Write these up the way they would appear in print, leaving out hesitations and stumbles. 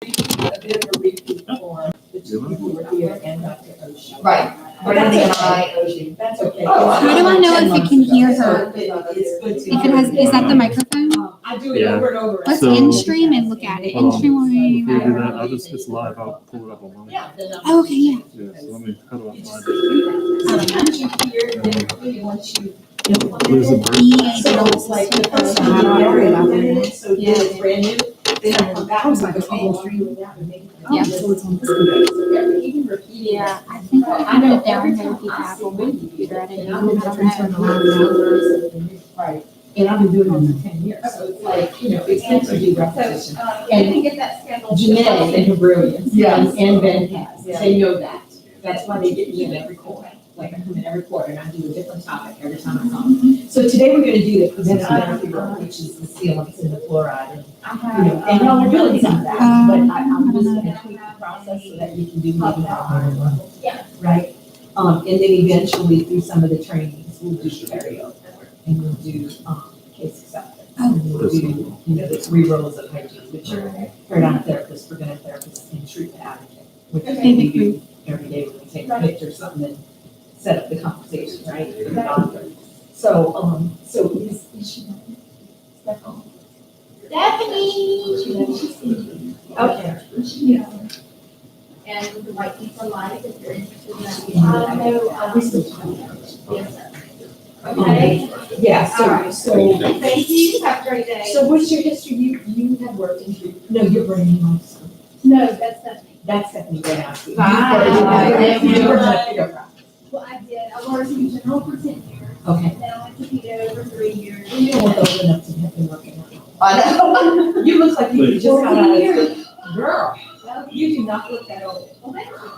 A bit of a repeat form, the two people were here and Dr. Oshie. Right. Brandon and I, Oshie, that's okay. How do I know if it can hear her? It's good to If it has, is that the microphone? I do it over and over. Let's So- in stream and look at it. In stream will be. Before we do that, I'll just, it's live, I'll pull it up online. Yeah. Oh, okay, yeah. Yeah, so let me, how do I You just find do that. So once you hear, then once you implement There's a it. bird. So it's like the first time you never implemented it, so yeah, it's brand new. Then I come back and go, oh, I'm doing that and make it. Yeah. So it's on this. Even repeating. Yeah, I think I wrote it down here to keep that on my computer. I didn't know how to turn it on. Right, and I've been doing it for 10 years, so it's like, you know, it's meant to do repetition. And we get that scheduled. Jeanette and her brilliance. Yes. And Ben has, Yeah. they know that. That's why they get me in every quarter. Like I come in every quarter and I do a different topic every time I come. So today we're gonna do the preventative therapy work, which is the sealants and the fluoride and, you know, and no, we're really some of that. But I'm just gonna tweak the process so that you can do maybe at a higher level. Yeah. Right? And then eventually through some of the trainings, we'll do carryover and we'll do, case acceptance. And we'll do, you know, the 3 roles of hygiene, which are periodontal therapist, preventive therapist, and treatment advocate, which we do every day when we take a picture, something and set up the conversation, right? For the doctor. So, so is she not? Stephanie. Okay. And the white people live, if you're interested in that. Are we still talking? Yes, sir. Okay. Yeah, so, Thank you, have a great day. so what's your history? You have worked in treatment. No, you're bringing home. No, that's Stephanie. That's Stephanie Granowski. Bye. You were at your practice. Well, I did, I worked in general for 10 years, Okay. then I went to Peto for 3 years. You don't want those enough to have been working out. I know. You look like you just got out of 14 school. Girl, you do not look that old. Well, thank you.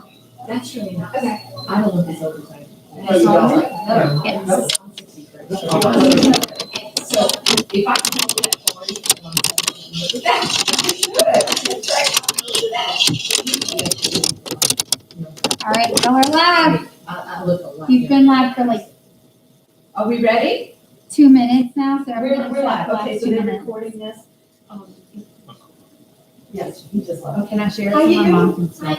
That's really nice. Okay. I don't look as old as I am. No, you don't. No. Yes. I'm 63. So if I can help you at 40, then I'm 70. Look at that. All right, so we're live. I look a lot. You've been live for like Are we ready? 2 minutes now, so everybody's We're live. live. Okay, so they're recording this. Yes, you just love. Oh, can I share it How with you my mom? doing? and stuff?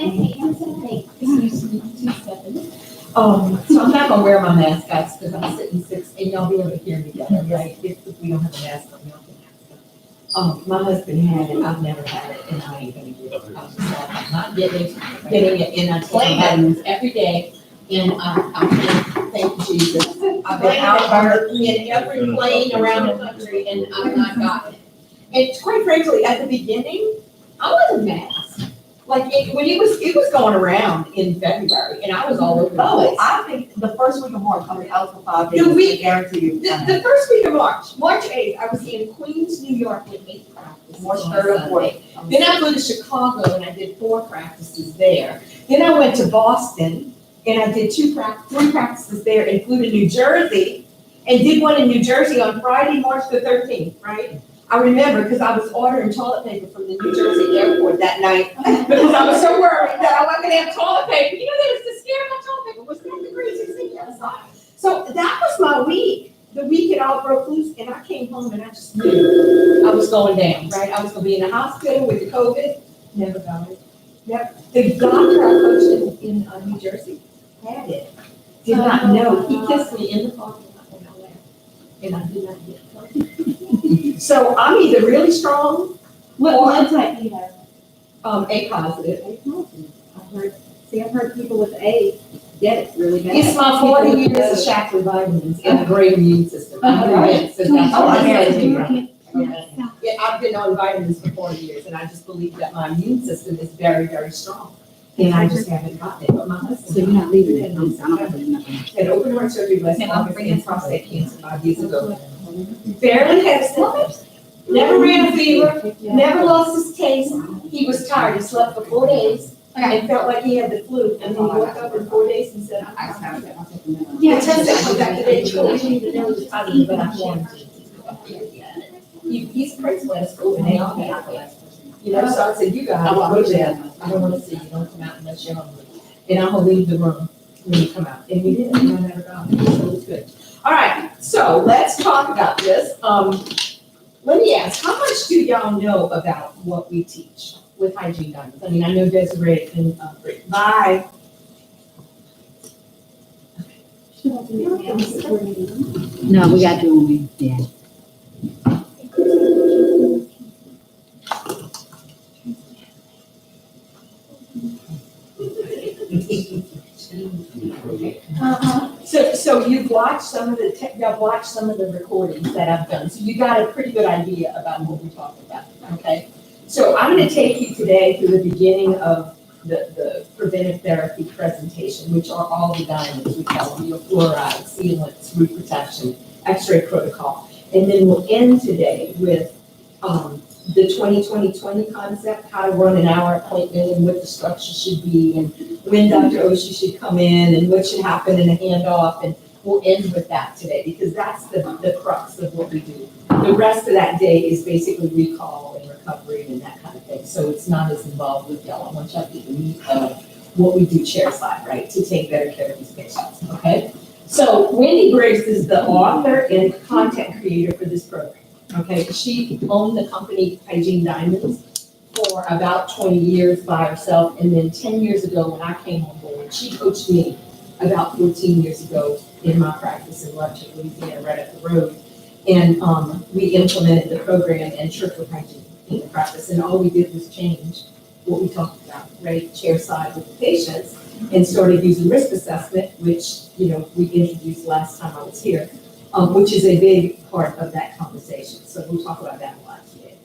So I'm not gonna wear my mask, guys, because I'm sitting 6, and y'all be able to hear me better, right? If we don't have a mask on, y'all can ask. My husband had it, I've never had it, and I ain't gonna get it. I'm not getting it, and I take vitamins every day, and thank you, Jesus. I've been out in every plane around the country, and I've not gotten it. And quite frankly, at the beginning, I wasn't masked. Like, when it was going around in February, and I was all over the place. I think the first week of March, I'll be out for 5 days. The week- I guarantee you. The first week of March 8th, I was in Queens, New York with 8 practices. March on 3rd or Sunday. 4th. Then I flew to Chicago and I did 4 practices there. Then I went to Boston and I did 3 practices there and flew to New Jersey and did one in New Jersey on Friday, March the 13th, right? I remember because I was ordering toilet paper from the New Jersey airport that night because I was so worried that I wasn't gonna have toilet paper. You know, they was just scared about toilet paper. It was 10 degrees Celsius outside. So that was my week. The week it all broke loose and I came home and I just knew I was going down, right? I was gonna be in the hospital with the COVID. Never got it. Yep. The doctor I coached in New Jersey had it. Did not know. He kissed me in the parking lot when I left. And I did not get it. So I'm either really strong, What Or- blood type do you have? A positive. I've heard people with A get it really bad. It's my 40 years of Shackler vitamins and a great immune system. I'm convinced that that's Oh, what I I'm see. saying. Yeah, I've been on vitamins for 40 years and I just believe that my immune system is very, very strong. And I just haven't gotten it, but my husband. So you're not leaving it? I'm not leaving nothing. Had open heart surgery last August and prostate cancer 5 years ago. Barely had symptoms, never ran a fever, never lost his taste. He was tired, he slept for 4 days and felt like he had the flu. And then he woke up in 4 days and said, I'm fine. The test that comes back today, we didn't even know it was positive, but I'm quarantined. He's a principal at a school and they all have it. You know, so I said, you guys, go there. I don't want to see you, don't come out unless you're hungry. And I'm gonna leave the room when you come out. And we did, and I never got it, so it was good. All right, so let's talk about this. Let me ask, how much do y'all know about what we teach? with hygiene diamonds. I mean, I know Desiree and, bye. No, we got to do them, yeah. So you've watched some of the recordings that I've done, so you got a pretty good idea about what we're talking about, okay? So I'm gonna take you today through the beginning of the preventive therapy presentation, which are all the diamonds, we call them, your fluoride, sealants, root protection, x-ray protocol. And then we'll end today with, the 20-20-20 concept, how to run an hour appointment and what the structure should be and when Dr. Oshie should come in and what should happen in a handoff. And we'll end with that today because that's the crux of what we do. The rest of that day is basically recall and recovery and that kind of thing. So it's not as involved with y'all. I want y'all to get the meat of what we do chairside, right, to take better care of these patients, okay? So Wendy Briggs is the author and content creator for this program. Okay, she owned the company Hygiene Diamonds for about 20 years by herself, and then 10 years ago when I came on board, she coached me about 14 years ago in my practice in Lubbock, Louisiana, right up the road. And we implemented the program and tripled hygiene in the practice, and all we did was change what we talked about, right, chairside with the patients, and started using risk assessment, which, you know, we introduced last time I was here. Which is a big part of that conversation. So we'll talk about that a lot today.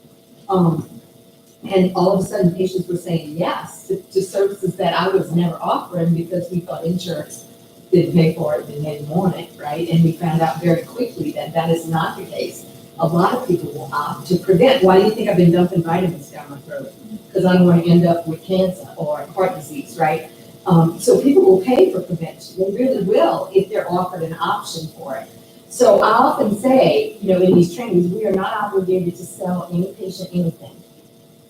And all of a sudden, patients were saying yes to services that I was never offering because we thought insurance didn't pay for it and they didn't want it, right? And we found out very quickly that that is not the case. A lot of people will opt to prevent. Why do you think I've been dumping vitamins down my throat? Because I don't want to end up with cancer or heart disease, right? So people will pay for prevention. They really will if they're offered an option for it. So I often say, you know, in these trainings, we are not obligated to sell any patient anything,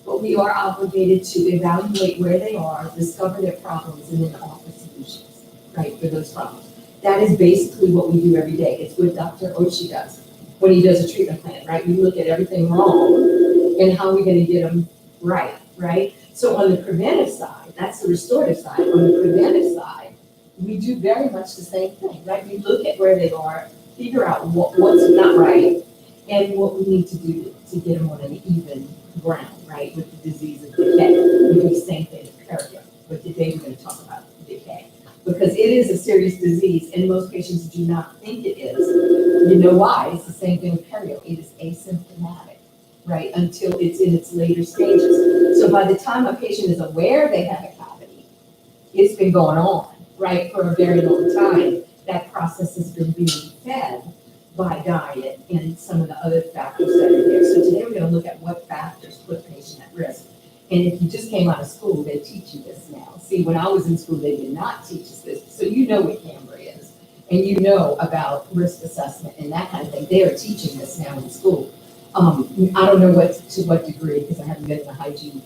but we are obligated to evaluate where they are, discover their problems, and then offer solutions, right, for those problems. That is basically what we do every day. It's what Dr. Oshie does when he does a treatment plan, right? We look at everything wrong and how we're going to get them right, right? So on the preventive side, that's the restorative side. On the preventive side, we do very much the same thing, right? We look at where they are, figure out what's not right and what we need to do to get them on an even ground, right, with the disease of decay. We do the same thing with perio, but today we're going to talk about decay because it is a serious disease and most patients do not think it is. You know why? It's the same thing with perio. It is asymptomatic, right, until it's in its later stages. So by the time a patient is aware they have a cavity, it's been going on, right, for a very long time. That process has been being fed by diet and some of the other factors that are there. So today we're going to look at what factors put a patient at risk. And if you just came out of school, they teach you this now. See, when I was in school, they did not teach us this. So you know what camera is, and you know about risk assessment and that kind of thing. They are teaching this now in school. I don't know to what degree, because I haven't been in a hygiene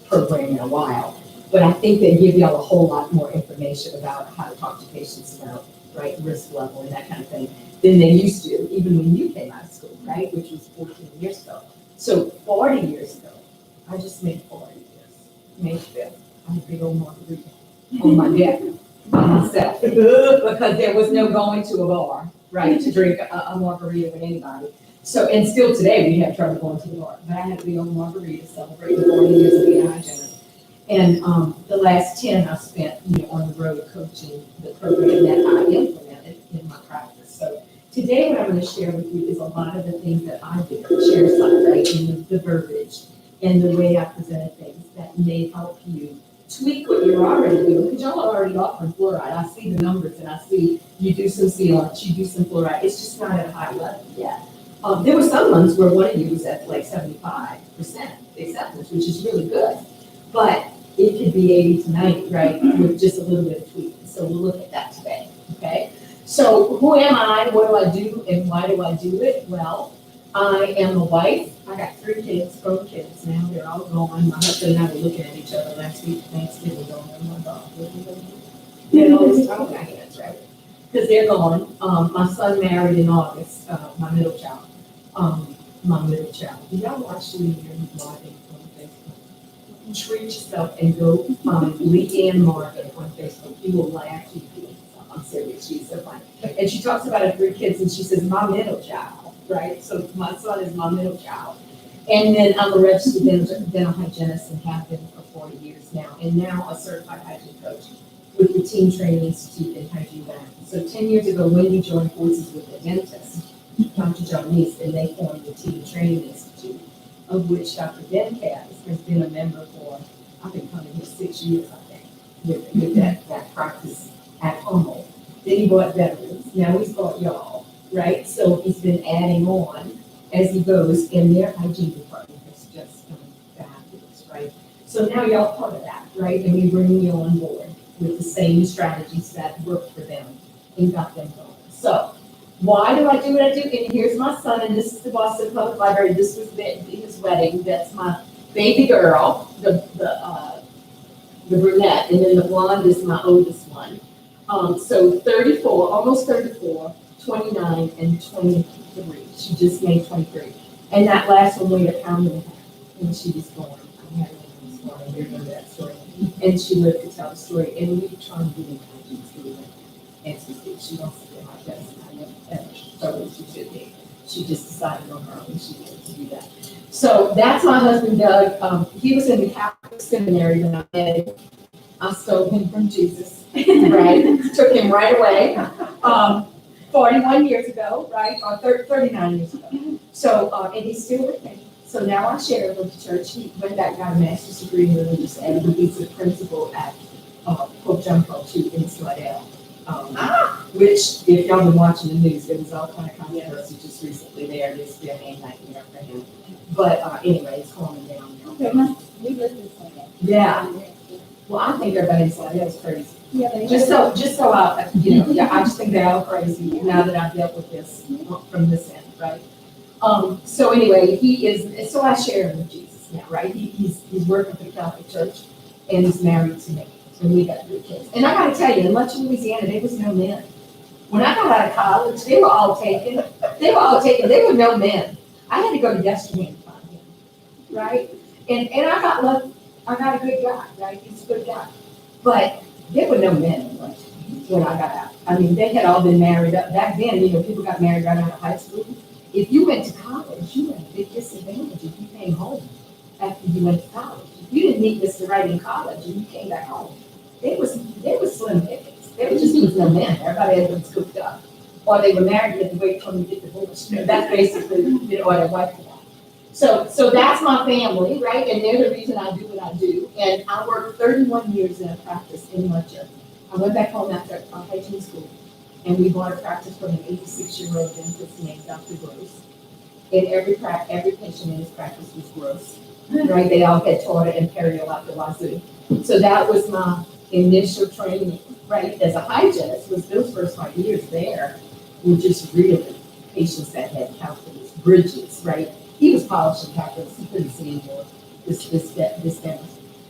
program in a while, but I think they give y'all a whole lot more information about how to talk to patients about, right, risk level and that kind of thing than they used to, even when you came out of school, right, which was 14 years ago. So 40 years ago, I just made 40 years, May 5th, I had a big old margarita on my deck by myself because there was no going to a bar, right, to drink a margarita with anybody. So, and still today, we have trouble going to the bar, but I had a big old margarita celebrating 40 years of being a hygienist. And the last 10 I spent, you know, on the road coaching the program that I implemented in my practice. So today what I'm going to share with you is a lot of the things that I did, chairside, right, and the verbiage and the way I presented things that may help you tweak what you're already doing, because y'all are already offering fluoride. I see the numbers and I see you do some sealants, you do some fluoride. It's just not at a high level yet. There were some months where one of you was at like 75% acceptance, which is really good. But it could be 80 to 90, right, with just a little bit of tweaking. So we'll look at that today, okay? So who am I, what do I do, and why do I do it? Well, I am a wife. I got 3 kids, grown kids now. They're all gone. My husband and I were looking at each other last week, Thanksgiving, going, oh my God, what are we going to do? They always talk about hands, right? Because they're gone. My son married in August, my middle child. Do y'all watch Lee and Martin on Facebook? treat yourself and go find Lee Ann Morgan on Facebook. You will laugh. I'm serious. She's so funny. And she talks about her 3 kids and she says, my middle child, right? So my son is my middle child. And then I'm a registered dental hygienist and have been for 40 years now. And now a certified hygiene coach with the Team Training Institute in Hygiene Management. So 10 years ago, Wendy joined forces with the dentist, Dr. John Neese, and they formed the Team Training Institute, of which Dr. Denkaz has been a member for, I've been coming here 6 years, I think, with that practice at Hummel. Then he bought veterans, now he's bought y'all, right? So he's been adding on as he goes, and their hygiene department has just been fabulous, right? So now y'all part of that, right? And we bring you on board with the same strategies that worked for them and got them going. So why do I do what I do? And here's my son, and this is the Boston Public Library. This was his wedding. That's my baby girl, the brunette, and then the blonde is my oldest one. So 34, almost 34, 29, and 23. She just made 23. And that last one weighed a pound and a half when she was born. I had a story, you remember that story. And she lived to tell the story. And we try and do the hygiene school and she wants to be my best. I never ever told her she should be. She just decided on her own she wanted to do that. So that's my husband, Doug. He was in the Catholic seminary when I met him. I stole him from Jesus, right? Took him right away. 41 years ago, right? Or 39 years ago. So, and he's still with me. So now I share with the church. He went back and got a master's degree in religious ed. He's the principal at Pope John Paul II in Slidell. Which, if y'all been watching the news, there was all kind of controversy just recently there. It's been a nightmare for him. But anyway, it's calming down now. Okay, we live in Slidell. Yeah. Well, I think everybody in Slidell is crazy. Yeah, Just so I, yeah, I just think they're all crazy now that I've dealt with this from this end, right? So anyway, so I share him with Jesus now, right? He's working for the Catholic Church and he's married to me. And we got 3 kids. And I gotta tell you, in Lunch, Louisiana, there was no men. When I got out of college, they were all taken. There were no men. I had to go to yesterday to find him, right? And I got lucky. I got a good guy, right? He's a good guy. But there were no men in Lunch when I got out. I mean, they had all been married up. Back then, people got married right out of high school. If you went to college, you had a big disadvantage if you came home after you went to college. If you didn't meet Mr. Right in college and you came back home, they were slim pickings. There was no men. Everybody had been scooped up. Or they were married and had to wait for them to get divorced. That's basically, or their wife died. So that's my family, right? And they're the reason I do what I do. And I worked 31 years in a practice in Luncher. I went back home after hygiene school, and we bought a practice from an 86-year-old dentist named Dr. Gross. And every patient in his practice was gross, right? They all had tartar and perio out the wazoo. So that was my initial training, right? As a hygienist, was those first 5 years there were just really patients that had calculus, bridges, right? He was polishing calculus, he couldn't see anymore, this dentist.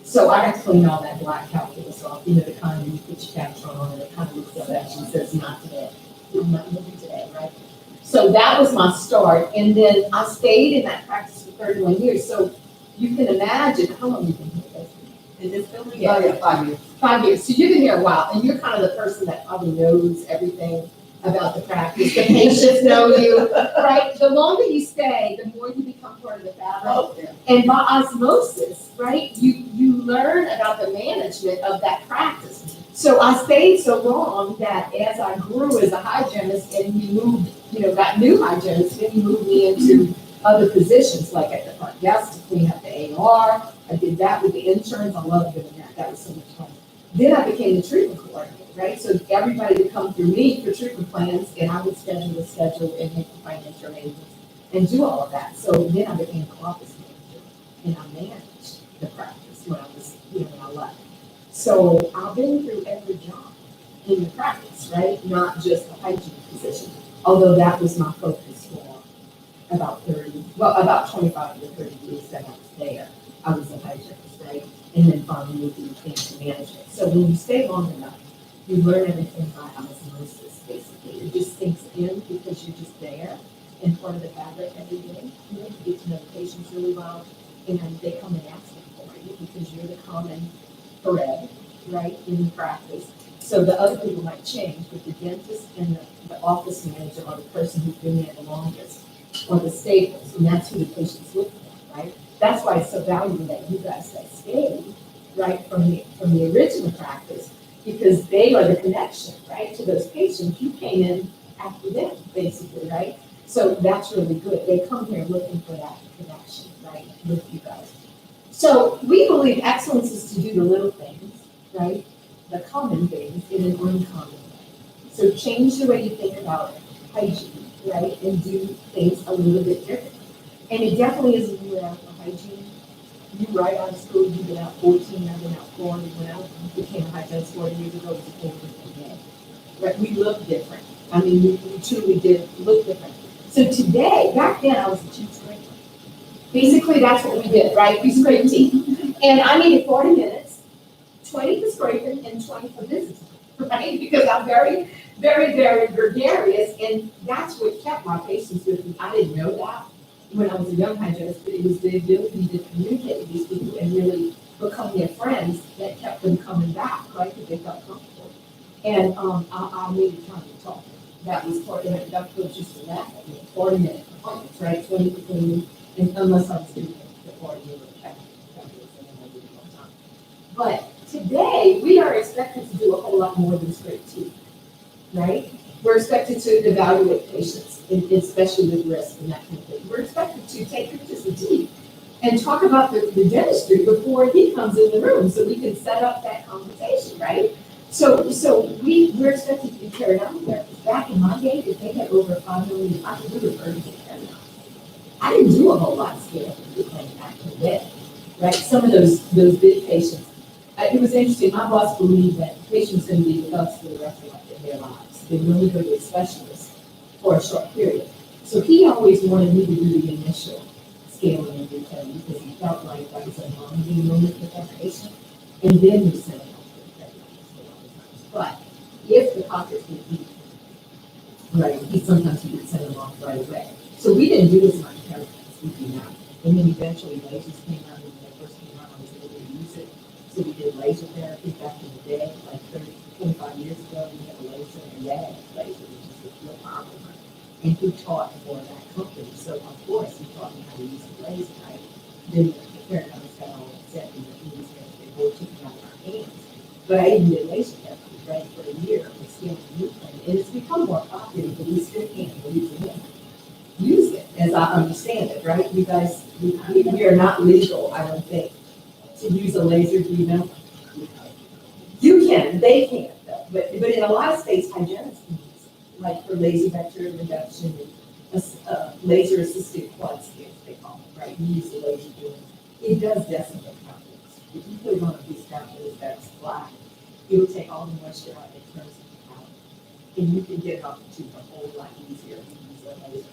So I had to clean all that black calculus off, the kind you put your capture on, and it kind of looks like that, and says not today, I'm not moving today, right? So that was my start, and then I stayed in that practice for 31 years, so you can imagine how long you've been here. In this building? Yeah. 5 years. 5 years, so you've been here a while, and you're kind of the person that probably knows everything about the practice. The patients know you, right? The longer you stay, the more you become part of the fabric. Oh, yeah. And by osmosis, right, you learn about the management of that practice. So I stayed so long that as I grew as a hygienist and you moved, got new hygienists, then you moved me into other positions, like at the front desk to clean up the AR. I did that with the interns. I loved doing that. That was so much fun. Then I became the treatment coordinator, right? So everybody would come through me for treatment plans, and I would schedule and make the financial arrangements and do all of that. So then I became the office manager, and I managed the practice when I was, when I left. So I've been through every job in the practice, right? Not just the hygiene position, although that was my focus for about 25 to 30 years that I was there. I was a hygienist, right? And then finally moved into management. So when you stay long enough, you learn everything by osmosis, basically. It just sinks in because you're just there and part of the fabric every day. You get to know the patients really well, and they come and ask them for it. you because you're the common thread, right, in the practice. So the other people might change, but the dentist and the office manager are the person who's been there the longest, or the staples, and that's who the patients look for, right? That's why it's so valuable that you guys have stayed, right, from the original practice, because they are the connection, right, to those patients. You came in after them, basically, right? So that's really good. They come here looking for that connection, right, with you guys. So we believe excellence is to do the little things, right, the common things in an uncommon way. So change the way you think about hygiene, right, and do things a little bit different. And it definitely isn't you out for hygiene. You right out of school, you've been out 14, I've been out 4, when I became a hygienist 40 years ago, it was a whole different day. Right, we look different. I mean, we truly did look different. So today, back then, I was a teeth scraper. Basically, that's what we did, right? We scraped teeth. And I needed 40 minutes, 20 for scraping and 20 for visiting, right? Because I'm very, very, very gregarious, and that's what kept my patients with me. I didn't know that when I was a young hygienist, but it was the ability to communicate with these people and really become their friends that kept them coming back, right? Because they felt comfortable. And I needed time to talk. That was part of it. That was just a laugh at me. 40-minute performance, right? 20 for cleaning, and unless I was doing the 40 minute time. But today, we are expected to do a whole lot more than scrape teeth, right? We're expected to evaluate patients, especially with risk and that kind of thing. We're expected to take pictures of teeth and talk about the dentistry before he comes in the room so we can set up that conversation, right? So we're expected to be periodontal therapists. Back in my day, if they had over 5 million, I could do referred to periodontal. I didn't do a whole lot of scale back in the day, right? Some of those big patients, it was interesting. My boss believed that patients going to be with us for the rest of their lives. They would only go to a specialist for a short period. So he always wanted me to do the initial scaling of return because he felt like that was a bonding moment with that patient, and then we sent it off to the therapist. But if the pockets would be right, sometimes he would send them off right away. So we didn't do as much therapy as we do now. And then eventually lasers came out, and when they first came out, I was able to use it. So we did laser therapy back in the day, like 30, 25 years ago. We had a laser and a dad laser, which is a real problem. And he taught for that company. So of course he taught me how to use the laser, right? Then the paradigms got all upset and they were taking out our hands. But I even did laser therapy, right, for a year with skin and root plan. And it's become more popular, but we still can't believe it. Use it, as I understand it, right? You guys, we are not legal, I don't think, to use a laser, do you know? You can, they can't, though. But in a lot of states, hygienists can use it, like for laser bacterial reduction and laser assisted quad scans, they call it, right? You use the laser doing it. Does decimate calculus. If you put it on a piece of calculus that's black, it'll take all the moisture out and turns it out. And you can get it off the tooth a whole lot easier if you use a laser.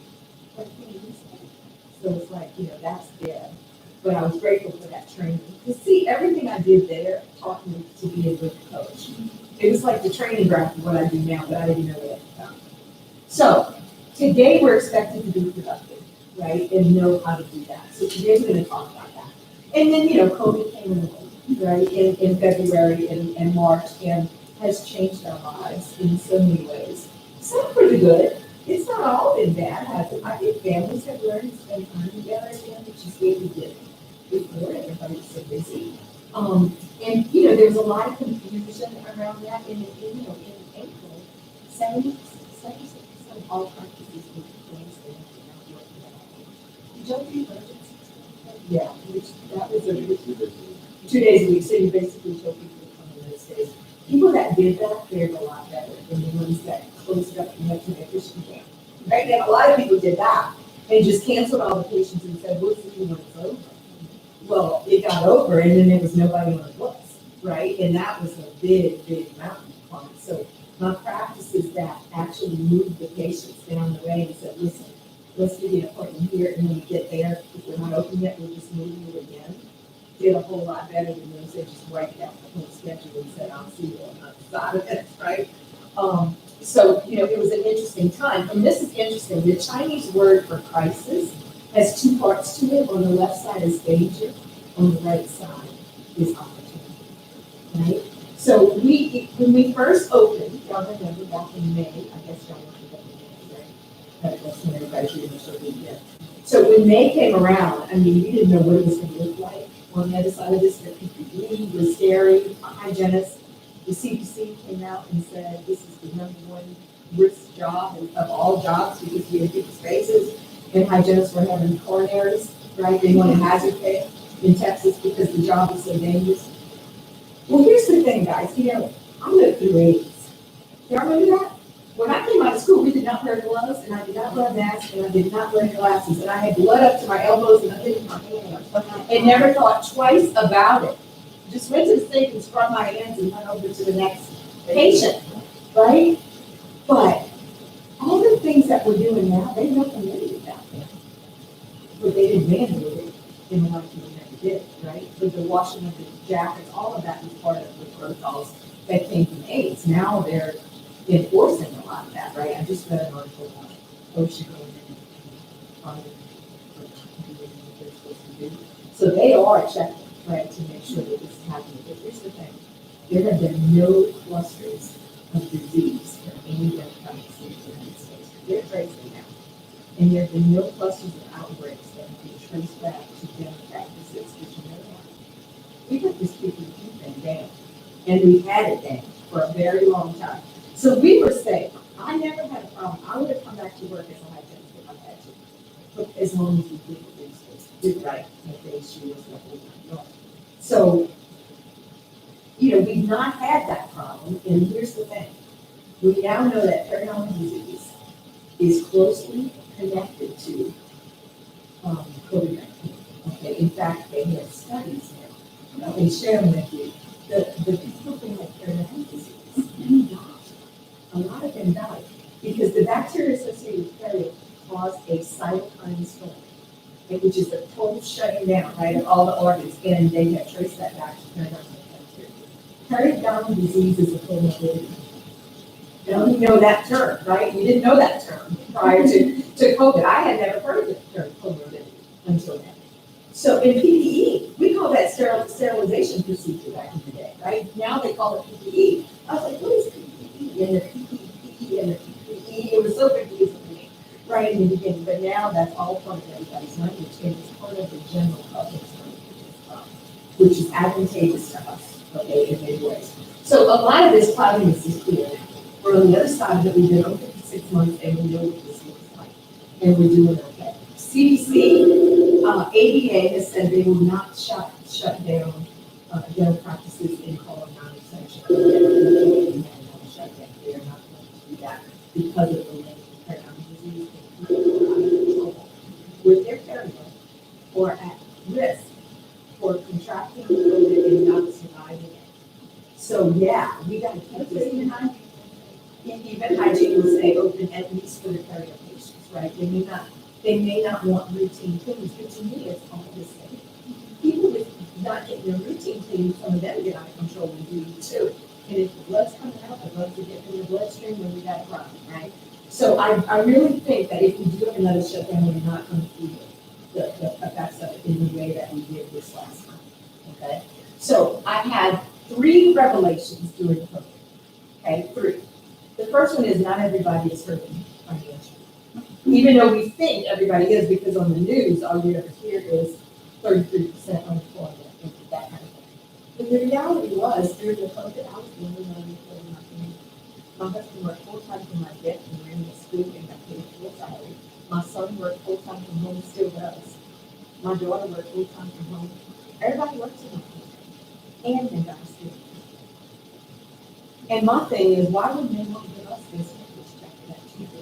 So it's like, that's dead. But I was grateful for that training. To see, everything I did there taught me to be a good coach. It was like the training ground for what I do now, but I didn't know that at the time. So today we're expected to be productive, right? And know how to do that. So today we're going to talk about that. And then, COVID came along, right, in February and March, and has changed our lives in so many ways. Some pretty good. It's not all been bad, has it? I think families have learned to spend time together again, which is what we did before. Everybody was so busy. And there was a lot of confusion around that. In April, 76% of all practices were closed and not working at all. Did y'all do emergencies? Yeah, that was 2 days a week. So you basically told people to come in those days. People that did that fared a lot better than the ones that closed up and went to their Christian camp. Right? And a lot of people did that and just canceled all the patients and said, "We'll see you when it's over." Well, it got over, and then there was nobody on the books, right? And that was a big, big mountain to climb. So my practices that actually moved the patients down the way and said, "Listen, let's do the appointment here, and when we get there, if we're not open yet, we'll just move you again." Did a whole lot better than those that just wiped out the whole schedule and said, "I'll see you on the other side of it," right? So, it was an interesting time. And this is interesting. The Chinese word for crisis has two parts to it. On the left side is danger, on the right side is opportunity, right? So when we first opened, y'all remember back in May, I guess y'all remember in May, right? That's when everybody's initial weekend. So when May came around, I mean, we didn't know what it was gonna look like. On the other side of this, the PPE was scary, hygienists, the CDC came out and said, this is the #1 risk job of all jobs because we have big spaces. And hygienists were having coronaries, right? They wanted hazard pay in Texas because the job is so dangerous. Well, here's the thing, guys, you know, I lived through AIDS. Y'all remember that? When I came out of school, we did not wear gloves, and I did not wear masks, and I did not wear glasses, and I had blood up to my elbows and nothing in my hands, and never thought twice about it. Just went to the sink and scrubbed my hands and went over to the next patient, right? But all the things that we're doing now, they know community out there. But they didn't mandate it in the life we never did, right? But the washing of the jackets, all of that was part of the protocols that came from AIDS. Now they're enforcing a lot of that, right? I just read an article on ocean going in and doing what they're supposed to do. So they are checking, right, to make sure that this is happening. But here's the thing, there have been no clusters of disease for any democratic state in the United States. They're tracing now. And there have been no clusters of outbreaks that have been traced back to democratic disease, which you know what? We put this PPP thing down, and we've had it down for a very long time. So we were safe. I never had a problem. I would have come back to work as a hygienist if I had to. But as long as we did what we were supposed to do, right? And face shields, the whole nine yards. So, you know, we've not had that problem. And here's the thing. We now know that periodontal disease is closely connected to COVID-19. Okay, in fact, they have studies now. They share them with you. The people who have periodontal disease, many die. A lot of them died because the bacteria associated with perio caused a cytokine storm, which is a total shutting down, right, of all the organs, and they have traced that back to periodontal bacteria. Periodontal disease is a comorbidity. You don't know that term, right? We didn't know that term prior to COVID. I had never heard of the term comorbidity until now. So in PPE, we call that sterilization procedure back in the day, right? Now they call it PPE. I was like, what is PPE? And the PPE and the PPE, it was so confusing to me, right in the beginning. But now that's all part of everybody's language, and it's part of the general public's language, which is advantageous to us, okay, in many ways. So a lot of this cloudiness is clear now. We're on the other side of it. We've been open for 6 months, and we know what this looks like, and we're doing okay. CDC, ADA has said they will not shut down dental practices in call non-essential. Shutdown. They are not going to do that because of the link to periodontal disease. People are out of trouble with their period or at risk for contracting COVID and not surviving it. So yeah, we got to keep this in mind. Even hygiene will stay open at least for the period patients, right? They may not want routine cleans, but to me, it's all the same. People with not getting their routine clean, some of them get out of control and do too. And if the blood's coming out, the blood's getting in the bloodstream, then we got a problem, right? So I really think that if we do have another shutdown, we're not going to feel the effects of it in the way that we did this last time, okay? So I had 3 revelations during COVID, okay, 3. The first one is not everybody is hurting financially. Even though we think everybody is, because on the news, all you ever hear is 33% unemployment and that kind of thing. But the reality was, during the COVID, I was the only one employed in my community. My husband worked full-time for my debt and ran the school and got paid full salary. My son worked full-time from home, still does. My daughter worked full-time from home. Everybody works in my family. And they got a student. And my thing is, why would they want to give us this check that cheaper?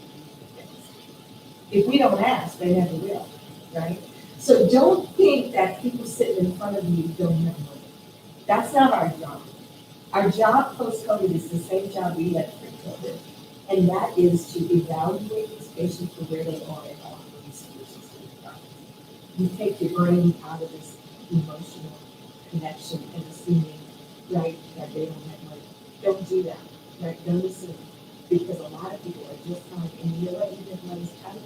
If we don't ask, they never will, right? So don't think that people sitting in front of you don't have money. That's not our job. Our job post-COVID is the same job we had pre-COVID, and that is to evaluate these patients for where they are and offer these solutions to the problem. You take your brain out of this emotional connection and assuming, right, that they don't have money. Don't do that, right? Don't assume, because a lot of people are just trying, and you know what, even if money's tight,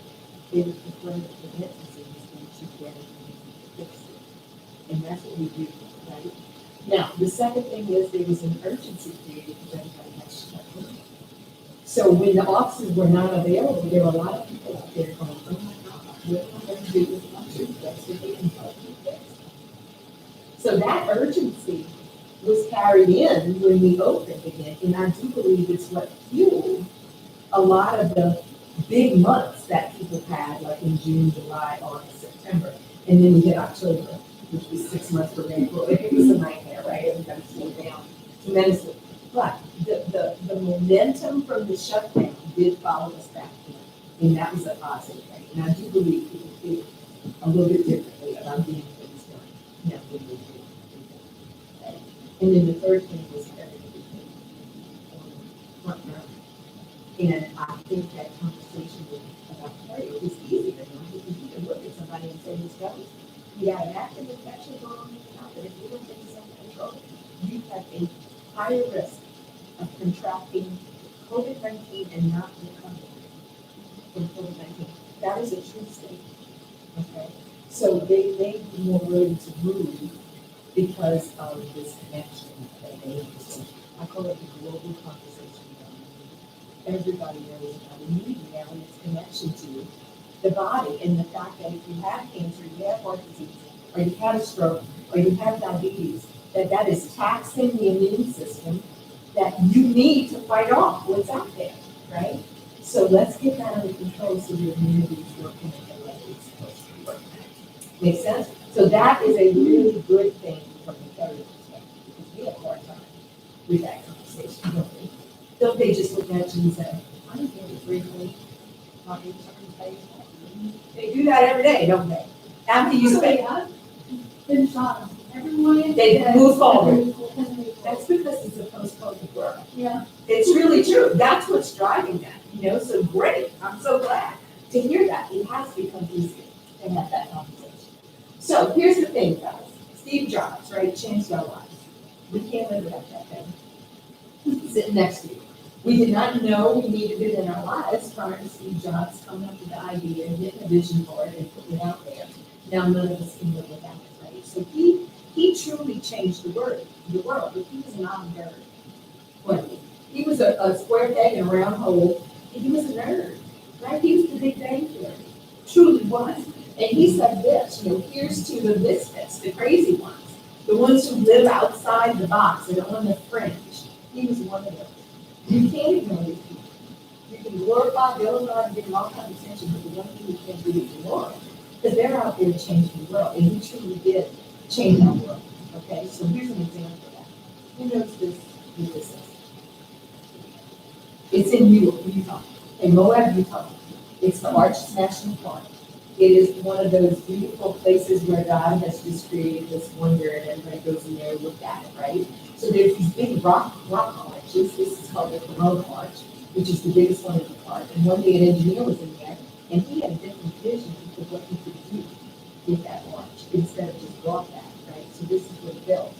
they would prefer to prevent disease than to get it and fix it. And that's what we do, right? Now, the second thing is there was an urgency created because everybody had shut down. So when the officers were not available, there were a lot of people out there going, oh my God, what am I going to do with my toothpaste if they can help me fix? So that urgency was carried in when we opened again, and I do believe it's what fueled a lot of the big months that people had, like in June, July, August, September, and then we hit October, which was 6 months for April. It was a nightmare, right? Everybody slowed down tremendously. But the momentum from the shutdown did follow us back in, and that was a positive thing. And I do believe people feel a little bit differently about getting things done now than they did before. Okay? And then the third thing was everybody came on the front row. And I think that conversation about cardio is easier now because you can look at somebody and say, this goes. You got an active infection going on in your mouth, but if you don't get self-control, you have a higher risk of contracting COVID-19 and not recovering from COVID-19. That is a true statement. Okay, so they may be more willing to move because of this connection that they have. So I call it the global conversation. Everybody knows about immunity now and its connection to the body, and the fact that if you have cancer, you have heart disease, or you have a stroke, or you have diabetes, that is taxing the immune system that you need to fight off what's out there, right? So let's get that under control so your immunity is working at the level it's supposed to be working at. Make sense? So that is a really good thing from the carrier perspective, because we have a hard time with that conversation, don't we? Don't they just look at you and say, I'm getting 3 weeks, not even certain days. They do that every day, don't they? After you say, Been shot. Everyone. they move forward. That's because it's a post-COVID world. Yeah. It's really true. That's what's driving that, you know, so great. I'm so glad to hear that. It has become easier to have that conversation. So here's the thing, guys. Steve Jobs, right, changed our lives. We can't live without that thing. Sitting next to you. We did not know we needed it in our lives prior to Steve Jobs coming up with the idea and getting a vision for it and putting it out there. Now none of us can live without it, right? So he truly changed the world, but he was not a nerd. Wasn't he? He was a square peg in a round hole. He was a nerd, right? He was the Big Bang Theory. Truly was. And he said this, you know, here's to the misfits, the crazy ones, the ones who live outside the box and on the fringe. He was one of those. You can't ignore these people. You can glorify, vilify, and give them all kinds of attention, but the one thing you can't do is ignore them. Because they're out there changing the world, and he truly did change our world. Okay, so here's an example of that. Who knows this? Who this is? It's in Utah, in Moab, Utah. It's the Arches National Park. It is one of those beautiful places where God has just created this wonder, and everybody goes in there and look at it, right? So there's these big rock arches. This is called the Corona Arch, which is the biggest one in the park. And one day an engineer was in there, and he had a different vision of what he could do with that arch instead of just walk that, right? So this is what he built.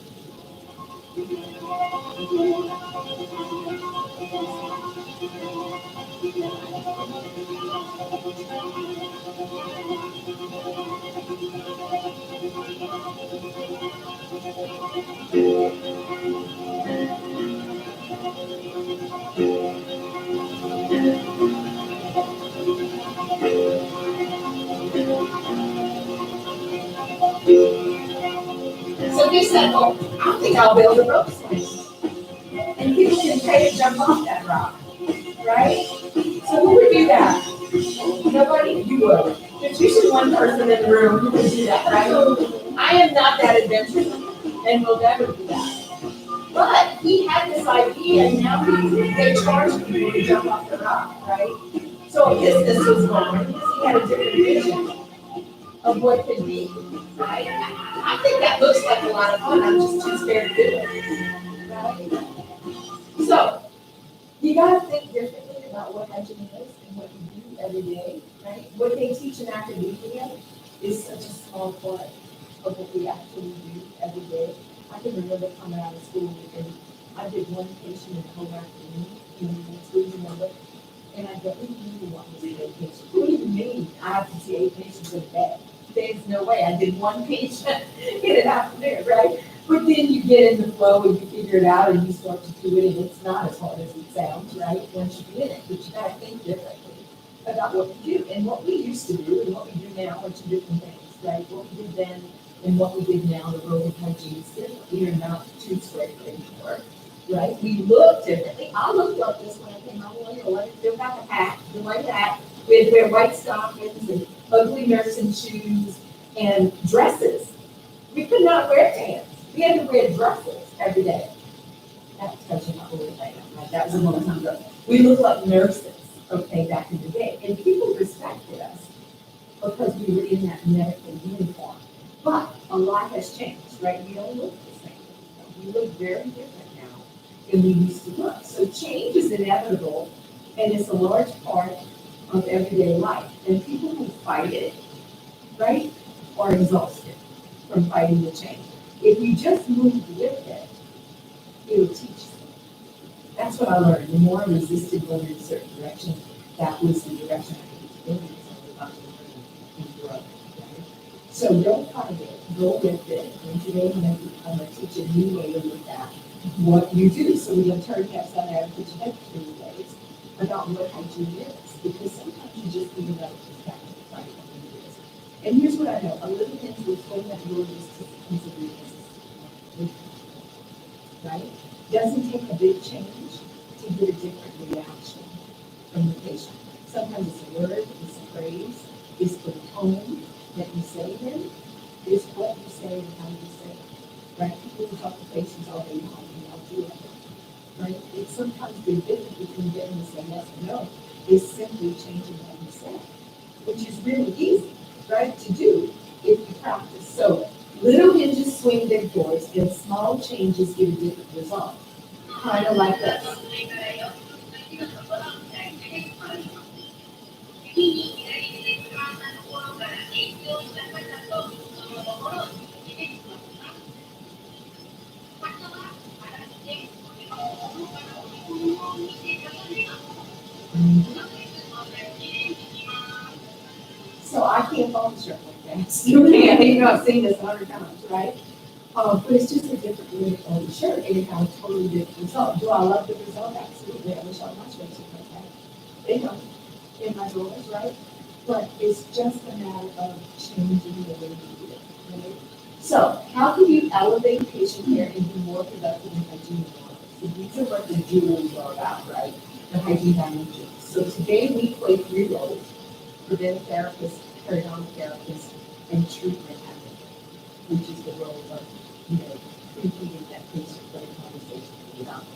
So he said, oh, I think I'll build a rope swing. And people can pay to jump off that rock, right? So who would do that? Nobody? You would. There's usually one person in the room who would do that, right? I am not that adventurous and will never do that. But he had this idea, and now they charge people to jump off the rock, right? So a business was born because he had a different vision of what could be, right? I think that looks like a lot of fun. I'm just too scared to do it, right? So you gotta think differently about what education is and what you do every day, right? What they teach in academia is such a small part of what we actually do every day. I can remember coming out of school and I did one patient in the whole afternoon, next week, remember? And I go, what do you mean you want me to see 8 patients? What do you mean I have to see 8 patients in a day? There's no way. I did one patient in an afternoon, right? But then you get in the flow and you figure it out and you start to do it, and it's not as hard as it sounds, right, once you get it, but you gotta think differently about what you do. And what we used to do and what we do now are two different things, right? What we did then and what we did now, the road of hygiene is different. We are not tooth scraper anymore, right? We look differently. I looked like this when I came out, well, you know, let me still got the hat, the white hat, we'd wear white stockings and ugly nursing shoes and dresses. We could not wear pants. We had to wear dresses every day. That's touching up a little later, right? That was a long time ago. We looked like nurses, okay, back in the day. And people respected us because we were in that medical uniform. But a lot has changed, right? We don't look the same. We look very different now than we used to look. So change is inevitable, and it's a large part of everyday life. And people who fight it, right, are exhausted from fighting the change. If you just move with it, it'll teach you. That's what I learned. The more I resisted going in a certain direction, that was the direction I needed to go in. So I was and grow, right? So don't fight it. Go with it. And today I'm going to teach a new way to look at what you do. So we're going to turn caps on there and put your head through the ways about what hygiene is. Because sometimes you just need another perspective, right? And here's what I know. A little hint was going that your resistance, right? Doesn't take a big change to get a different reaction from the patient. Sometimes it's a word, it's a phrase, it's the tone that you say it in, it's what you say and how you say it, right? People who talk to patients all day long, and I'll do it, right? It's sometimes the difference between getting to say yes or no is simply changing what you say, which is really easy, right, to do if you practice. So little hinges swing big doors, and small changes give a different result. Kind of like this. So I can't function like that. You can't, even though I've seen this 100 times, right? But it's just a different way to fold the shirt, and it has a totally different result. Do I love the result? Absolutely. I wish all my shirts looked like that. They don't in my drawers, right? But it's just a matter of changing the way you do it, right? So how can you elevate patient care and be more productive in hygiene? So these are what the jewels are about, right? The hygiene dimensions. So today we play 3 roles: preventive therapist, periodontal therapist, and treatment advocate, which is the role of, pre-treating that patient for the conversation with the doctor.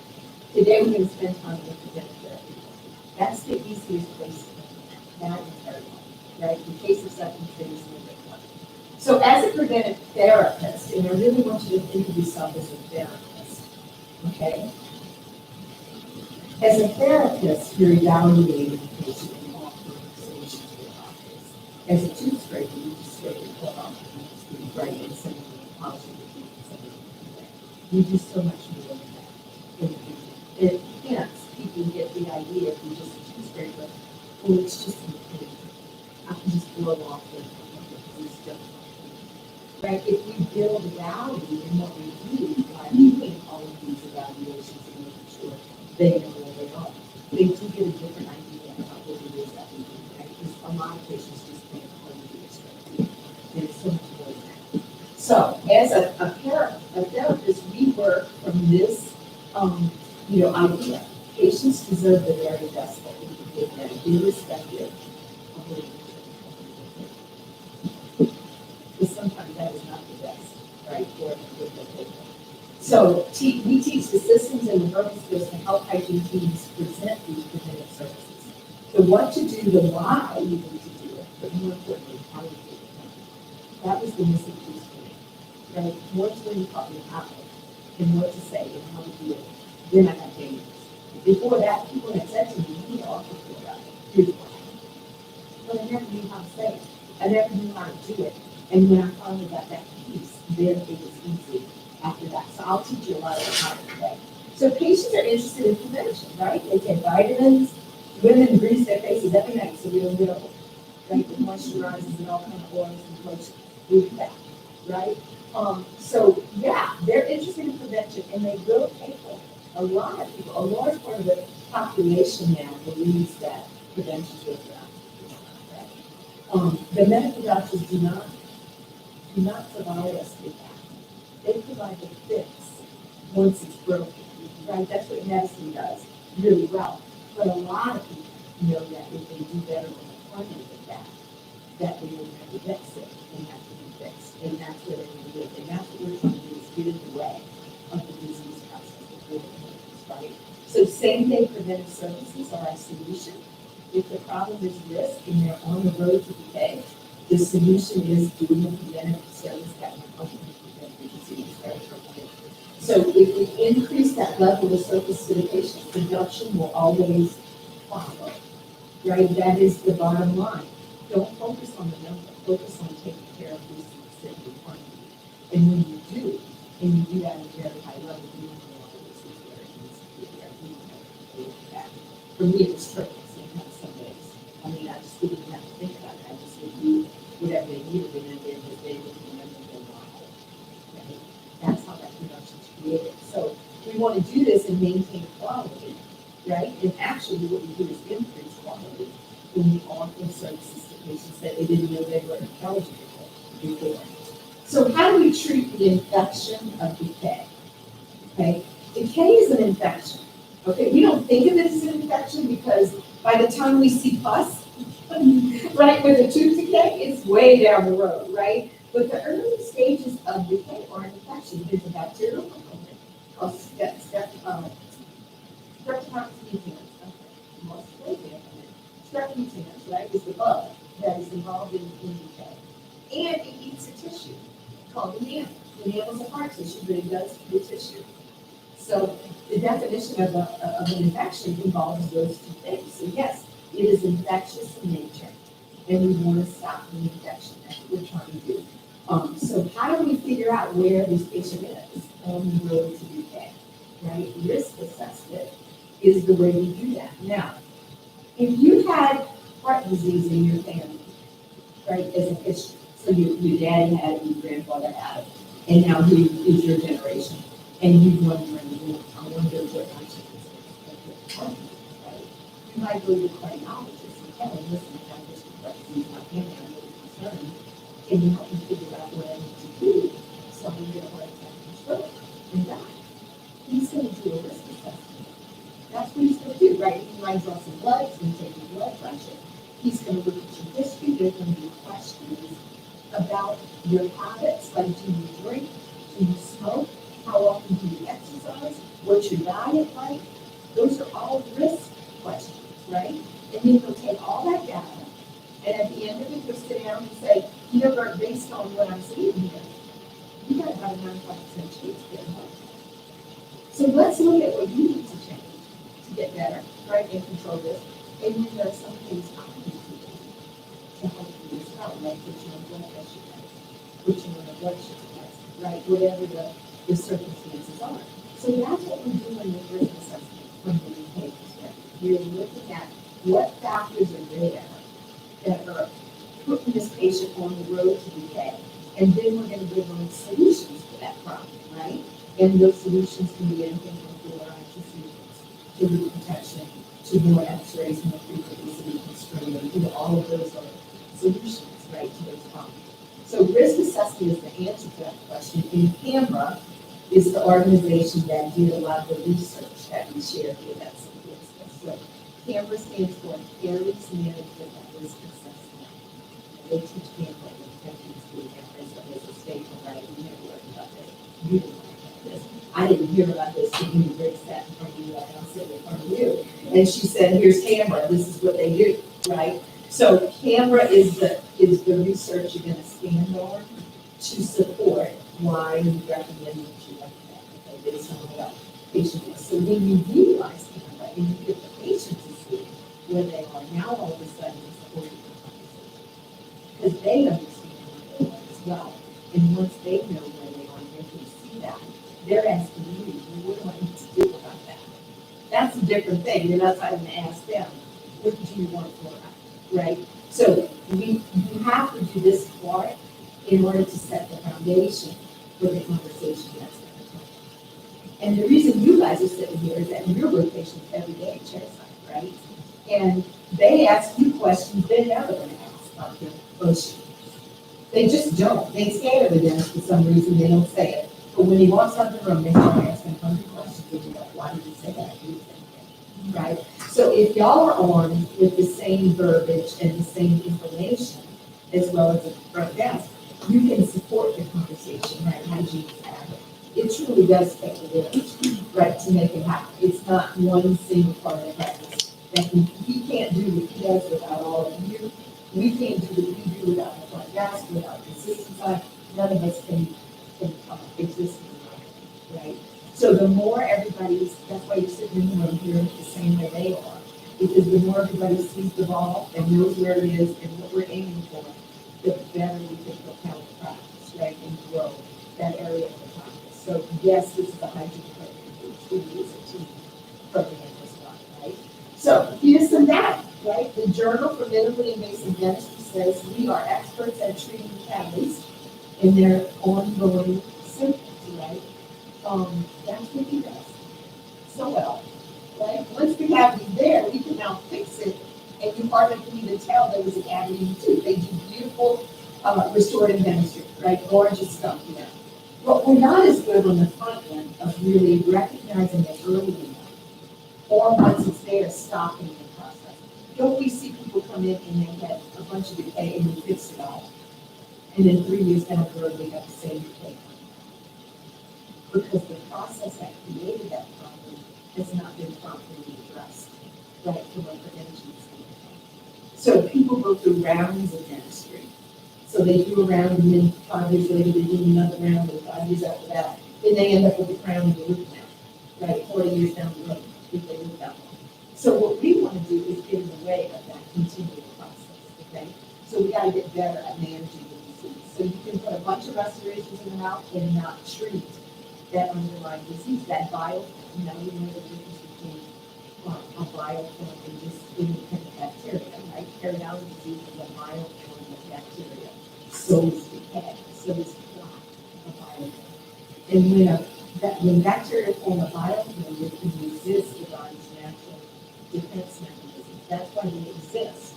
Today we're going to spend time with preventive therapy. That's the easiest place to go. That is very hard, right? In case of something serious, a little bit hard. So as a preventive therapist, and I really want you to think of yourself as a therapist, okay? As a therapist, you're evaluating the patient and offering solutions to the doctors. As a tooth scraper, you just scrape it all off the tooth, right? And send it to the polish of the teeth and send it to the vet. You do so much more than that. It hence, people get the idea if you're just a tooth scraper, well, it's just an opinion. I can just blow off the stuff. Right? If we build value in what we do by doing all of these evaluations and making sure they know where they are, they do get a different idea about what it is that we do, right? Because a lot of patients just think, oh, we do this right. There's so much more than that. So as a therapist, we work from this, idea. Patients deserve the very best that we can give them, irrespective of what it is. Because sometimes that is not the best, right, for the patient. So we teach the systems and the verbal skills to help hygiene teams present these preventive services. The what to do, the why you need to do it, but more importantly, how you do it. That was the missing piece for me, right? What's when you taught me how and what to say and how to do it. Then I got dangerous. Before that, people had said to me, you know, I'll figure it out. Here's why. But I never knew how to say it. I never knew how to do it. And when I finally got that piece, then it was easy after that. So I'll teach you a lot about how to today. So patients are interested in prevention, right? They take vitamins. Women grease their faces every night so they don't get old. Right? The moisturizers and all kinds of oils and lotions. We do that, right? So, yeah, they're interested in prevention, and they will pay for it. A lot of people, a large part of the population now believes that prevention is good. The medical doctors do not provide us with that. They provide the fix once it's broken, right? That's what medicine does really well. But a lot of people know that if they do better on the front end of that they will never get sick and have to be fixed. And that's where they need to live. And that's what we're trying to do is get in the way of the disease process before it happens, right? So same-day preventive services are our solution. If the problem is risk and they're on the road to decay, the solution is doing a preventive service that will help them prevent the disease very quickly. So if we increase that level of service to the patient, production will always follow, right? That is the bottom line. Don't focus on the number, focus on taking care of who's sitting in front of you. And when you do, and you do that at a very high level, you don't know all this is where it needs to be there. You don't have to do that. For me, it was perfect. Some days. I mean, I just didn't have to think about it. I just would do whatever they needed, and then they would remember their model. Right? That's how that production is created. So we want to do this and maintain quality, right? And actually, what we do is increase quality when we offer services to patients that they didn't know they were eligible for before. So how do we treat the infection of decay? Okay, decay is an infection. Okay, we don't think of it as an infection because by the time we see pus, right, with a tooth decay, it's way down the road, right? But the early stages of decay are an infection. There's a bacterial component called Streptomyces, right, is the bug that is involved in decay. And it eats a tissue called the enamel. The enamel is a hard tissue, but it does eat the tissue. So the definition of an infection involves those two things. So yes, it is infectious in nature, and we want to stop the infection. That's what we're trying to do. So how do we figure out where this patient is on the road to decay, right? Risk assessment is the way we do that. Now, if you had heart disease in your family, right, as a history, so your daddy had it, your grandfather had it, and now he is your generation, and you wondering, I wonder what my chances are, right? You might go to the cardiologist and tell him, listen, I have this heart disease, my family, I'm really concerned. Can you help me figure out what I need to do so I can get a heart attack and stroke and die? He's going to do a risk assessment. That's what he's going to do, right? He might draw some blood, he's going to take your blood pressure. He's going to look at your history. There's going to be questions about your habits, like do you drink, do you smoke, how often do you exercise, what's your diet like? Those are all risk questions, right? And then he'll take all that data, and at the end of it, he'll sit down and say, you know, Bert, based on what I'm seeing here, you got about a 95% chance to get a heart attack. So let's look at what you need to change to get better, right, and control this. And then there are some things I need to do to help you as well, like put you on blood pressure test, put you on a blood sugar test, right, whatever the circumstances are. So that's what we're doing with risk assessment from the decay perspective. We're looking at what factors are there that are putting this patient on the road to decay. And then we're going to give them solutions for that problem, right? And those solutions can be anything from fluoride to seizures, to root protection, to more x-rays, more frequently, so we can screen. You know, all of those are solutions, right, to those problems. So risk assessment is the answer to that question. And CAMRA is the organization that did a lot of the research that we shared with us. So CAMRA stands for Caries Management and Risk Assessment. They teach CAMRA in technical school as a staple, right? We never learned about this. You didn't learn about this. I didn't hear about this until you Rick sat in front of you, like I'm sitting in front of you. And she said, here's CAMRA, this is what they do, right? So CAMRA is the research you're gonna stand on to support why we recommend that you like that, okay, based on what patient is. So when you utilize CAMRA and you get the patient to see where they are, now all of a sudden it's a whole different conversation. Because they understand where they are as well. And once they know where they are, and they can see that, they're asking you, well, what do I need to do about that? That's a different thing. You're not having to ask them, what do you want for that, right? So you have to do this part in order to set the foundation for the conversation that's going to come. And the reason you guys are sitting here is that your rotation is every day at chairside, right? And they ask you questions they're never going to ask about their bullshit. They just don't. They scared of the dentist for some reason. They don't say it. But when he walks out the room, they start asking 100 questions. And you're like, why did he say that? You think that, right? So if y'all are on with the same verbiage and the same information, as well as the front desk, you can support the conversation, right? Hygiene is habit. It truly does take a village, right, to make it happen. It's not one single part of the practice. That he can't do what he does without all of you. We can't do what we do without the front desk, without the assistant side. None of us can exist in the right? So the more everybody's, that's why you're sitting in the room here the same way they are. Because the more everybody sees the ball and knows where it is and what we're aiming for, the better we can propel the practice, right, and grow that area of the practice. So yes, this is a hygiene program. It truly is a team program as well, right? So here's some data, right? The Journal for Minimally Invasive Dentistry says we are experts at treating cavities in their ongoing symptoms, right? That's what he does so well, right? Once the cavity's there, we can now fix it, and you hardly can even tell there was a cavity in the tooth. They do beautiful restorative dentistry, right? Gorgeous stuff, you know. But we're not as good on the front end of really recognizing it early enough, or once it's there, stopping the process. Don't we see people come in and they have a bunch of decay and we fix it all, and then 3 years down the road they have the same decay? Because the process that created that problem has not been properly addressed, right, from a prevention standpoint. So people go through rounds of dentistry. So they do a round, and then 5 years later, they do another round, and 5 years after that, then they end up with a crown and a root canal, right, 40 years down the road, if they live that long. So what we want to do is get in the way of that continual process, okay? So we got to get better at managing the disease. So you can put a bunch of restorations in the mouth and not treat that underlying disease, that biofilm. You know, you know the difference between a biofilm and just independent bacteria, right? Periodontal disease is a biofilm of bacteria. So is decay, so is plaque, a biofilm. And when bacteria form a biofilm, it can resist the body's natural defense mechanisms. That's why they exist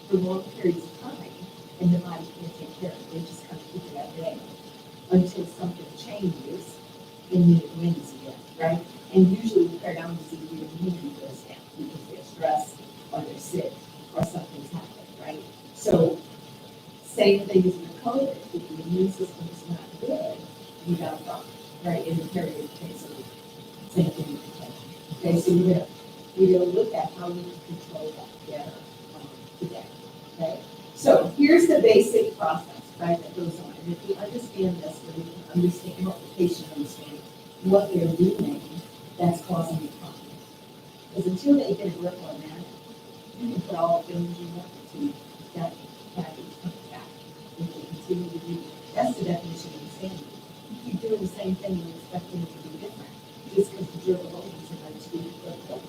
for long periods of time, and the body can't take care of it. They just kind of keep it at bay until something changes. And then it wins again, right? And usually with periodontal disease, your immunity goes down because they're stressed or they're sick or something's happened, right? So same thing as with COVID. If the immune system is not good, you got a problem, right? In the period case of same thing with infection. Okay, so we're gonna look at how we can control that better today. Okay? So here's the basic process, right, that goes on. And if we understand this, then we can understand what the patient understands what they're doing that's causing the problem. Because until they get a grip on that, you can put all the things you want to that cavity comes back. If they continue to do, that's the definition of insanity. You keep doing the same thing and expecting it to be different. Just because the drill holes are going to be good.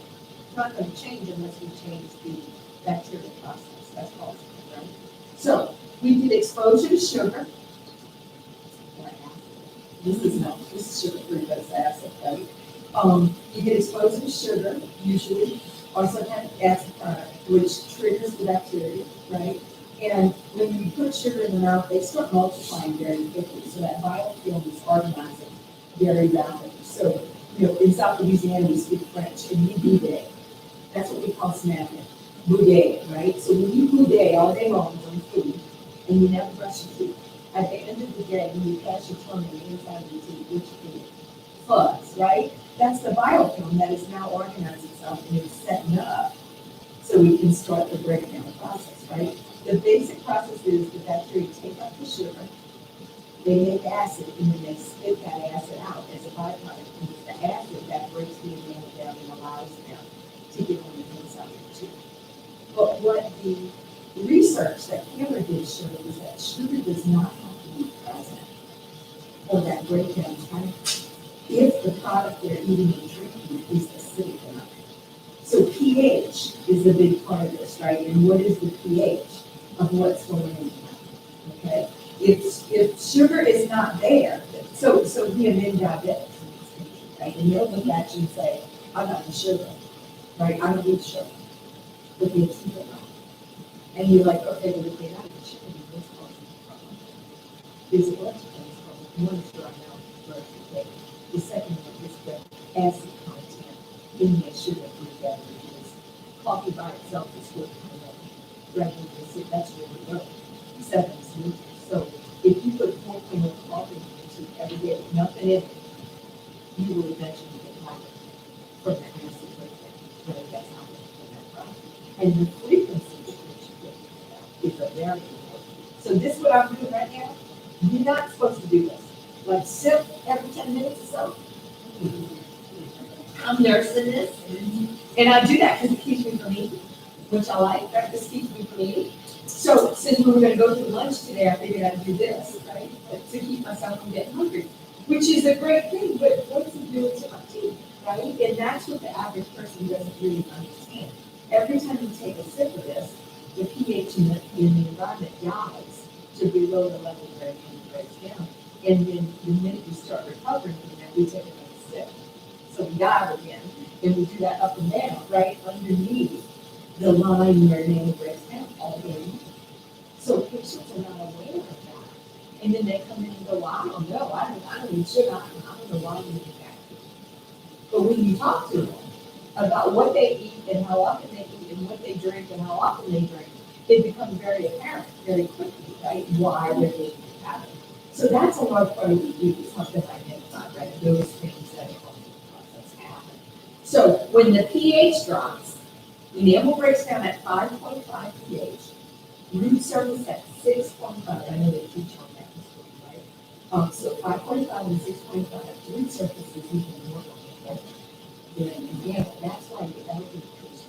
It's not going to change unless we change the bacterial process that's causing it, right? So we did exposure to sugar. This is sugar-free, but it's acid, right? You get exposed to sugar, usually, or some kind of acid product, which triggers the bacteria, right? And when you put sugar in the mouth, they start multiplying very quickly, so that biofilm is organizing very rapidly. So, you know, in South Louisiana, we speak French, and you boudet. That's what we call snapping. Boudet, right? So when you boudet all day long on food, and you never brush your teeth, at the end of the day, when you catch your tongue on the inside of your teeth, which is fuzz, right? That's the biofilm that is now organizing itself and it's setting up so we can start the breakdown process, right? The basic process is the bacteria take up the sugar, they make acid, and then they spit that acid out as a byproduct. And it's the acid that breaks the enamel down and allows them to get on the inside of the tooth. But what the research that Cameron did show is that sugar does not have to be present for that breakdown to happen if the product they're eating and drinking is acidic enough. So pH is a big part of this, right? And what is the pH of what's going in the mouth? Okay? If sugar is not there, So the men diabetic, right? And they'll look at you and say, I got the sugar, right? I don't need sugar. But they keep it on. And you're like, okay, well, if they got the sugar, what's causing the problem? There's a bunch of things causing. One is dry mouth, blood cake. The second one is the acid content in the sugar free beverages. Coffee by itself is what kind of regular, that's really low. 7 sweet. So if you put 4 coffee into every day with nothing in it, you will eventually get tired from that acid breakdown. Right? That's how they get that problem. And the frequency with which you get is a very important. So this is what I'm doing right now. You're not supposed to do this. Like sip every 10 minutes or so. I'm nursing this. And I do that because it keeps me from eating, which I like. That just keeps me from eating. So since we were going to go through lunch today, I figured I'd do this, right? To keep myself from getting hungry, which is a great thing. But what does it do to my teeth, right? And that's what the average person doesn't really understand. Every time you take a sip of this, the pH in the environment dies to below the level where it breaks down. And then the minute you start recovering from that, we take another sip. So we dive again, and we do that up and down, right underneath the line where name breaks down all day long. So patients are not aware of that. And then they come in and go, well, I don't know, I don't need sugar, I don't know why you do that. But when you talk to them about what they eat and how often they eat and what they drink and how often they drink, it becomes very apparent very quickly, right, why they're eating habit. So that's a large part of what we do, something identified, right, those things that are going to process happen. So when the pH drops, the enamel breaks down at 5.5 pH, root surface at 6.5. I know they teach on that in school, right? So 5.5 and 6.5, root surface is even more than enamel. That's why the elderly patients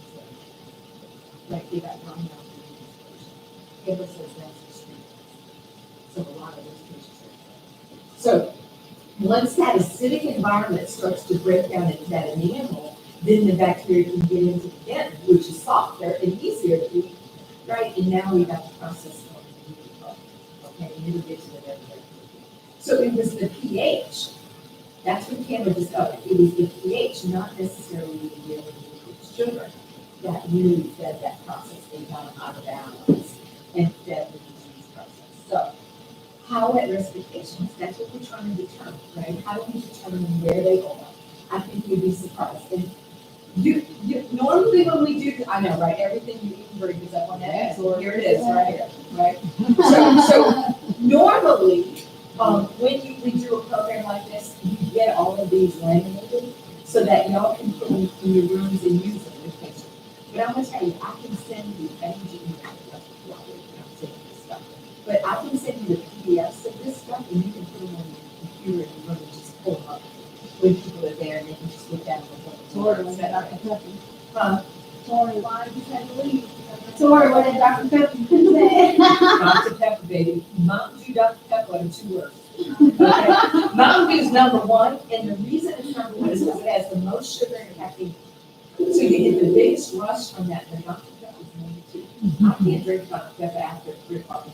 like they got dry mouth disease. Ever says that's extreme. So a lot of those patients are. So once that acidic environment starts to break down into that enamel, then the bacteria can get into the den, which is softer and easier to eat, right? And now we got the process of the really okay, and it'll get to the very quickly. So it was the pH. That's what Cameron discovered. It was the pH, not necessarily the ability to put sugar, that really fed that process. They got out of balance and fed the disease process. So how at risk are patients? That's what we're trying to determine, right? How do we determine where they are? I think you'd be surprised. And you normally when we do, I know, right? Everything you eat and drink is up on that X, or here it is, right here, right? So normally, when we do a program like this, you get all of these laminated so that y'all can put them in your rooms and use them with patients. But I'm gonna tell you, I can send you, but I can send you the PDFs of this stuff, and you can put them on your computer and you really just pull them up when people are there, and they can just look at them. Tori, was that Dr. Pepper? Tori, why did you have to leave? Tori, what did Dr. Pepper say? Dr. Pepper, baby. Mountain Dew, Dr. Pepper are the 2 words. Okay? Mountain Dew is number 1, and the reason it's number 1 is because it has the most sugar and caffeine. So you get the biggest rush from that, but Dr. Pepper is number 2. I can't drink Dr. Pepper after 3 o'clock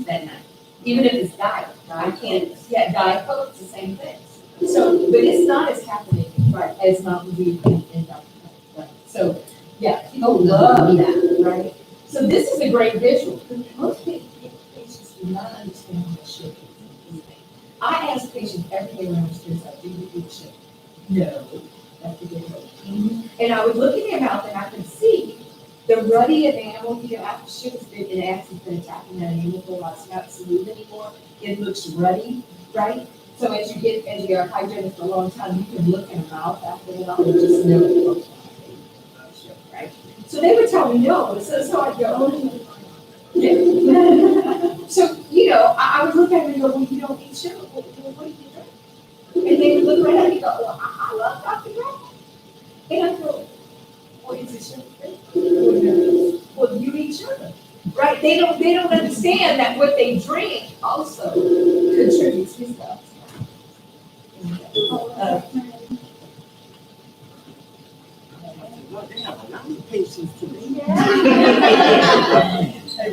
that night. Even if it's diet, I can't. Yeah, Diet Coke, it's the same thing. So, but it's not as happening, right, as Mountain Dew and Dr. Pepper. Right? So, yeah, people love that, right? So this is a great visual because most patients do not understand what sugar is. I ask patients every day when I'm stressed, do you eat sugar? No, that's the difference. And I would look in their mouth and I could see the ruddy enamel, after sugar's been in acid been attacking that enamel for a while, it's not smooth anymore. It looks ruddy, right? So as you're hydrated for a long time, you can look in the mouth after a while and just know it looks like sugar, right? So they would tell me no, so I'd go, oh, yeah. So, I would look at them and go, well, you don't eat sugar, well, what do you drink? And they would look right at me and go, well, I love Dr. Pepper. And I go, well, is it sugar? Well, you eat sugar, right? They don't understand that what they drink also contributes to stuff. They have a lot of patience today.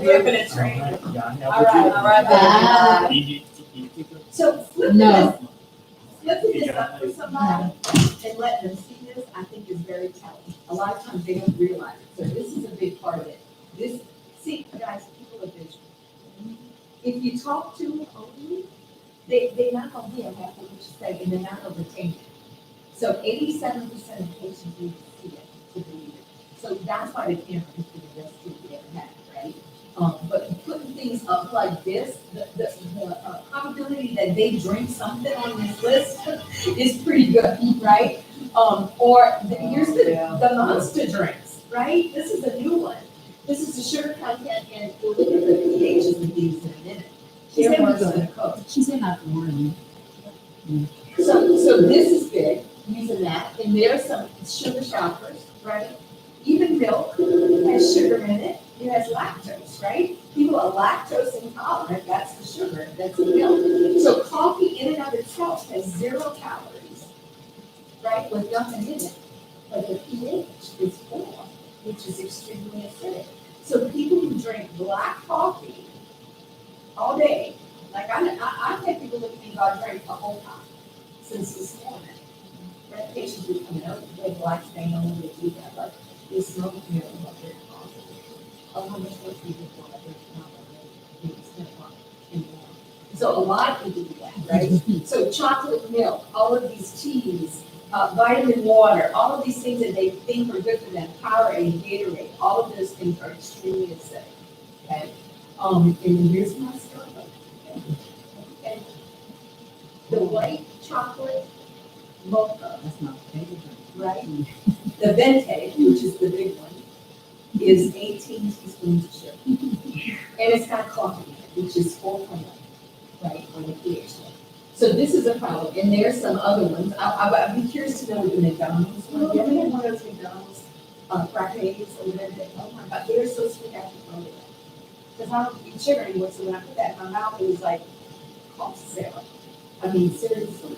We're gonna train. All All right. right. So flipping No. this, flipping this up for somebody and letting them see this, I think is very telling. A lot of times they don't realize it, so this is a big part of it. This, see, guys, people are visual. If you talk to them only, they're not gonna hear half of what you say, and they're not gonna retain it. So 87% of patients need to see it to believe it. So that's why the camera is the best tool we ever had, right? But putting things up like this, the probability that they drink something on this list is pretty good, right? Here's the monster drinks, right? This is a new one. This is the sugar content, and we'll look at the pHs of these in a minute. They're worse than a Coke. She said not one. So this is big, using that, and there are some sugar shoppers, right? Even milk has sugar in it, it has lactose, right? People are lactose intolerant, that's the sugar, that's in milk. So coffee in and of itself has 0 calories, right, with nothing in it, but the pH is 4, which is extremely acidic. So people who drink black coffee all day, like I've had people look at me, I drank the whole time since this morning. Right, patients who come out, they have black stain on them, they do that, like they smoke here about their coffee. Oh, how much work do you do for it? It's 10 o'clock in the morning. So a lot of people do that, right? So chocolate milk, all of these teas, vitamin water, all of these things that they think are good for them, Powerade, Gatorade, all of those things are extremely acidic, okay? And here's my story. Okay. The white chocolate mocha, That's my favorite. right? The venti, which is the big one, is 18 teaspoons of sugar. And it's got coffee in it, which is 4.0, right, on the pH level. So this is a problem, and there's some other ones. I'd be curious to know what the McDonald's one. You ever had one of those McDonald's frappes or whatever? Oh my God, they're so sweet after throwing it. Because I don't eat sugar anymore, so when I put that in my mouth, it was like cough syrup. I mean, seriously.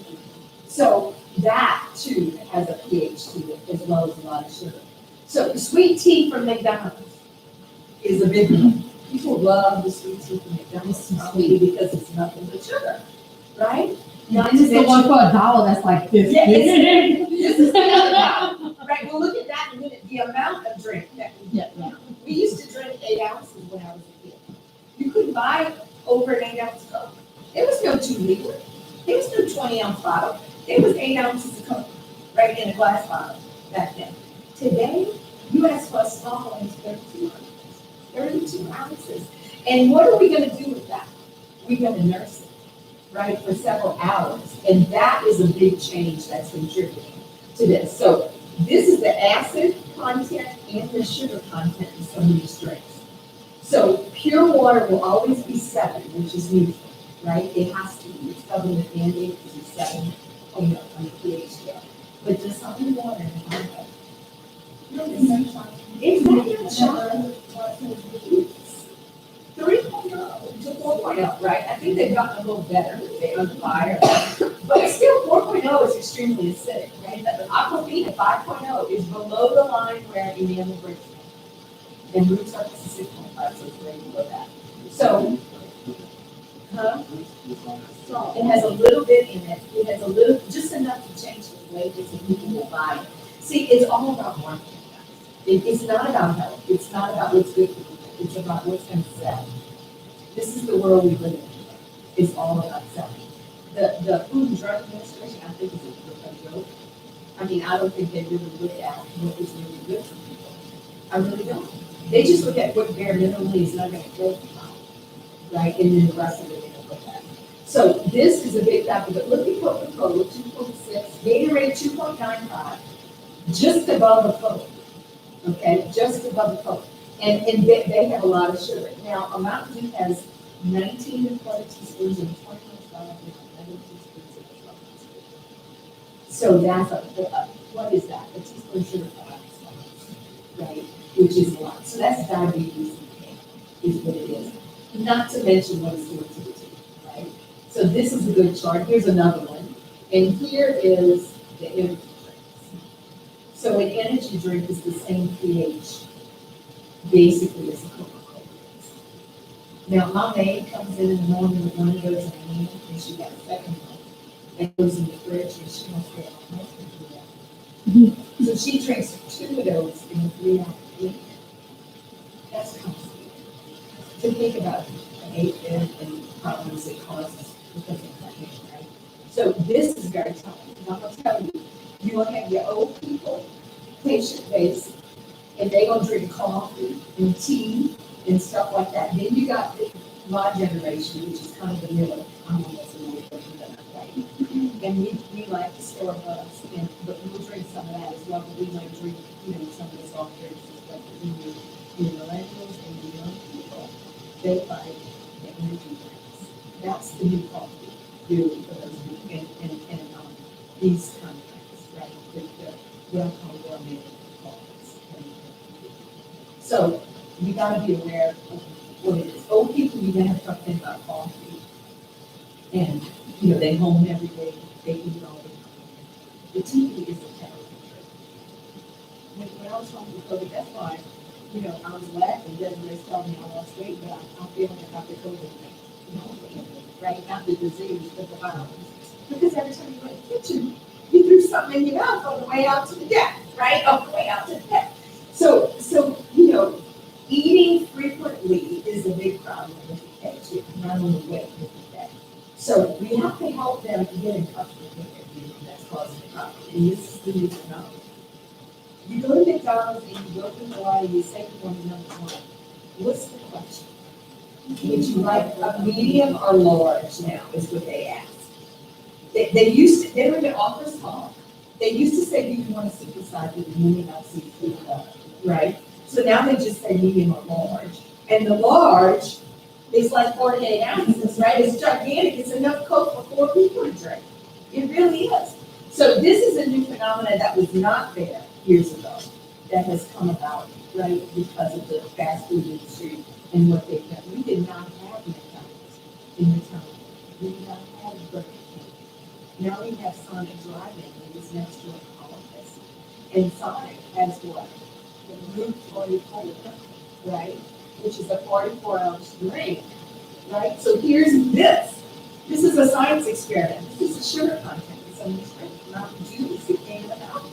So that too has a pH to it as well as a lot of sugar. So sweet tea from McDonald's is a big one. People love the sweet tea from McDonald's probably because it's nothing but sugar, right? Not This to is the one mention- for $1 that's like this. Yeah, this is the other one. Right, well, look at that in a minute, the amount of drink that we get now. We used to drink 8 ounces when I was a kid. You couldn't buy over an 8-ounce Coke. There was no 2 liter. There was no 20-ounce bottle. There was 8 ounces of Coke, right, in a glass bottle back then. Today, you ask for a small one, it's 32 ounces. And what are we gonna do with that? We're gonna nurse it, right, for several hours. And that is a big change that's contributing to this. So this is the acid content and the sugar content in some of these drinks. So pure water will always be 7, which is neutral, right? It has to be. It's government mandate because it's 7 on the pH scale. But just something water in the hot It's not even chocolate. 3.0 to 4.0, right? I think they've gotten a little better. They on fire. But still, 4.0 is extremely acidic, right? The Aquafina 5.0 is below the line where enamel breaks down. And root surface is 6.5, so it's way below that. So, it has a little bit in it. It has a little, just enough to change the flavors and people will buy it. See, it's all about marketing. It's not about health. It's not about what's good for people. It's about what's going to sell. This is the world we live in. It's all about selling. The Food and Drug Administration, I think, is a joke. I mean, I don't think they really look at what is really good for people. I really don't. They just look at what bare minimally is not going to kill people, right? And then the rest of it they don't look at. So this is a big factor. But look at Coca-Cola, 2.6, Gatorade, 2.95, just above the Coke. Okay, just above the Coke. And they have a lot of sugar. Now, a Mountain Dew has 19 to 20 teaspoons and 21 teaspoons of sugar. So that's what is that? A teaspoon of sugar per ounce, right? Which is a lot. So that's diabetes is what it is. Not to mention what it's doing to the teeth, right? So this is a good chart. Here's another one. And here is the energy drinks. So an energy drink is the same pH basically as a Coca-Cola is. Now, my maid comes in the morning with one of those in her hand, and she got a second one. And goes in the fridge, and she wants to get on that. So she drinks 2 of those in a 3-hour week. That's costly. So think about it, and problems it causes because of that, right? So this is very tough. And I'm gonna tell you, you're gonna have your old people, patient base, and they gonna drink coffee and tea and stuff like that. Then you got my generation, which is kind of the middle. I'm almost a little bit than that, right? And we like the Starbucks, but we'll drink some of that as well, but we might drink, some of the soft drinks and stuff. But when your millennials and your young people, they like the energy drinks. That's the new coffee, really, for those people, and these kind of drinks, right? What I call gourmet coffees. So you gotta be aware of what it is. Old people, you gotta have something about coffee. And, they home every day, they eat all the time. The TV is a terrible trick. When I was home with COVID, that's why, I was laughing, Desiree's telling me I lost weight, but I'm feeling it after COVID, right? Not the disease, but the virus. Because every time you go to the kitchen, you threw something in your mouth on the way out to the death, right? On the way out to the death. So, eating frequently is a big problem with the kids, not only weight, but the death. So we have to help them get in touch with it, that's causing the problem. And this is the new technology. You go to McDonald's and you go to Hawaii, you say to one another, what's the question? Would you like a medium or large now, is what they ask. They used to, they don't even offer small. They used to say, do you want to sit beside you, and then they got seafood, right? So now they just say medium or large. And the large is like 48 ounces, right? It's gigantic. It's enough Coke for 4 people to drink. It really is. So this is a new phenomenon that was not there years ago that has come about, right? Because of the fast food industry and what they've done. We did not have McDonald's in the town. We did not have Burger King. Now we have Sonic Drive-In, which is next to a office. And Sonic has what? The Route 44, right? Which is a 44-ounce drink, right? So here's this. This is a science experiment. This is the sugar content in some of these drinks. Mountain Dew is the king of the mountain.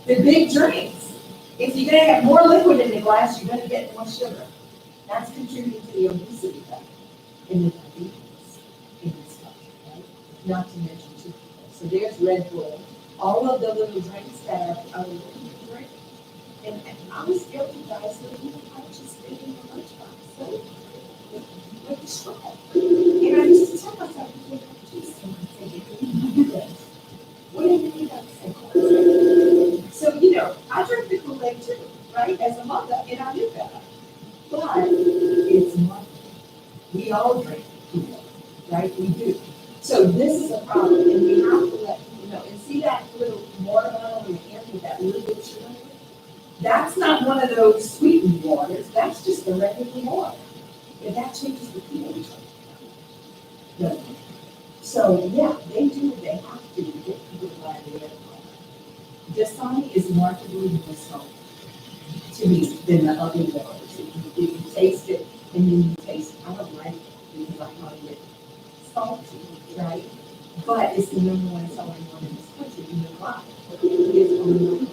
The big drinks. If you're going to have more liquid in the glass, you're going to get more sugar. That's contributing to the obesity factor in the diabetes in this country, right? Not to mention two people. So there's Red Bull. All of the little drinks that are little drink. And I was guilty, guys, so I was just thinking the lunchbox. So with the straw. And I used to tell myself, geez, what do you mean about say? So, I drink the Kool-Aid too, right, as a mother, and I knew better. But it's marketing. We all drink Kool-Aid, right? We do. So this is a problem, and we have to let people know. And see that little water bottle in the end with that little bit of sugar in it? That's not one of those sweetened waters. That's just the regular water. And that changes the pH. No. So, yeah, they do what they have to get people to buy their product. Dasani is markedly more salty to me than the other waters. If you taste it and then you taste it, I don't like it because I find it salty, right? But it's the number one selling one in this country. You know why? It's only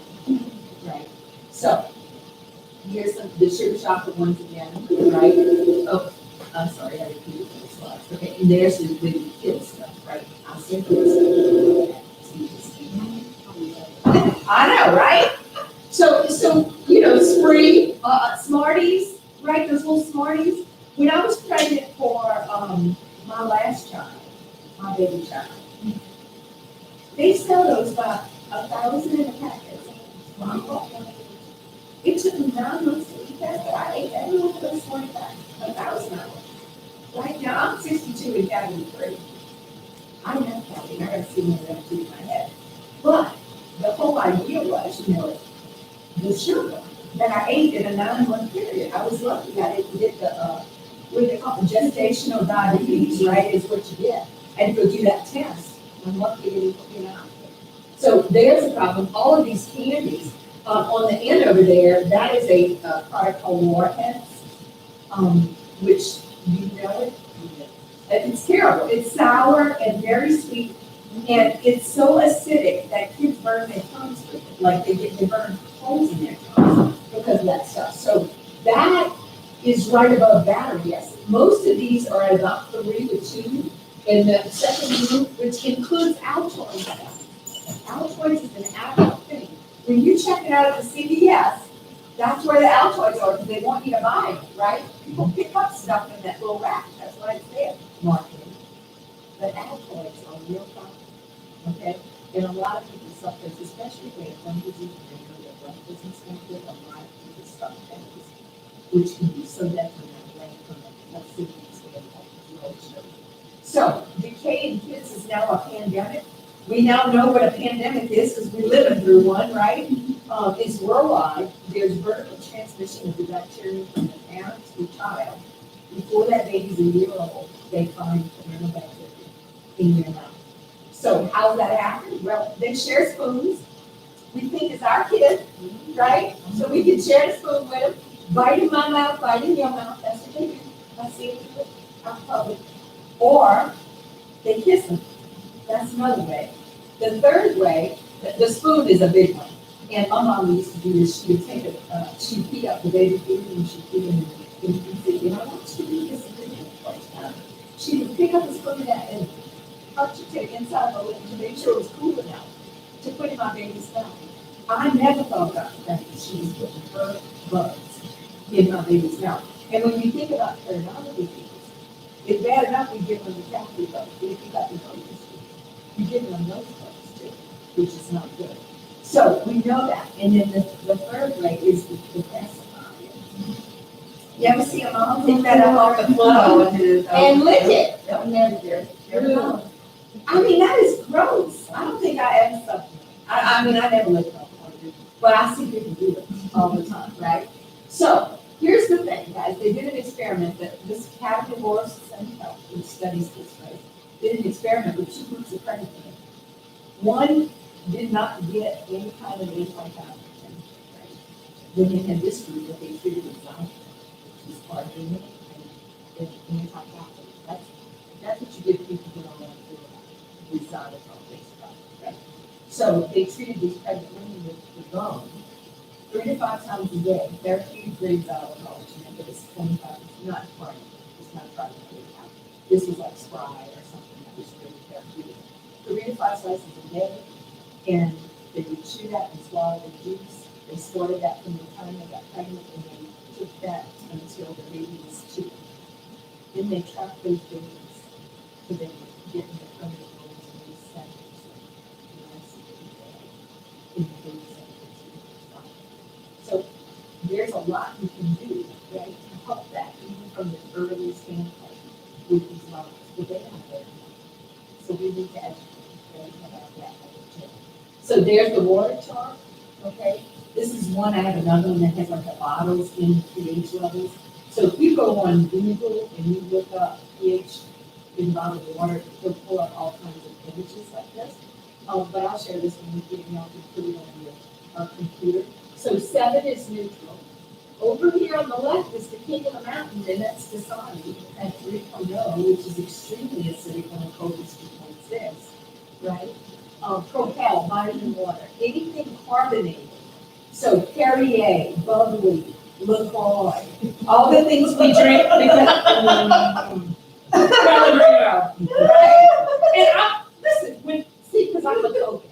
right. So here's the sugar chocolate ones again, right? Oh, I'm sorry, I repeated those slides. Okay, and there's the kid stuff, right? I'll send you I know, right? So Spree, Smarties, right? Those little Smarties. When I was pregnant for my last child, my baby child, they sell those by 1,000 in a packet. It took me 9 months to eat that, but I ate every one of those 40 packs, 1,000 of them. Right now, I'm 62 and calorie free. I don't have calorie, I gotta see what I'm doing in my head. But the whole idea was, the sugar that I ate in a 9-month period. I was lucky I didn't get the, what do they call it, gestational diabetes, right, is what you get. And go do that test. I'm lucky they didn't put me out. So there's a problem. All of these candies, on the end over there, that is a product called Warheads. which you know it. And it's terrible. It's sour and very sweet, and it's so acidic that kids burn their tongues with it. Like they burn holes in their tongues because of that stuff. So that is right above battery acid. Most of these are at about 3 to 2, and the second group, which includes Altoids. Altoids is an adult thing. When you check it out at the CVS, that's where the Altoids are, because they want you to buy it, right? People pick up stuff in that little rack, that's what I said, marketing. But Altoids are real problem, okay? And a lot of people suffer, especially if they have one disease, they know their blood doesn't stay good, a lot of people suffer that disease, which can be so detrimental, like from the acidity standpoint, low sugar. So, decay in kids is now a pandemic. We now know what a pandemic is because we're living through one, right? It's worldwide. There's vertical transmission of the bacteria from the parent to the child. Before that baby's a year old, they find bacteria in their mouth. So how's that happen? Well, they share spoons. We think it's our kid, right? So we can share the spoon with them. Bite in my mouth, bite in your mouth. That's what they do. I see it out in public. Or they kiss them. That's another way. The third way, the spoon is a big one. And my mom used to do this. She would take she'd heat up the baby food and she'd put it in the infancy. And I want you to do this again. She would pick up a spoon and punch it to the inside of the lip to make sure it was cool enough to put in my baby's mouth. I never thought about that. She was putting her bugs in my baby's mouth. And when you think about periodontal it's bad enough we give them the cavity bugs. But if you got the bugs, you give them those bugs too, which is not good. So we know that. And then the third way is the pacifier. You ever see a mom take that up off the floor and lick it? Don't never do it. I mean, that is gross. I don't think I ever suffered. I mean, I never licked off the floor, but I see people do it all the time, right? So here's the thing, guys. They did an experiment that this Academy of Oral and Health, which studies this, right? Did an experiment with 2 groups of pregnant women. One did not get any kind of antibiotic, right? Then they had this group that they treated with Zyme, which is arginine and antibiotic. That's what you give people who don't want to do about it. Xylitol, basically, right? So they treated these pregnant women with bone 3 to 5 times a day. Therapeutic grade xylitol, which remember is 25, not part. It's not part of the This was like Spry or something that was really therapeutic. 3 to 5 slices a day, and they would chew that and swallow the juice. They started that from the time they got pregnant, and they took that until the baby was 2. Then they tracked those babies so they would get in the permanent roles and they set in the baby center. So there's a lot you can do, right, to help that, even from the early standpoint with these mothers, but they don't know. So we need to educate them about that. So there's the water chart, okay? This is one, I have another one that has like the bottles in pH levels. So if you go on Google and you look up pH in bottled water, you'll pull up all kinds of images like this. But I'll share this one with you and y'all can put it on your computer. So 7 is neutral. Over here on the left is the king of the mountain, and that's Dasani at 3.0, which is extremely acidic when the cold is 2.6, right? Propel, vitamin water, anything carbonated. So Perrier, bubbly, LaCroix, all the things we drink because right? And listen, because I'm a Coke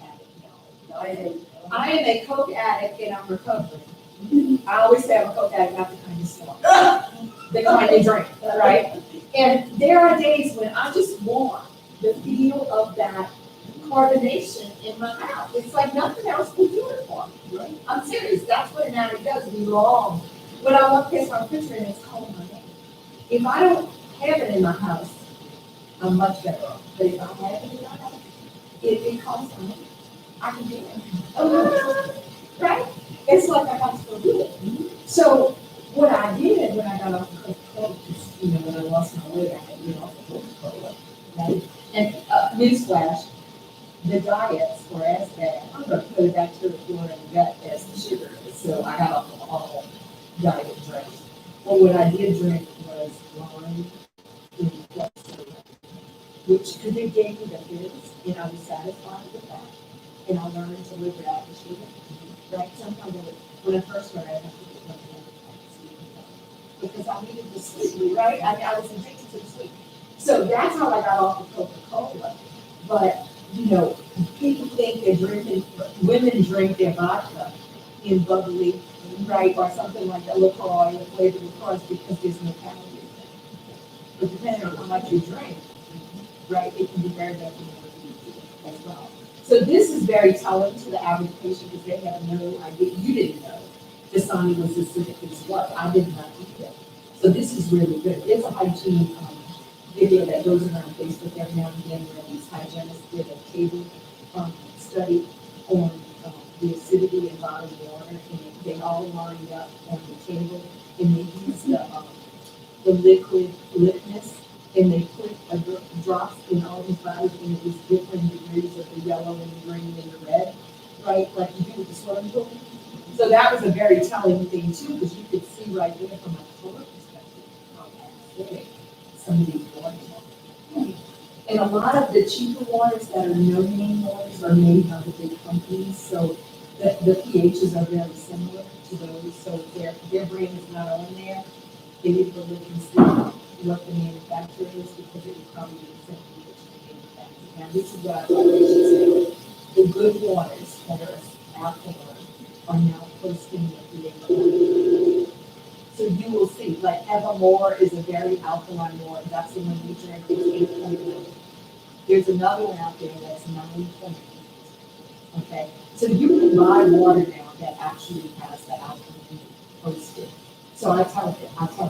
addict, I am a Coke addict and I'm recovering. I always say I'm a Coke addict, not the kind you smoke, the kind you drink, right? And there are days when I just want the feel of that carbonation in my mouth. It's like nothing else will do it for me. Right? I'm serious. That's what an addict does. We long. When I walk past my refrigerator, it's cold in my hand. If I don't have it in my house, I'm much better off. But if I have it in my house, it costs me. I can do it. Oh, right? It's like I got to go do it. So what I did when I got off the Coca-Cola, when I lost my weight, I had to get off the Coca-Cola, right? And newsflash, the diets were as bad. I'm going to put a bacteria flora in the gut as the sugar is. So I got off of all diet drinks. Well, what I did drink was wine. they gave me the pills, and I was satisfied with that. And I learned to live without the sugar. Right? Sometimes when I first started, I had to get one because I needed the sweet, right? I was addicted to the sweet. So that's how I got off of Coca-Cola. But, you know, people think they're drinking, women drink their vodka in bubbly, right, or something like that, LaCroix, or flavored LaCroix, because there's no calories in it. But depending on how much you drink, right, it can be very detrimental as well. So this is very telling to the average patient because they have no idea, you didn't know Dasani was acidic as well. I did not either. So this is really good. There's a hygiene video that goes around Facebook every now and again where these hygienists did a table study on the acidity in bottled water, and they all lined up on the table, and they used the liquid litmus, and they put drops in all these bottles, and it was different degrees of the yellow and the green and the red, right, like you do with the swimming pool. So that was a very telling thing too, because you could see right there from a color perspective how acidic some of these waters are. And a lot of the cheaper waters that are no-name waters are made by the big companies, so the pHs are very similar to those, so their brand is not on there. They didn't go look and see what the manufacturer is, because it would probably be the same which the manufacturer. Now, this is what I should say. The good waters that are alkaline are now posting the pH. So you will see, like Evermore is a very alkaline water. That's the one we drink. It's 8.1. There's another one out there that's 9.8. Okay, so you can buy water now that actually has the alkaline posted. So I tell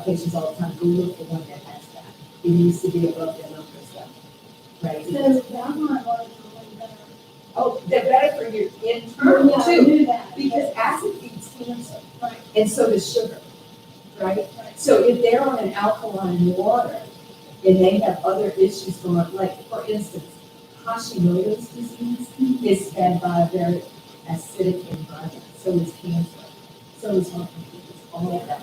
patients all the time, go look for one that has that. It needs to be above their number stuff, right? So the alkaline water is really better. Oh, they're better for your internal Yeah, I too, knew that. because acid feeds cancer, right? And so does sugar, right? So if they're on an alkaline water and they have other issues from it, like for instance, Hashimoto's disease is fed by a very acidic environment. So is cancer. So is Huntington's. All of that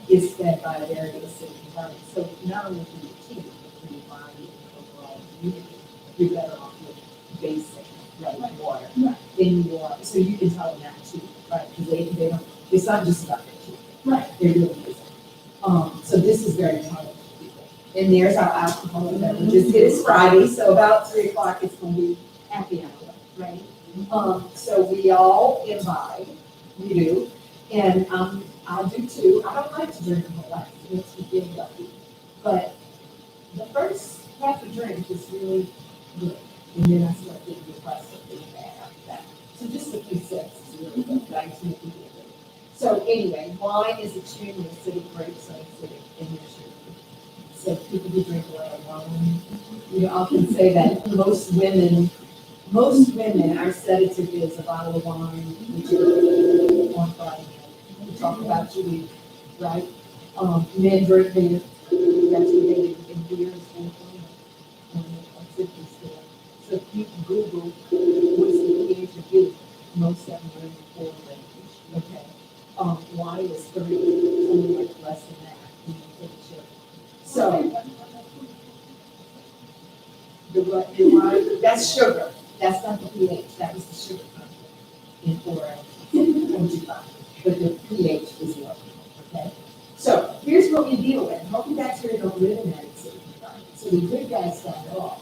is fed by a very acidic environment. So not only for your teeth, but for your body and overall immunity, you're better off with basic water than you are. So you can tell them that too, right? Because they don't, it's not just about their teeth. Right. They're doing this. So this is very telling to people. And there's our alcohol beverages. It is Friday, so about 3 o'clock it's going to be happy hour, right? So we all imbibe, we do, and I do too. I don't like to drink a whole lot, it makes me feel yucky. But the first half a drink is really good, and then I start getting depressed or feeling bad after that. So just a few sips is really good, but I just make me feel good. So anyway, wine is extremely acidic, grapes are acidic, and they're sugar. So people who drink a lot of wine, you know, often say that most women, our sedative is a bottle of wine, which is on Friday night. We talk about your week, right? Men drink beer, that's what they do, and beer is 4.0 on the acidity scale. So if you Google what's the pH of beer, most of them are in the 4 range, okay? Wine is 3, only much less than that, when you take sugar. So, the wine, that's sugar, that's not the pH, that was the sugar content in 4.25, but the pH is low, okay? So, here's what we deal with, healthy bacteria don't live in that acidic environment, so the good guys started off,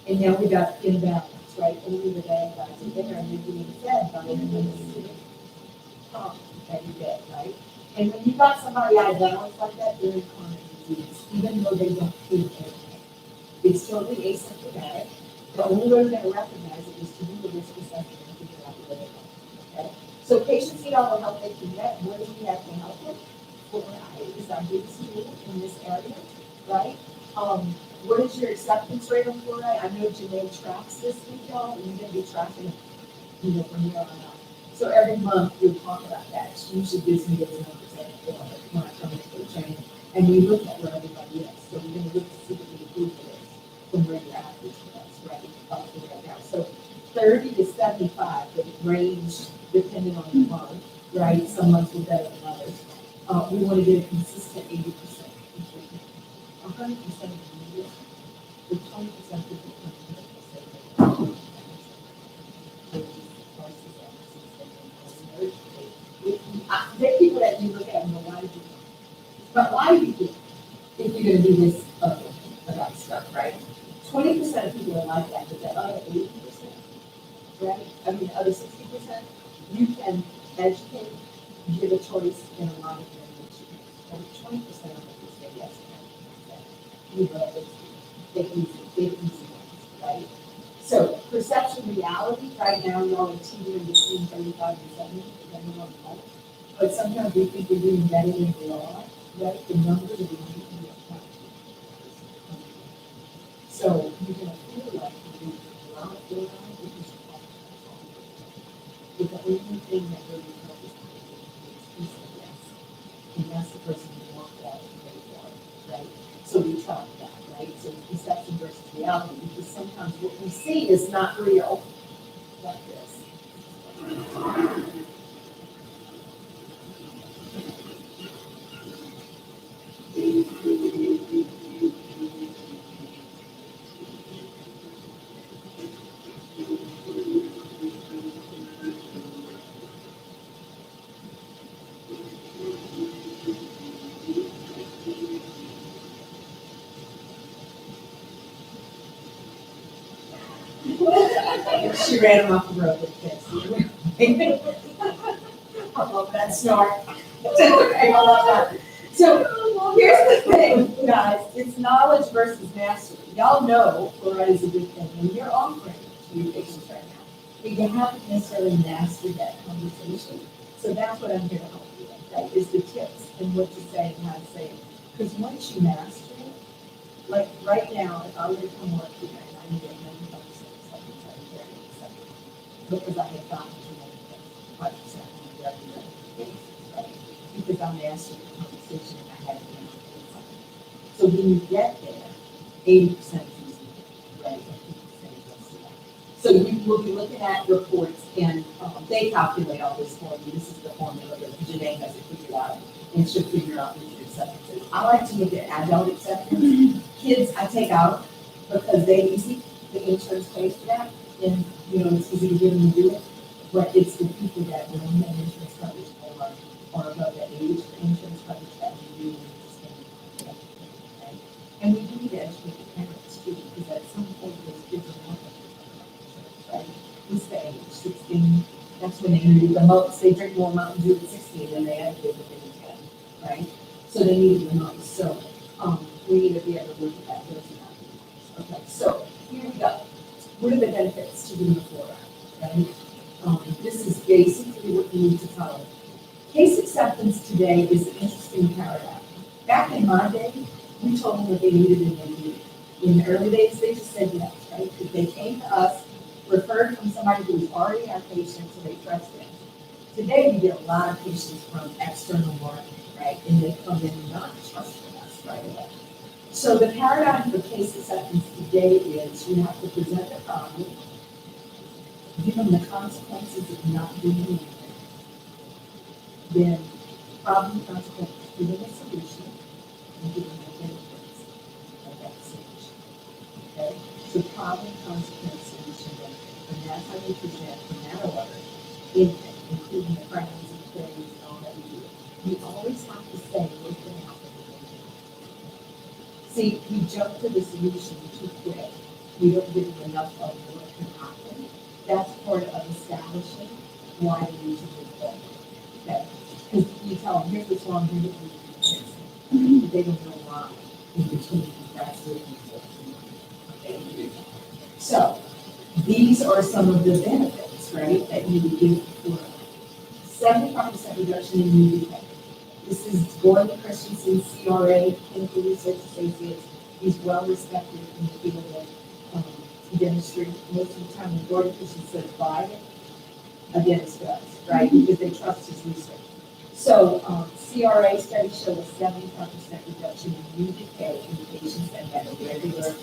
and now we got imbalance, right? Only the bad guys are there, and they're being fed by the acidic that you get, right? And when you got somebody out of balance like that, they're in chronic disease, even though they don't feel anything. It's totally asymptomatic. The only way we're going to recognize it is to do the risk assessment and figure out what it is. Okay? So patients need all the help they can get. What do we have to help with? Fluoride is our biggest tool in this area, right? What is your acceptance rate on fluoride? I know Janae tracks this with y'all, and you're going to be tracking it, from here on out. So every month we'll talk about that. She usually gives me those numbers when I come into the training, and we look at where everybody is. So we're going to look to see what the improvement is from where you're at with us, right? Up to right now. So 30 to 75, the range depending on the month, right? Some months are better than others. We want to get a consistent 80% improvement. 100% of the year, with 20% improvement. There are people that you look at and go, why did you? But why do you think if you're gonna do this about stuff, right? 20% of people are like that, but the other 80%, right? I mean, the other 60%, you can educate, give a choice in a lot of things. And 20% of them will say yes, no. You know, it's easy ones, right? So perception reality, right now, y'all are teetering between 35 and 70, depending on the month. But sometimes we think we're doing better than we are, right? The numbers are really so you're gonna feel like you're doing a lot of good on it because you're but the only thing that really helps is yes. And that's the person who wants that and pay for it, right? So we talk that, right? So perception versus reality, because sometimes what we see is not real, like this. She ran him off the road with this. I love that snort. I love that. So here's the thing, guys, it's knowledge versus mastery. Y'all know fluoride is a good thing, and you're offering it to your patients right now. But you haven't necessarily mastered that conversation. So that's what I'm here to help you with, right, is the tips and what to say and how to say it. Because once you master it, like right now, if I were to come work here and I needed 95% because I had gotten to 5% on the regular basis, right? Because I'm asking the conversation and I had to something. So when you get there, 80% is easy, right? And 50% is less than that. So you will be looking at reports and they calculate all this for you. This is the formula that Janae has it figured out and she'll figure out what your acceptance is. I like to look at adult acceptance. Kids I take out because they're easy. The insurance pays for that. And, you know, it's easy to get them to do it, but it's the people that will have insurance coverage or above the age for insurance coverage that we really understand. Right? And we need to educate the parents too, because at some point those kids are not insurance, right? What's the age? 16? That's when they need the most. They drink more Mountain Dew at 16 than they ever did when they were 10, right? So they need it the most. So we need to be able to look at that person. Okay, so here we go. What are the benefits to doing the fluoride, right? This is basically what you need to follow. Case acceptance today is an interesting paradigm. Back in my day, we told them what they needed and they needed. In the early days, they just said yes, right? If they came to us, referred from somebody who was already our patient, so they trusted us. Today, we get a lot of patients from external market, right? And they come in not trusting us right away. So the paradigm for case acceptance today is you have to present the problem, give them the consequences of not doing anything, then problem consequences, give them a solution, and give them the benefits of that solution. Okay? So problem, consequence, solution, benefit. And that's how we present in that order, including the crowns and plays and all that we do. We always have to say what's going to happen. See, we jump to the solution too quick. We don't give them enough of what can happen. That's part of establishing why they need to move forward. Okay? Because you tell them, here's what's wrong, here's what we need to fix. But they don't know why. In between, that's what we do. Okay? So, these are some of the benefits, right, that you would give for 75% reduction in UV. This is Gordon Christensen's CRA, Clinical Research Associates. He's well respected in the field of dentistry. Most of the time when Gordon Christensen says buy it, a dentist does, right? Because they trust his research. So CRA studies show a 75% reduction in new decay in patients that have a regular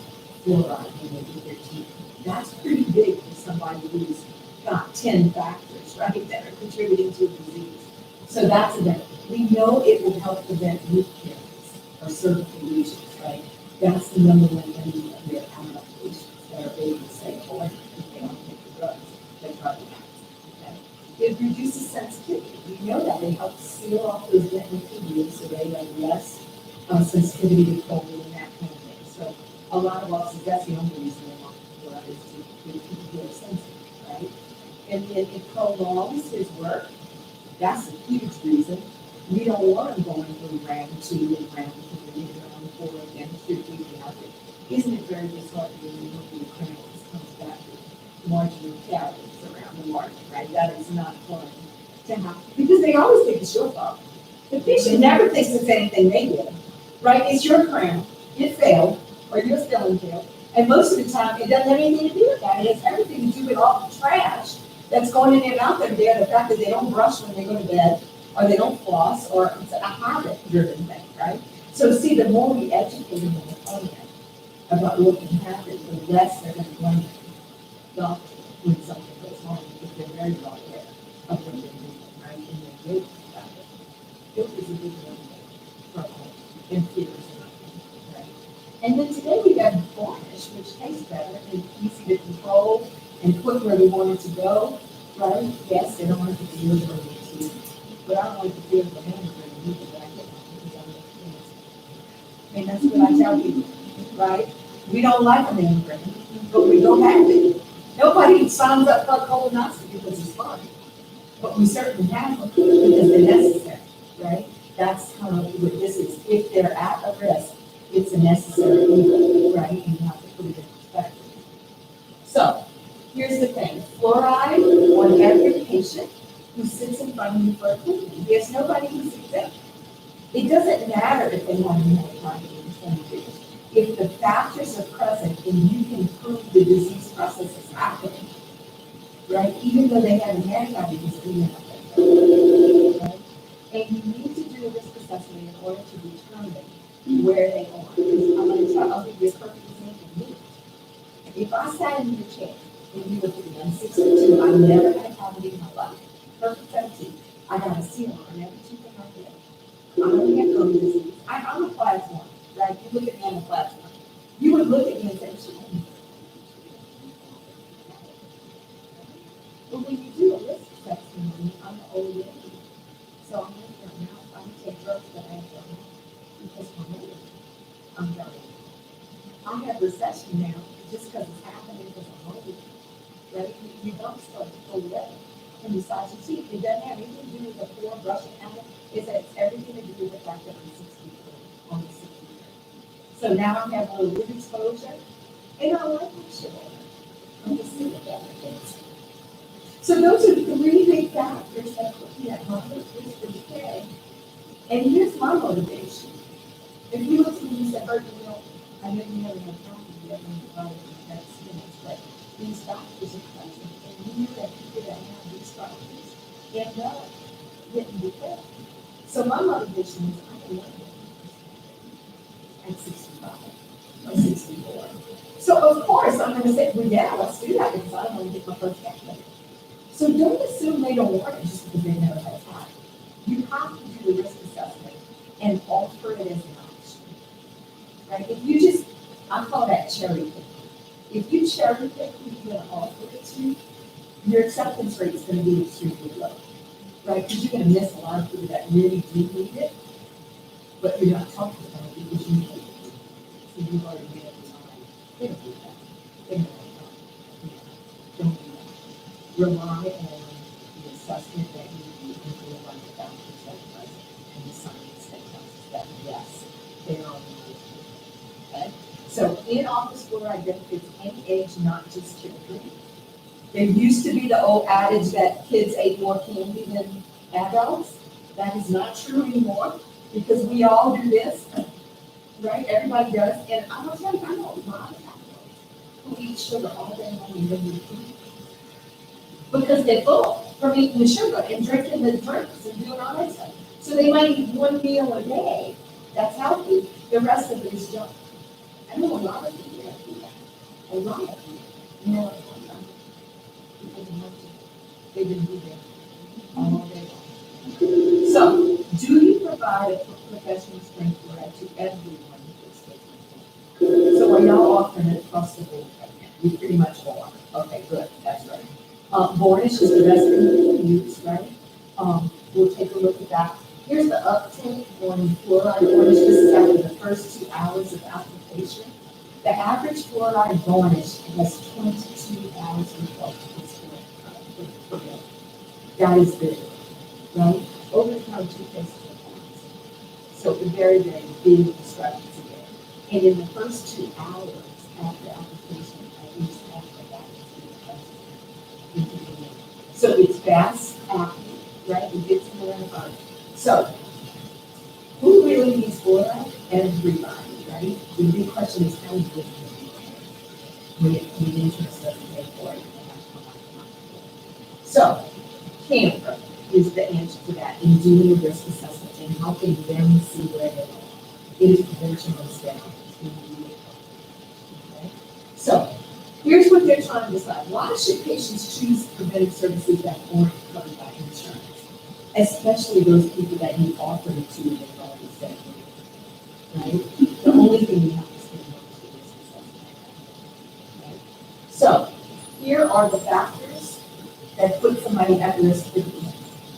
fluoride when they do their teeth. That's pretty big for somebody who's got 10 factors, right, that are contributing to a disease. So that's a benefit. We know it will help prevent root caries or cervical lesions, right? That's the number one enemy of their adult patients that are able to say, oh, if they don't take the drugs, they probably have. Okay? It reduces sensitivity. know that they help seal off those dental tubes so they have less sensitivity to cold and that kind of thing. So a lot of offices, that's the only reason they want fluoride is to make people feel sensitive, right? And then it prolongs his work. That's a huge reason. We don't want him going from round 2 and round 3 and round 4 and dentistry keeping out there. Isn't it very disheartening when you look at your crown, it comes back with marginal cavities around the margin, right? That is not fun to have, because they always think it's your fault. The patient never thinks it's anything they did, right? It's your crown, it failed, or your filling failed, and most of the time, it doesn't have anything to do with that. It has everything to do with all the trash that's going in their mouth every day, the fact that they don't brush when they go to bed, or they don't floss, or it's a habit-driven thing, right? So see, the more we educate them on the phone about what can happen, the less they're going to blame the doctor when something goes wrong, because they're very well aware of what they're doing, right? And they're guilty about it. Guilt is a big one for all, and fear is another one, right? And then today we got varnish, which tastes better and easy to control and put where we want it to go, right? Yes, they don't want it to be really too, but I don't like the feel of the hamburger either, but I get one because I'm experienced. And that's what I tell people, right? We don't like a hamburger, but we don't have it. Nobody signs up for colonoscopy because it's fun, but we certainly have them because they're necessary, right? That's kind of what this is. If they're at a risk, it's a necessary evil, right? And you have to put it in perspective. So, here's the thing, fluoride on every patient who sits in front of you for a treatment. There's nobody who's exempt. It doesn't matter if they have pneumonia in 20 years. If the factors are present and you can prove the disease process is happening, right? Even though they haven't had diabetes, we have that, right? And you need to do a risk assessment in order to determine where they are. Because I'm going to tell, I'll give you a perfect example. Me. If I sat in your chair and you looked at me, I'm 62, I never had a cavity in my life. Perfect set of teeth. I got a seal on every tooth in my head. I don't have gum disease. I'm a class 1, right? You look at me, I'm a class 1. You would look at me and say, but when you do a risk assessment, I'm an old lady. So I'm looking at now, I'm going to take drugs that I don't know because I'm old. I'm dying. I have recession now just because it's happening because I'm old. Right? You don't start to pull away. And besides your teeth, it doesn't have anything to do with the poor brushing habit. It's everything to do with the fact that I'm 63, almost 63. So now I have a little lip exposure, and I like my shit on. I'm just seeing that things. So those are 3 big factors that put me at moderate risk for decay. And here's my motivation. If you look at me and you say, Bert, you know, I know you never have problems, you haven't provided that stimulus, but these doctors are present, and you know that people that have these doctors end up getting decay. So my motivation is I can learn at 65 or 64. So of course I'm going to say, well, yeah, let's do that because I want to get my first calculator. So don't assume they don't want it just because they never had time. You have to do the risk assessment and offer it as an option. Right? If you just, I call that cherry picking. If you cherry pick who you're going to offer it to, your acceptance rate is going to be extremely low. Right? Because you're going to miss a lot of people that really do need it, but you're not talking about it because you need it. So you've already made up your mind. They don't do that. They don't do that. Don't do that. Rely on the assessment that you do and feel like the doctors that are present and the science that tells us that yes, they are on the right. Okay? So in-office fluoride benefits any age, not just children. There used to be the old adage that kids ate more candy than adults. That is not true anymore because we all do this, right? Everybody does. And I'm going to tell you, I know a lot of adults who eat sugar all day long and then eat because they're full from eating the sugar and drinking the drinks and doing all that stuff. So they might eat 1 meal a day. That's healthy. The rest of it is junk. I know a lot of people that do that. A lot of people. You know what I'm talking because they want to. They didn't do that all day long. So, do you provide a professional strength fluoride to everyone who gets taken? So, are y'all offering it across the board right now? You pretty much are. Okay, good. That's right. Varnish is the best thing you can use, right? we'll take a look at that. Here's the uptake on fluoride varnish. This is after the first 2 hours of application. The average fluoride varnish has 22,000 particles per day. That is big, right? Over time, 2 cases per pounds. So a very, very big discrepancy there. And in the first 2 hours after application, at least half of that is being. So it's fast acting, right? It gets more in the body. So who really needs fluoride? Everybody, right? The big question is how good the insurance doesn't pay for it. So Canada is the answer to that in doing a risk assessment and helping them see where they are. It is prevention instead. Okay? So here's what they're trying to decide. Why should patients choose preventive services that aren't covered by insurance? Especially those people that you offer it to and they've already said, right? The only thing you have to spend on is the risk assessment. Right? So here are the factors that put somebody at risk for disease.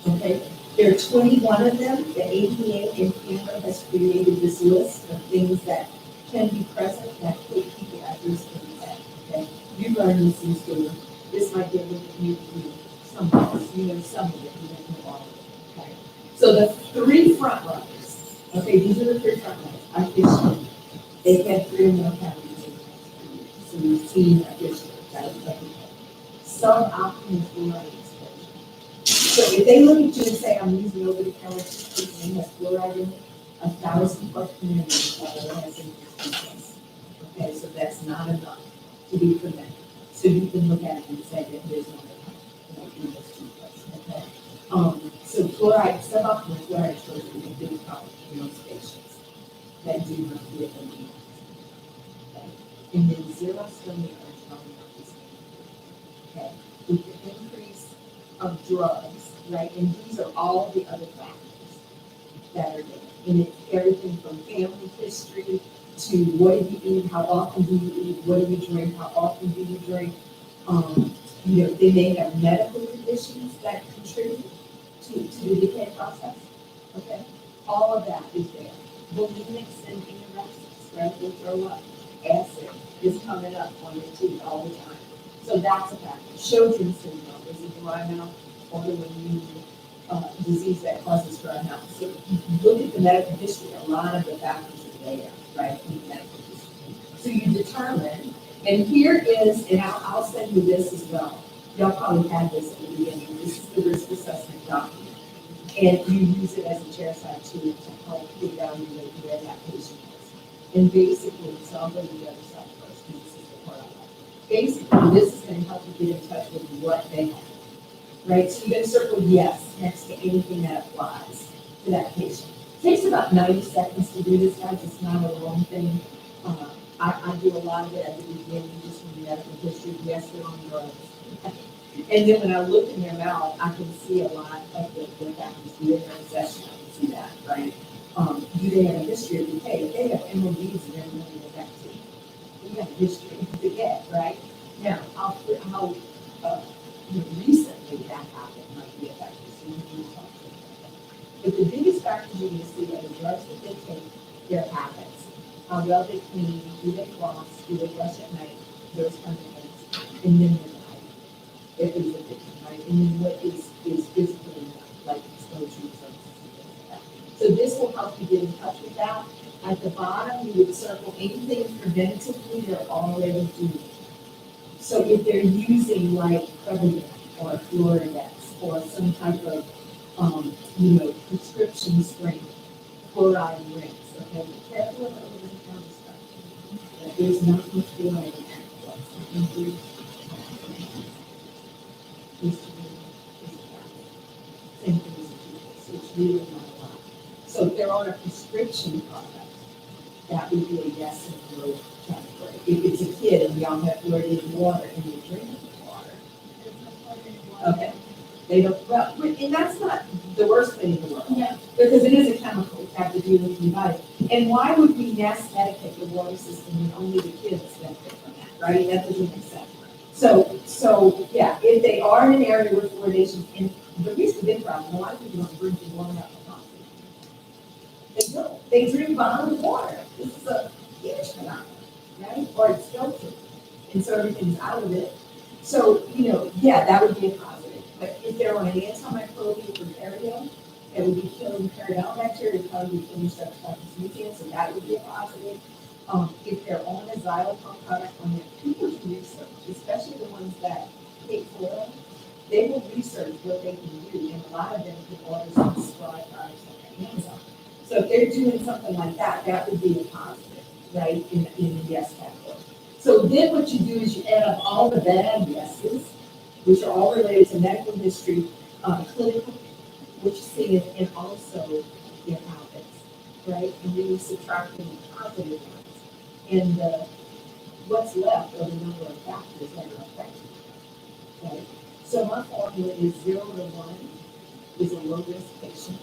Okay? There are 21 of them. The APA in Canada has created this list of things that can be present that put people at risk for disease. Okay? You learn this in school. This might be a little bit new to you. Some of us, you know some of it, you don't know all of it. Okay? So the 3 front runners, okay, these are the 3 front runners. I fished. They had 3 or more cavities in the past 3 years. So we've seen a fisher. That is everything. Suboptimal fluoride exposure. So if they look at you and say, I'm using over-the-counter toothpaste and it has fluoride in it, 1,000 plus communities has increased. Okay, so that's not enough to be prevented. So you can look at it and say that there's no in this toothpaste. Okay. So fluoride, suboptimal fluoride exposure is a big problem in most patients that do not get them. Okay. And then zero stomach are probably not the same. Okay. With the increase of drugs, right? And these are all the other factors that are there. And it's everything from family history to what do you eat, how often do you eat, what do you drink, how often do you drink. You know, they may have medical conditions that contribute to the decay process. Okay? All of that is there. Bulimics and anorexics, right? They throw up. Acid is coming up on your teeth all the time. So that's a factor. Sjogren's syndrome is a dry mouth autoimmune disease that causes dry mouth. So if you look at the medical history, a lot of the factors are there, right, in the medical history. So you determine, and here is, and I'll send you this as well. Y'all probably had this at the beginning. This is the risk assessment document. And you use it as a chairside tool to help evaluate where that patient is. And basically, so I'll go to the other side first, because this is the part I like. Basically, this is going to help you get in touch with what they have. Right? So you're going to circle yes next to anything that applies to that patient. It takes about 90 seconds to do this, guys. It's not a long thing. I do a lot of it at the beginning, just from the medical history. Yes, they're on drugs. And then when I look in their mouth, I can see a lot of the factors. Do they have possession? I can see that, right? Do they have a history of decay? If they have MODs and they're really effective, we have a history of decay, right? Now, how recently that happened might be effective, so you need to talk to them. But the biggest factors you're going to see are the drugs that they take, their habits, how well they clean, do they floss, do they brush at night, those kinds of things, and then the diet, if it's addiction, right? And then what is physically like exposure to substances and things like that. So this will help you get in touch with that. At the bottom, you would circle anything preventatively they're already doing. So if they're using like Prevagen or Floridex or some type of, prescription strength fluoride rings, okay, be careful of over-the-counter stuff. That there's not much fluoride in that. Same thing as the so it's really not a lot. So if they're on a prescription product, that would be a yes and no category. If it's a kid and y'all have fluoridated water and you're drinking water, okay, they don't, well, and that's not the worst thing in the world. Yeah. Because it is a chemical, you have to deal with your body. And why would we mass medicate the water system when only the kids benefit from that, right? That doesn't make sense. So yeah, if they are in an area where fluoridation, and the reason big problem, a lot of people don't drink the water out of the pump. They don't, they drink bottled water, this is a huge phenomenon, right? Or it's filtered, and so everything's out of it. So, yeah, that would be a positive, but if they're on an antimicrobial for area, it would be killing periodontal bacteria, it'd probably be killing streptococcus mutans, so that would be a positive. If they're on a xylitol product, on their people do research, especially the ones that take oil, they will research what they can do, and a lot of them can order some prescribed products on Amazon. So if they're doing something like that, that would be a positive, right, in the yes category. So then what you do is you add up all the bad yeses, which are all related to medical history, clinical, what you see, and also their habits, right? And then you subtract the positive ones. And what's left are the number of factors that are affected, right? So my formula is 0 to 1 is a low-risk patient.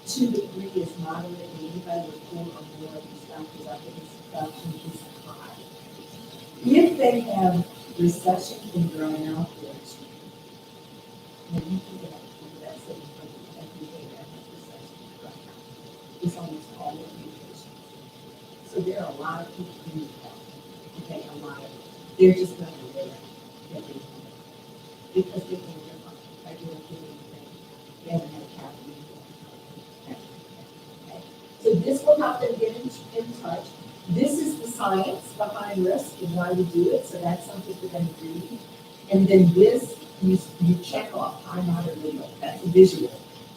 2 to 3 is moderate, and anybody with 4 or more of these factors, I think it's production is high. If they have recession and dry mouth, when you think about that same every day that has recession and dry mouth, it's almost all of the patients. So there are a lot of people who need help. Okay, a lot of them. They're just not aware that they need help. Because they think they're fine. I do anything. They haven't had a cavity. Okay. So this will help them get in touch. This is the science behind risk and why we do it. So that's something for them to read. And then this, you check off high, moderate, low. That's a visual,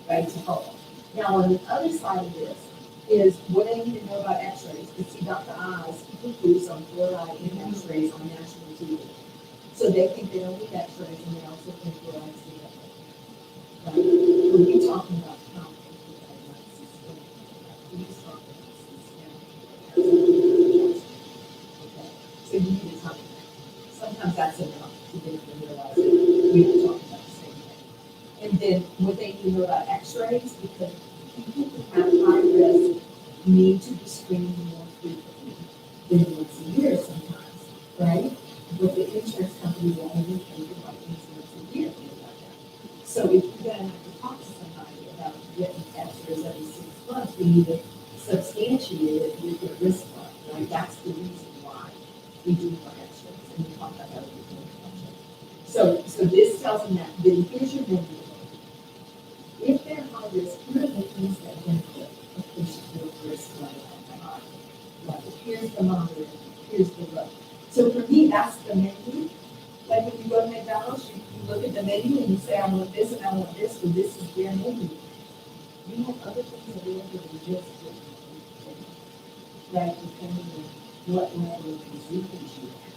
right, to help them. Now, on the other side of this is what they need to know about x-rays. You see Dr. Oz poo-poos on fluoride and x-rays on national TV. So they think they don't need x-rays, and they also think fluoride's the other. Right? When we're talking about complicated diagnosis, he's talking about systemic. Okay? So you need to talk about that. Sometimes that's enough to get them to realize that we're talking about the same thing. And then what they need to know about x-rays, because people who have high risk need to be screened more frequently than once a year sometimes, right? But the insurance company will only pay you like once a year, things like that. So if you're gonna have to talk to somebody about getting x-rays every 6 months, we need to substantiate it with your risk fund, right? That's the reason why we do our x-rays, and we talk about that with the x-rays. So this tells them that, then here's your menu. If they're high risk, here are the things that benefit a patient with risk level. Here's the moderate, here's the low. So for me, that's the menu. Like when you go to McDonald's, you look at the menu and you say, I want this and I want this, but this is their menu. You have other things available than just right, depending on what level of disease you have.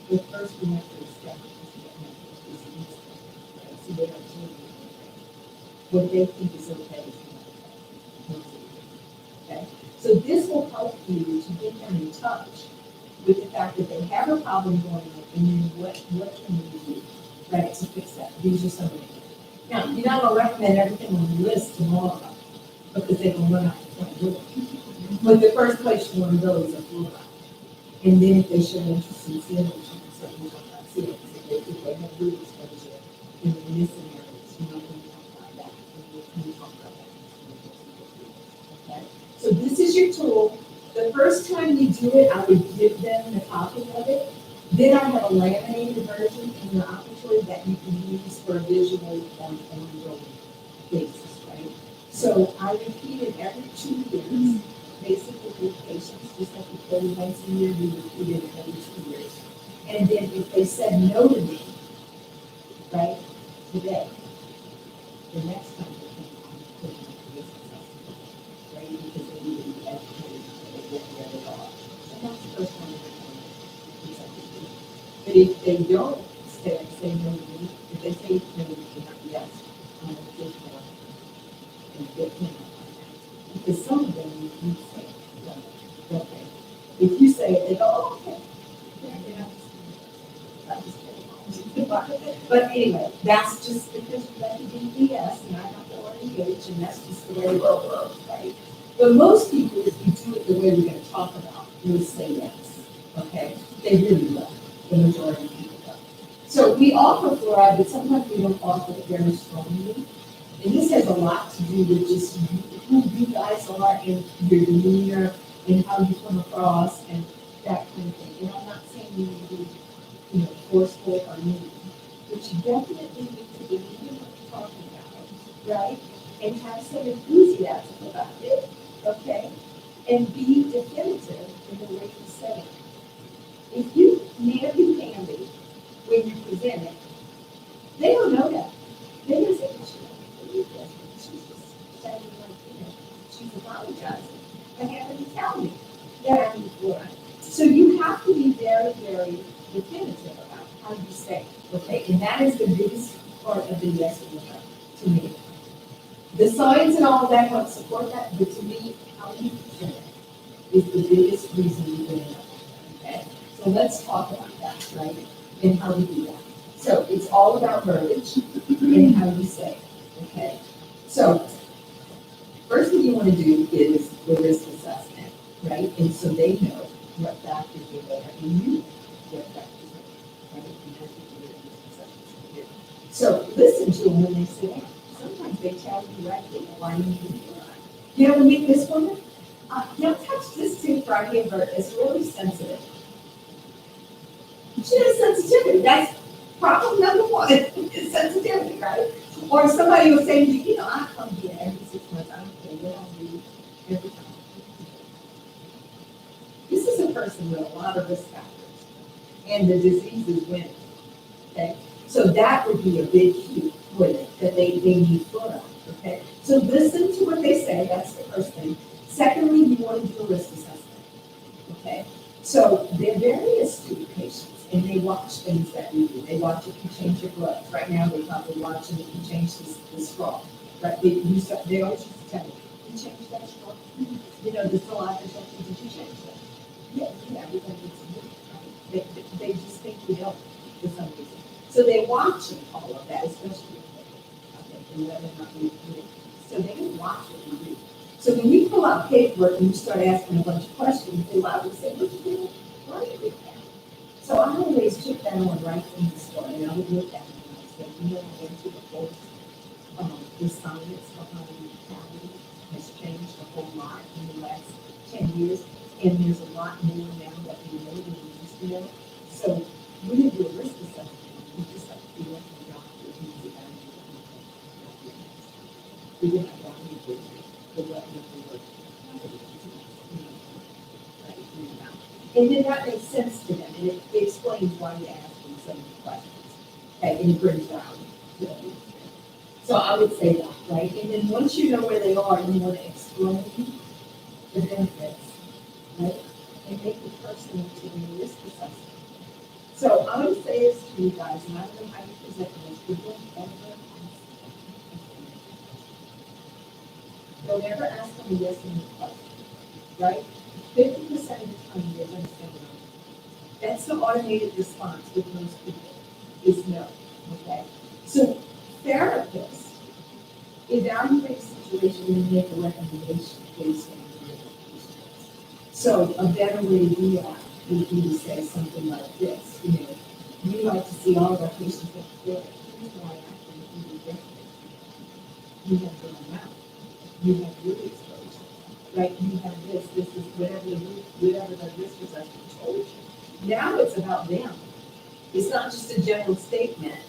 But first we have to establish what level of disease, right? So they are changing. What they think is okay is not okay. Okay? So this will help you to get them in touch with the fact that they have a problem going on, and then what can we do, right, to fix that? These are some of the things. Now, you're not going to recommend everything on the list tomorrow, because they're going to run out of time. But the first place you want to go is a fluoride. And then if they show interest in seeing it, you can certainly talk about seeing it. If they have root exposure in this scenario, you know, when you talk about that, when you talk about that. Okay? So this is your tool. The first time you do it, I would give them the copy of it. Then I have a laminated version in the operatory that you can use for a visual on an ongoing basis, right? So I repeat it every 2 years, basically with patients, just like we do once a year, we repeat it every 2 years. And then if they said no to me, right, today, the next time they can put it on this assessment, right, because they need to be educated where they are. And that's the first time they're going to do. But if they don't say no to me, if they say no to me, yes, I'm going to take them and get them. Because some of them, you say, no, okay. If you say it, they go, oh, okay. But anyway, that's just because you let it be yes, and I have to engage, and that's just the way it works, right? But most people, if you do it the way we're going to talk about, will say yes. Okay? They really will. The majority of people will. So we offer fluoride, but sometimes we don't offer it very strongly. And this has a lot to do with just who you guys are and your demeanor and how you come across and that kind of thing. And I'm not saying you need to be, forceful or mean, but you definitely need to believe in what you're talking about, right? And have some enthusiasm about it, okay? And be definitive in the way you say it. If you namby-pamby when you present it, they don't know that. They just say, she's just saying like, she's apologizing. And having to tell me that I'm fluoride. So you have to be very, very definitive about how you say it, okay? And that is the biggest part of the yes or no to me. The science and all of that helps support that, but to me, how you present it is the biggest reason you bring it up, okay? So let's talk about that, right? And how we do that. So it's all about verbiage and how you say it, okay? So first thing you want to do is the risk assessment, right? And so they know what factors are there and you know what factors are there, right? And that's what the risk assessment should do. So listen to them when they sit down. Sometimes they tell you right there, why you need fluoride. You know, meet this woman? Now touch this tooth right here, Bert. It's really sensitive. She has sensitivity. That's problem number one, is sensitivity, right? Or somebody will say to you, I come here every 6 months. I don't care what I do every time. This is a person with a lot of risk factors, and the disease is winning. Okay, so that would be a big key for them, that they need fluoride. Okay, so listen to what they say. That's the first thing. Secondly, you want to do a risk assessment. Okay, so they're very astute patients, and they watch things that we do. They watch if you change your gloves. Right now, they're probably watching if you change the straw. Right? They always used to tell me, you changed that straw? The saliva section, did you change that? Yeah, because it's new, right? They just think we don't for some reason. So they're watching all of that, especially and whether or not we do it. So they can watch what we do. So when you pull out paperwork and you start asking a bunch of questions, they love to say, what you do? Why do you do that? So I always took that on right from the start, and I would look at it and I said, I went to the course. The science behind mortality has changed a whole lot in the last 10 years, and there's a lot more now that we know than we used to know. So we didn't do a risk assessment. We just have to be like the doctor who's evaluating. We didn't have doctor the what we were. And then that makes sense to them, and it explains why you're asking so many questions. Okay, and it brings value to them. So I would say that, right? And then once you know where they are, you want to explain the benefits, right? And make it personal to the risk assessment. So I'm going to say this to you guys, and I don't know how you present this, but don't ever don't ever ask them a yes or no question, right? 50% of the time they're going to say no. That's the automated response with most people, is no, okay? So therapists evaluate the situation and make a recommendation based on the patient. So a better way to do that would be to say something like this, we like to see all of our patients get fluoride. Here's why I think you would get it. You have the amount. You have your exposure, right? You have this is whatever the risk assessment told you. Now it's about them. It's not just a general statement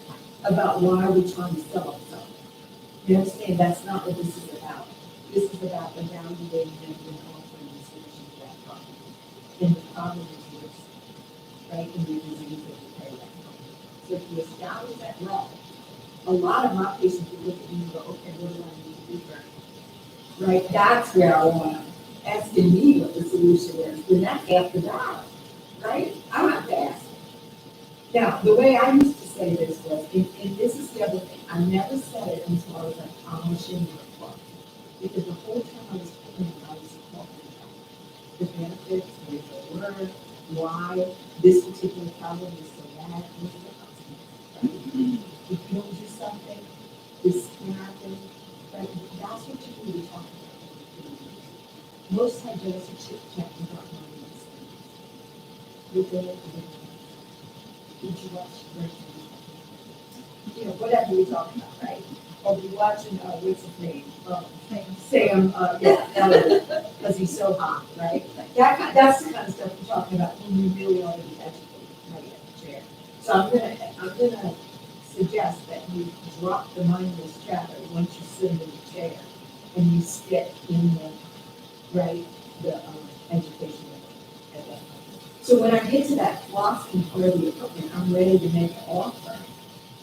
about why we're trying to sell something. You understand, that's not what this is about. This is about evaluating them and offering a solution to that problem. And the problem is risk, right? And the disease that we carry that problem. So if you establish that level, a lot of my patients will look at me and go, okay, what do I need to do first? Right? That's where I want them asking me what the solution is. Then that's after that, right? I don't have to ask. Now, the way I used to say this was, and this is the other thing, I never said it until I was like, polishing your book. Because the whole time I was putting it, I was talking about the benefits, there's a word, why this particular problem is so bad, this is the consequence, right? If you don't do something, this can happen, right? That's what you need to talk about. Most hygienists are chit-chatting about money and things. Did you watch Bert? you know, whatever we're talking about, right? Or be watching, what's his name? Sam, because he's so hot, right? That's the kind of stuff we're talking about when you really ought to be educated, right, at the chair. So I'm gonna suggest that you drop the mindless chatter once you sit in the chair and you stick in the, right, the, education at that point. So when I get to that philosophy for the equipment, I'm ready to make an offer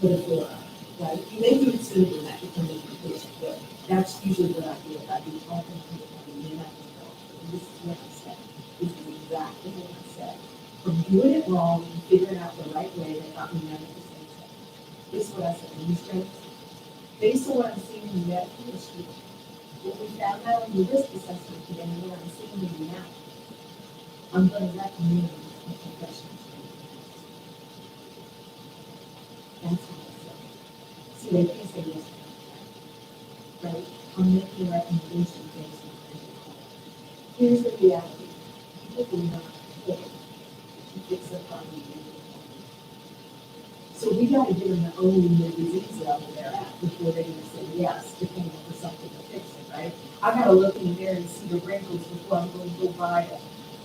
for the 4 hour, right? You may do it sooner than that, depending on the patient, but that's usually what I do. If I do talking to the company, then I can go, this is what I said. This is exactly what I said. From doing it wrong and figuring out the right way, they got me 90% safe. This is what I said, these strengths, based on what I'm seeing in the medical history, what we found out in the risk assessment today, and what I'm seeing in the now, I'm gonna recommend a professional. That's what I said. See, they can't say yes, right? I'm making a recommendation based on medical. Here's the reality. People do not care to fix their problem. So we gotta give them the only the disease level they're at before they're gonna say yes, depending on something to fix it, right? I gotta look in the mirror and see the wrinkles before I'm going to go buy a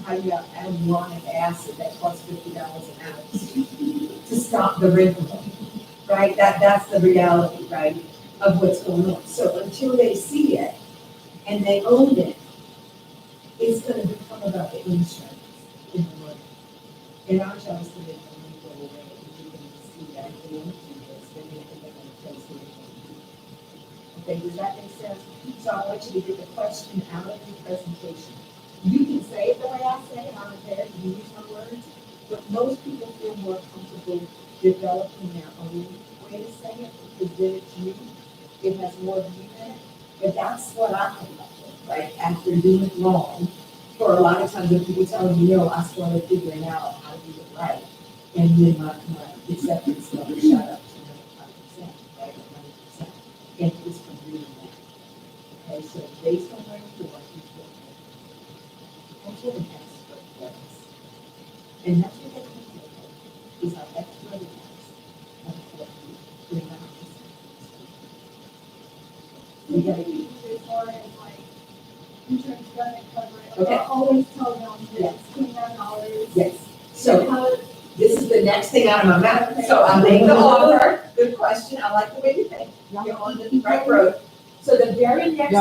hyaluronic acid that costs $50 an ounce to stop the wrinkles, right? That's the reality, right, of what's going on. So until they see it and they own it, it's gonna become about the insurance in the money. And our job is to make the money go away, and you're gonna see that if they don't do this, then they're gonna face it. Okay, does that make sense? So I want you to get the question out of your presentation. You can say it the way I say it, I'm prepared to use my words, but most people feel more comfortable developing their own way to say it, because then it's you, it has more of you in it. But that's what I come up with, right, after doing it wrong. For a lot of times, when people tell me no, I started figuring out how to do it right. And then my acceptance level shot up to 95%, right, or 90%. And it's from reading that. Okay, so based on where you are, you feel good. That's what an expert does. And that's what they come to, is our expert advice of what you bring out. We gotta be. As far as like, insurance doesn't cover it. Okay. I always tell them Yes. that $29. Yes, so this is the next thing out of my mouth. So I make the offer, good question, I like the way you think, you're on the right road. So the very next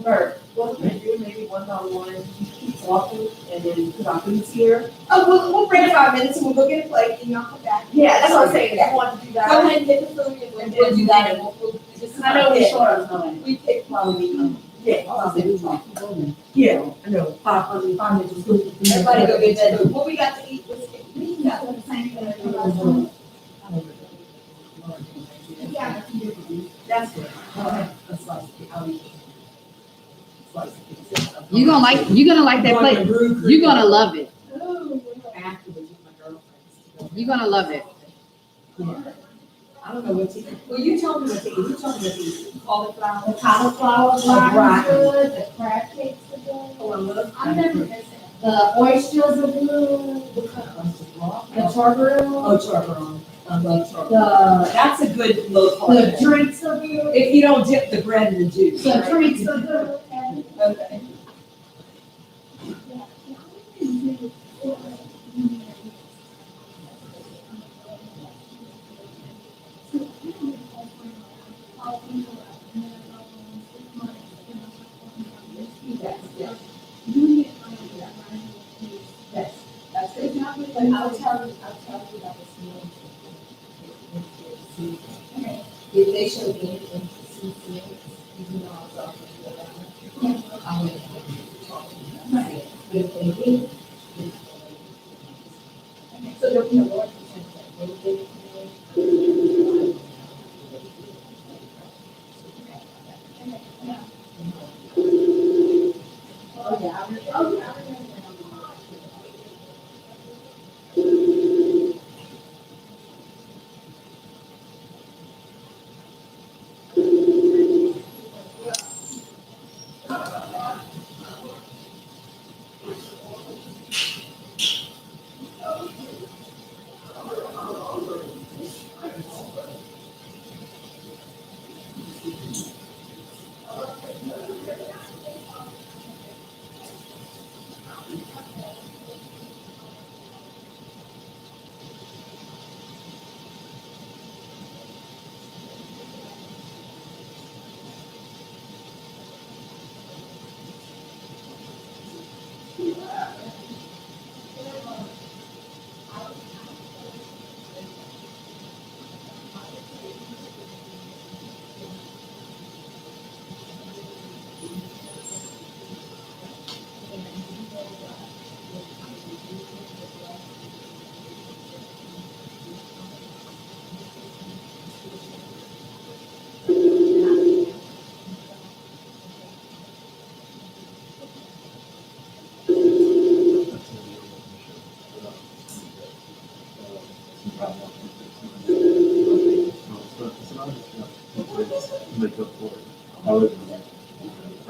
Bert, what we're gonna do, maybe one-on-one, keep talking, and then, because our food's here. Oh, we'll break 5 minutes and we'll go get a plate and y'all come back. Yeah, that's what I'm saying, if you want to do that. Go ahead and get the food and we'll do that and we'll just. I know we're short on time. We pick probably, yeah, probably. Yeah, I know, 5 minutes is good. Everybody go get that food. What we got to eat? We got the same thing. Yeah. That's good. A slice of it. I'll eat it. Slice of it. You're gonna like that plate. You're gonna love it. Afterwards with my girlfriends. You're gonna love it. Yeah. I don't know what to eat. Well, you told me what to eat. You told me what to eat. Cauliflower. The cauliflower Right. is good, the crab cakes are good. Oh, I love. I've never missed it. The oysters are good, What kind of oysters? Raw? the charbroil, Oh, charbroil. I love charbroil. the, That's a good low the carb. drinks are good. If you don't dip the bread in the juice. The right? drinks are good. And, Okay. Yes, yes. Yes, that's it. But I'll tell you about the small. If they show any interest in it, you know, I'll talk to you about it. I'll let you talk to you about it. But if they do, then- so there'll be a large percentage that will get it. Oh, yeah, I remember.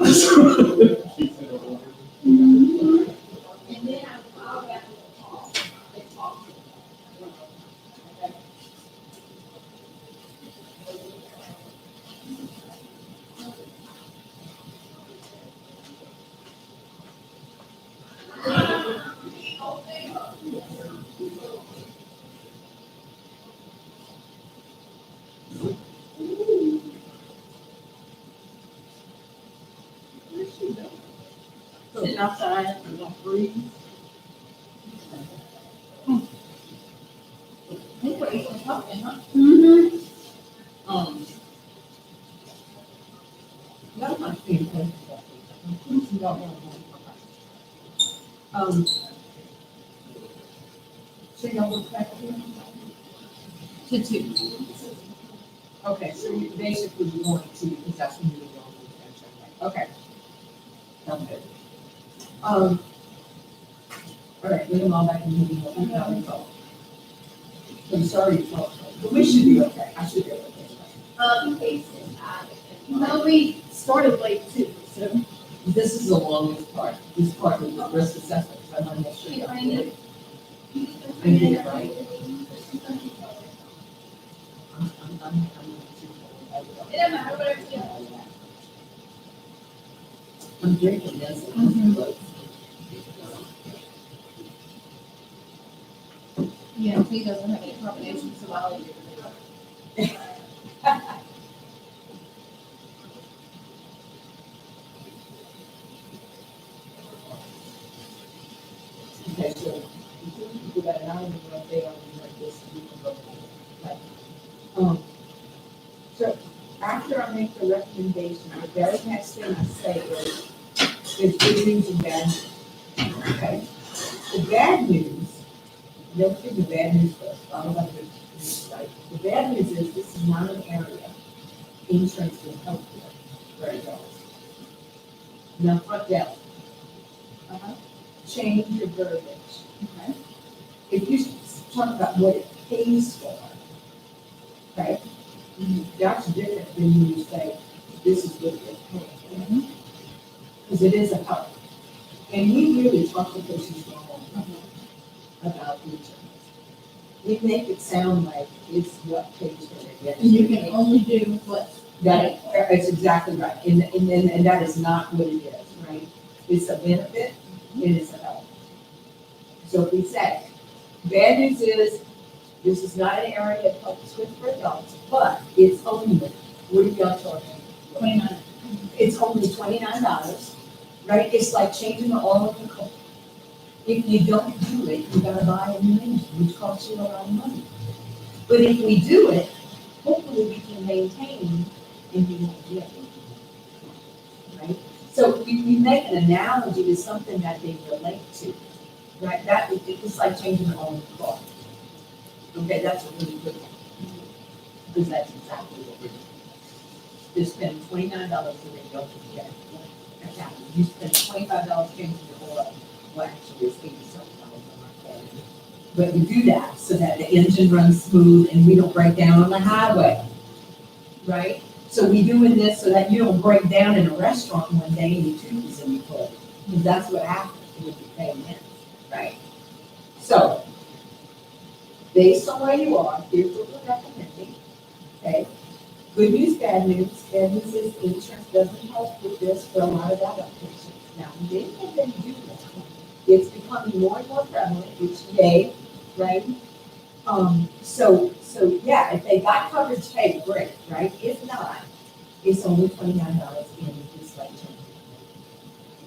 And then I'll get a call. They talk. Sitting outside, you don't breathe. Anybody's talking, huh? Um, That might be good. So y'all look back here? To two. Okay, so you basically want to, because that's when you're going to okay. Okay. All right, bring them all back in the meeting. I'm sorry, but we should be okay. I should be okay. Well, we started late too, so. This is the longest part. This part is the risk assessment, so I'm gonna make sure. Can that I I get- did it right. I'm- It doesn't matter, whatever you do. I'm drinking this. Yeah, he doesn't have any combinations, so I'll leave it. Okay, so we got an item right there, like this, we can go. Right. So after I make the recommendation, the very next thing I say is good news and bad news. Okay? The bad news, let's do the bad news first, I don't like the news side. The bad news is this is not an area insurance will help with very well. Now, front desk. Change your verbiage. Okay. If you talk about what it pays for, right? That's different than when you say, this is what it's paying. Because it is a help. And we really talk to patients about the insurance. We make it sound like it's what pays for it. And you can only do what's. That, it's exactly right. And that is not what it is, right? It's a benefit, it is a help. So if we say, bad news is, this is not an area that helps with for adults, but it's only, what are y'all charging? 29. It's only $29, right? It's like changing the oil in the car. If you don't do it, you gotta buy a new engine, which costs you a lot of money. But if we do it, hopefully we can maintain and you won't get it. Right? So we make an analogy to something that they relate to, right? That, it's like changing the oil in the car. Okay, that's a really good one. Because that's exactly what we're doing. They spend $29 to make go to get account. You spend $25 changing the oil, well, actually, it's $87 on our card. But we do that so that the engine runs smooth and we don't break down on the highway, right? So we doing this so that you don't break down in a restaurant one day and your tooth is in your foot. Because that's what happens when you pay in, right? So, based on where you are, here's what we're recommending, okay? Good news, bad news. Bad news is insurance doesn't help with this for a lot of adult patients. Now, many of them do that. It's becoming more and more prevalent each day, right? So yeah, if they got coverage, hey, great, right? If not, it's only $29 in this late term.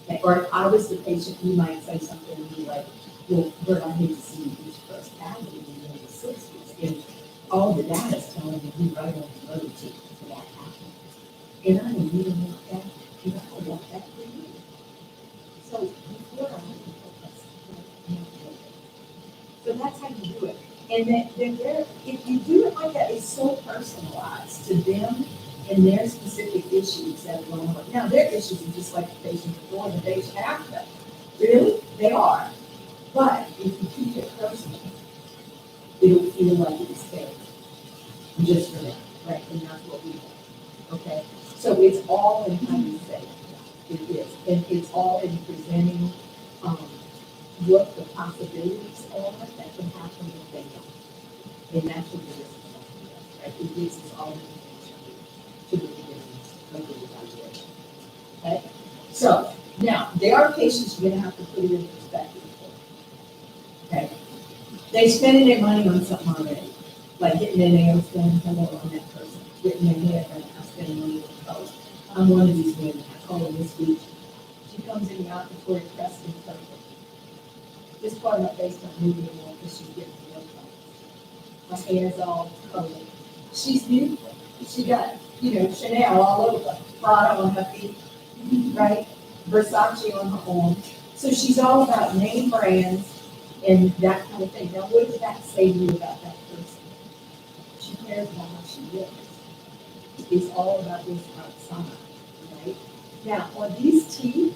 Okay, or if I was the patient, you might say something and be like, well, Bert, I need to see you first cavity in the 60s. And all the data is telling me you right on the road to that happening. And I don't even want that, and I don't want that for you. So before I make so that's how you do it. And then if you do it like that, it's so personalized to them and their specific issues that are going on. Now, their issues are just like the patient before and the patient after. Really? They are. But if you keep it personal, it'll feel like it's fair. Just for them, right? And that's what we want. Okay? So it's all in how you say it. It is, and it's all in presenting, what the possibilities are that can happen if they don't. And that's what this is about, right? It gives us all the information to really get a good evaluation. Okay? So, now, there are patients you're gonna have to put it in perspective for. Okay? They spending their money on something already, like getting their nails done, hello on that person, getting their hair done, I'm spending money on colors. I'm one of these women, I call her Miss Beach. She comes in the office pressed and perfect. This part of her face not moving anymore because she's getting real colors. Her hair's all colored. She's beautiful. She got, Chanel all over, Prada on her feet, right? Versace on her arms. So she's all about name brands and that kind of thing. Now, what does that say to you about that person? She cares about how she looks. It's all about this outside, right? Now, are these teeth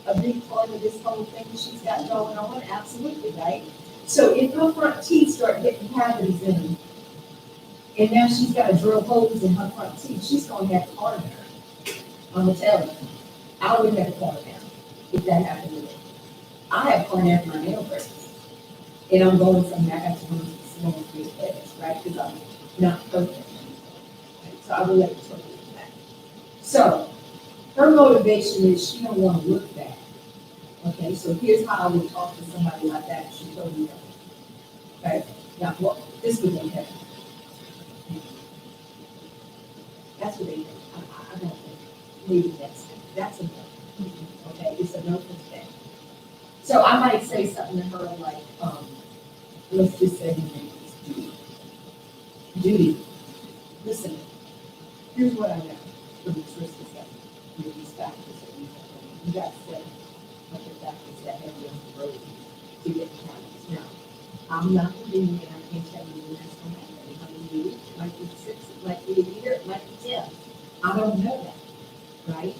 a big part of this whole thing she's got going on? Absolutely, right? So if her front teeth start getting cavities in them, and now she's got to drill holes in her front teeth, she's going to have to corner her. I'm gonna tell you, I would have a corner down if that happened to me. I have corner for my nail braces, and I'm going from that to one of the small big heads, right? Because I'm not perfect. So I relate totally to that. So her motivation is she don't want to look bad. Okay, so here's how I would talk to somebody like that if she told me that. Okay, now what, this would be heavy. That's what they think. I don't think, maybe that's a no. Okay, it's a no for today. So I might say something to her like, let's just say her name is Judy. Judy, listen, here's what I know from this risk assessment, with these factors that we have. You got 7 of the factors that have been road to get the counties. Now, I'm not convening, and I can't tell you when that's going to happen. It might be a week, it might be 6, it might be a year, it might be 10. I don't know that, right?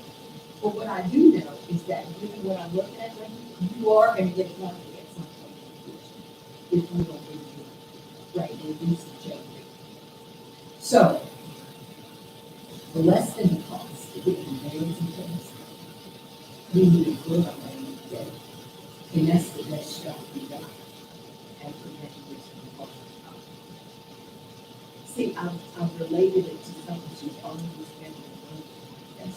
But what I do know is that really what I'm looking at, like, you are going to get county at some point in the future if you don't do it. Right, they do some change. So, the less than the cost to get the nails and things, we need a good amount of debt. And that's the best shot we got at preventing this from happening. See, I've related it to something she's already spending money. That's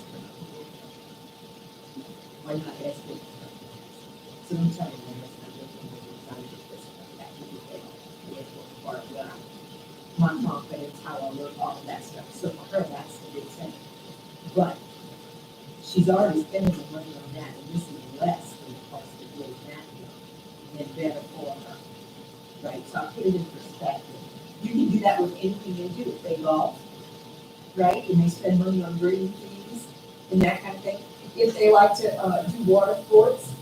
why not ask it? So I'm telling you, that's not looking at the time of this, that would be part of what my confidence, how I look, all of that stuff. So for her, that's the big thing. But she's already spending the money on that, and this is less than the cost of doing that, and better for her. Right, so I put it in perspective. You can do that with anything you do. If they golf, right, and they spend money on green fees and that kind of thing. If they like to do water sports,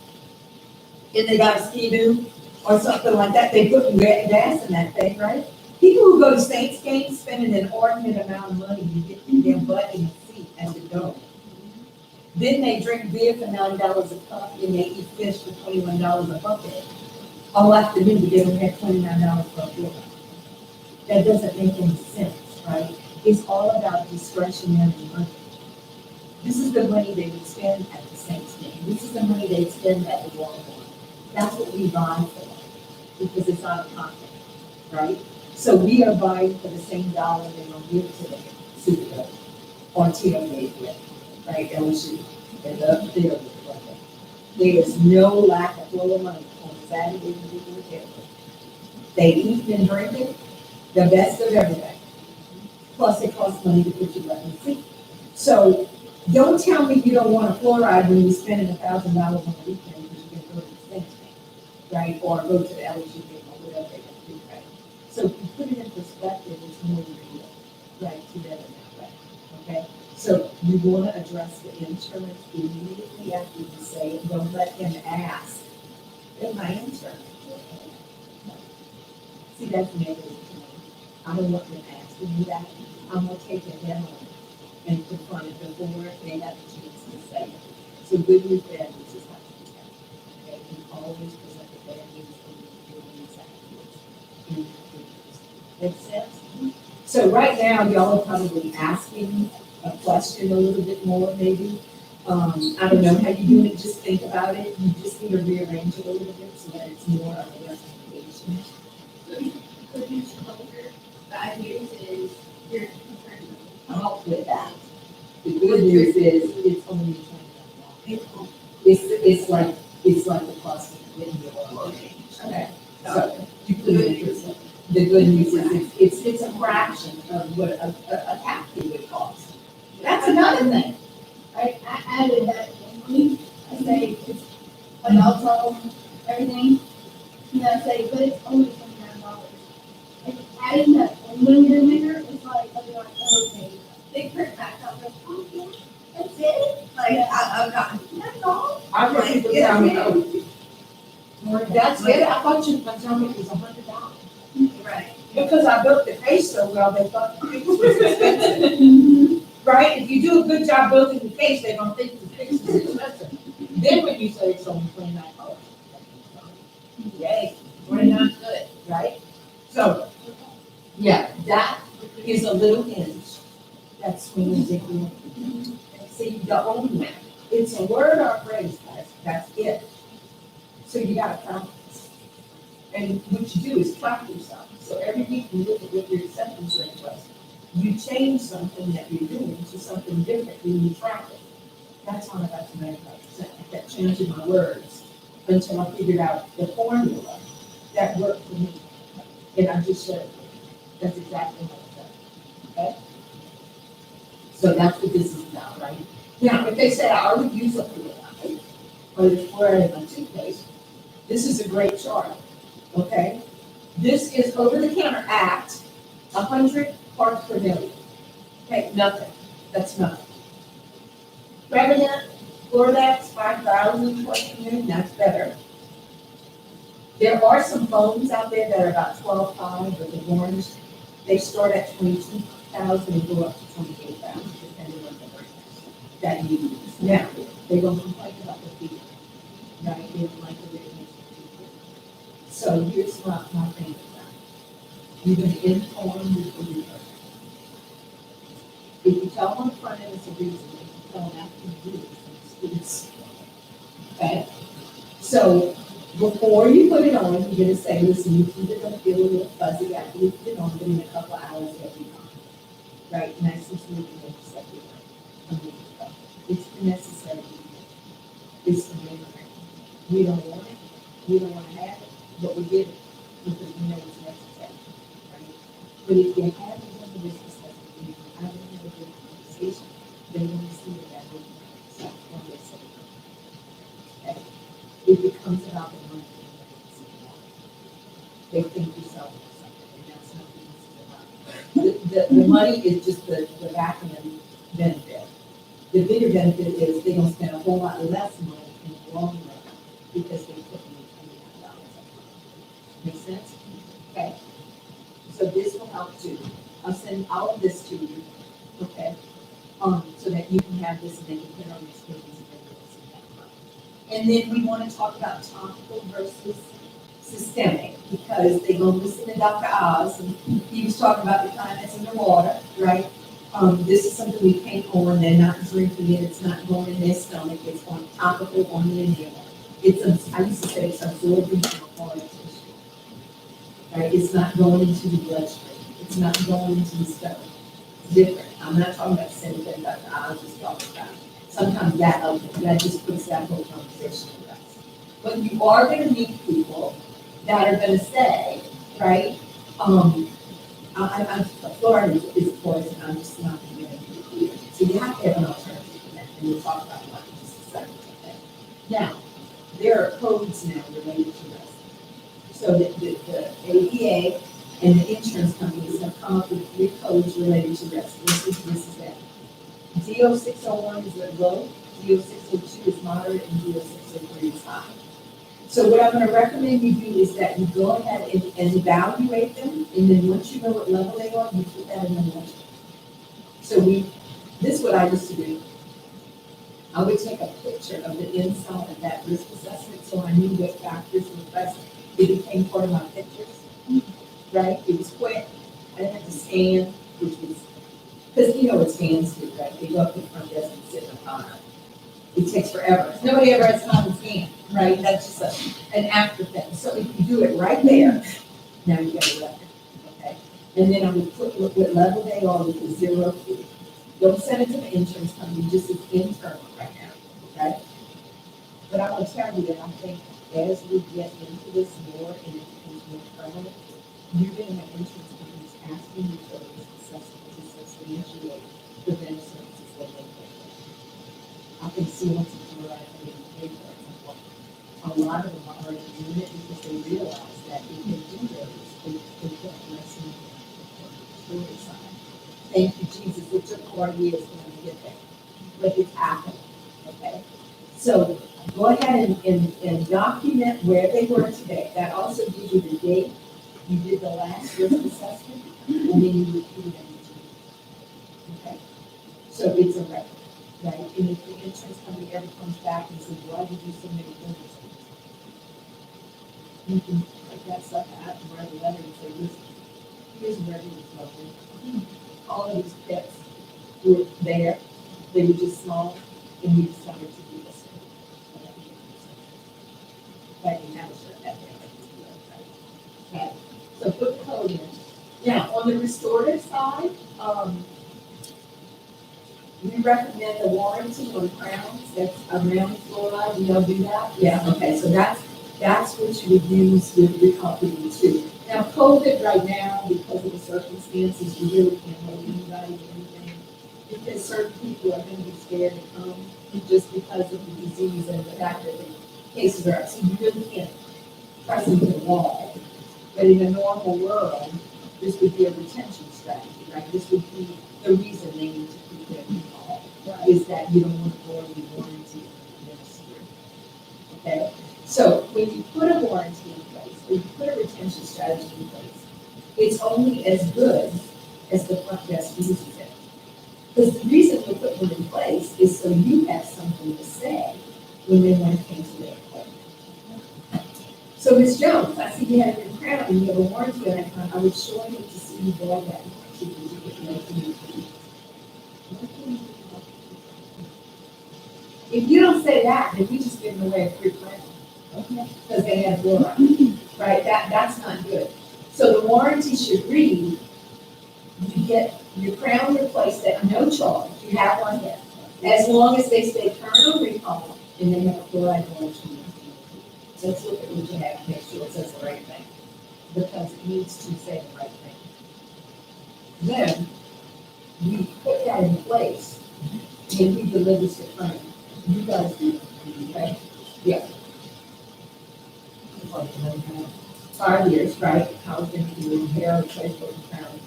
and they got a ski-doo or something like that, they put gas in that thing, right? People who go to Saints games spending an inordinate amount of money to get their butt in a seat as it goes. Then they drink beer for $9 a cup and they eat fish for $21 a bucket. All afternoon to give them that $29 for a beer. That doesn't make any sense, right? It's all about discretionary money. This is the money they would spend at the Saints game. This is the money they spend at the Walmart. That's what we buy for, because it's out of pocket, right? So we are buying for the same dollar they're gonna give to the Super Bowl or tailgate with, right? LSU. They love the tailgate, right? There is no lack of flow of money on Saturday and particular tailgate. They eat and drink it, the best of everything. Plus it costs money to put you right in the seat. So don't tell me you don't want a fluoride when you're spending $1,000 on the weekend because you can go to the Saints game, right? Or go to the LSU game or whatever they can do, right? So if you put it in perspective, it's more real, right, together that way, okay? So you want to address the insurance immediately after you say it. Don't let him ask, is my insurance? See, that's negative to me. I don't want them asking me that. I'm going to take it head on and confront it before they have a chance to say it. So good news, bad news is how to do that. Okay, and always present the bad news and the good news afterwards. And the good news. Makes sense? So right now, y'all are probably asking a question a little bit more maybe. I don't know how you do it, just think about it, you just need to rearrange it a little bit so that it's more of a justification. Could you disclosure, 5 years is your concern. I'm up with that. The good news is, it's only $20. It's like the cost of getting your oil. Okay. So, you put it in, the good news is, it's a fraction of what a taxi would cost. That's another thing. I added that in, I say it's like also everything, and I say, but it's only $29. Like adding that unlimited meter is like, I'll be like, oh, okay, they print back up, like, oh, yeah, that's it? Like, I've gotten, that's all? I've heard people tell me, oh, that's it, I thought you were telling me it was $100. Right. Because I built the case so well, they thought the fix was expensive. Right? If you do a good job building the case, they don't think the fix is expensive. Then when you say it's only $29, yay, $29 good, right? So, yeah, that is a little hinge that swings it in. See, the only, it's a word or a phrase, guys, that's it. So you gotta practice. And what you do is track yourself. So every week you look at what your acceptance rate was. You change something that you're doing to something different, and you track it. That's how I got to 95%. I kept changing my words until I figured out the formula that worked for me. And I just showed it. That's exactly what I said. Okay? So that's what this is about, right? Now, if they say I already use up the line, or it's where in my toothpaste, this is a great chart. Okay? This is over-the-counter at 100 parts per million. Okay, nothing. That's nothing. Prevalent, Floridax, 5,000 parts per million, that's better. There are some phones out there that are about 12.5, but the orange, they start at 22,000 and go up to 28,000, depending on the brand that you use. Now, they don't complain about the fee, right? They don't like the way it makes the fee. So here's my thing with that. You're going to inform the user. If you tell them on the front end, it's a reason. If you tell them after you do it's okay? So before you put it on, you're going to say, listen, you're either going to feel a little fuzzy after you put it on, but in a couple of hours, it'll be gone. Right? Nice and smooth and just like you want. It's the necessary. It's the main thing. We don't want it. We don't want to have it, but we give it because we know it's necessary. Right? But if you have it on the business, I don't have a good conversation, they want to see it that way. So, when they say, okay, it becomes about the money. They think you're selling something, and that's not what this is about. The money is just the back end benefit. The bigger benefit is they're gonna spend a whole lot less money in the long run because they put in $29 up front. Make sense? Okay. So this will help too. I'll send all of this to you, okay? So that you can have this and then you can put it on your screens and then you'll see that. And then we want to talk about topical versus systemic, because they go listen to Dr. Oz, and he was talking about the kind that's in the water, right? This is something we can't on, they're not drinking it, it's not going in their stomach, it's on topical on the inhaler. I used to say it's absorbing from a hard tissue. Right? It's not going into the bloodstream. It's not going into the stomach. It's different. I'm not talking about sending that Dr. Oz was talking about. Sometimes that just puts that whole conversation to rest. But you are going to meet people that are going to say, right, Florida is poison, I'm just not going to do it here. So you have to have an alternative to that, and we'll talk about that in just a second. Okay? Now, there are codes now related to this. So the ADA and the insurance companies have come up with 3 codes related to risk. This is that. DO 601 is low, DO 602 is moderate, and DO 603 is high. So what I'm going to recommend you do is that you go ahead and evaluate them, and then once you know what level they are, you put that in the motion. So this is what I used to do. I would take a picture of the inside of that risk assessment so I knew what factors were present. It became part of my pictures, right? It was quick. I didn't have to scan, which was, because you know what scans do, right? They go up to the front desk and sit in a car. it takes forever. Nobody ever has time to scan, right? That's just an after thing. So if you do it right there, now you get a record, okay? And then I would put what level they are with the 0 fee. Don't send it to the insurance company, just as internal right now, okay? But I will tell you that I think as we get into this more and it becomes more prevalent, you're going to have insurance companies asking utilities to substantiate the vendor services that they provide. I can see what's in the right way to pay for it. A lot of them are already doing it because they realize that if they do those, they put less in the storage side. Thank you, Jesus. It took 4 years for them to get there, but it's happening, okay? So go ahead and document where they were today. That also gives you the date you did the last risk assessment, and then you repeat it every 2 weeks. Okay? So it's a record, right? And if the insurance company ever comes back and says, why did you so many things? You can take that stuff out and write a letter and say, listen, here's where it was lovely. All of these pets were there, they were just small, and we decided to do this. But you never shut that down. Okay, so put the code in. Now, on the restorative side, we recommend the warranty on crowns, that's around fluoride, we don't do that? Yeah, okay, so that's what you would use with recovery too. Now, COVID right now, because of the circumstances, you really can't hold anybody to anything, because certain people are gonna be scared to come, just because of the disease and the fact that the cases are up, so you really can't press them to the wall. But in a normal world, this would be a retention strategy, right? This would be the reason they need to keep their recall, is that you don't want to go the warranty administered. Okay? So when you put a warranty in place, or you put a retention strategy in place, it's only as good as the front desk uses it. Because the reason we put them in place is so you have something to say when they want to cancel their appointment. So Ms. Jones, I see you have your crown and you have a warranty on it. I was showing you to see you buy that warranty because you get no fee. If you don't say that, then we just give them away a free crown. Okay. Because they have fluoride, right? That's not good. So the warranty should read, you get your crown replaced at no charge. You have one here. As long as they stay current on recall and they have a fluoride warranty. Let's look at what you have to make sure it says the right thing, because it needs to say the right thing. Then, we put that in place, and we deliver to client. You guys do it, okay? Yeah. 5 years, right? How is going to do repair, replace, or crown?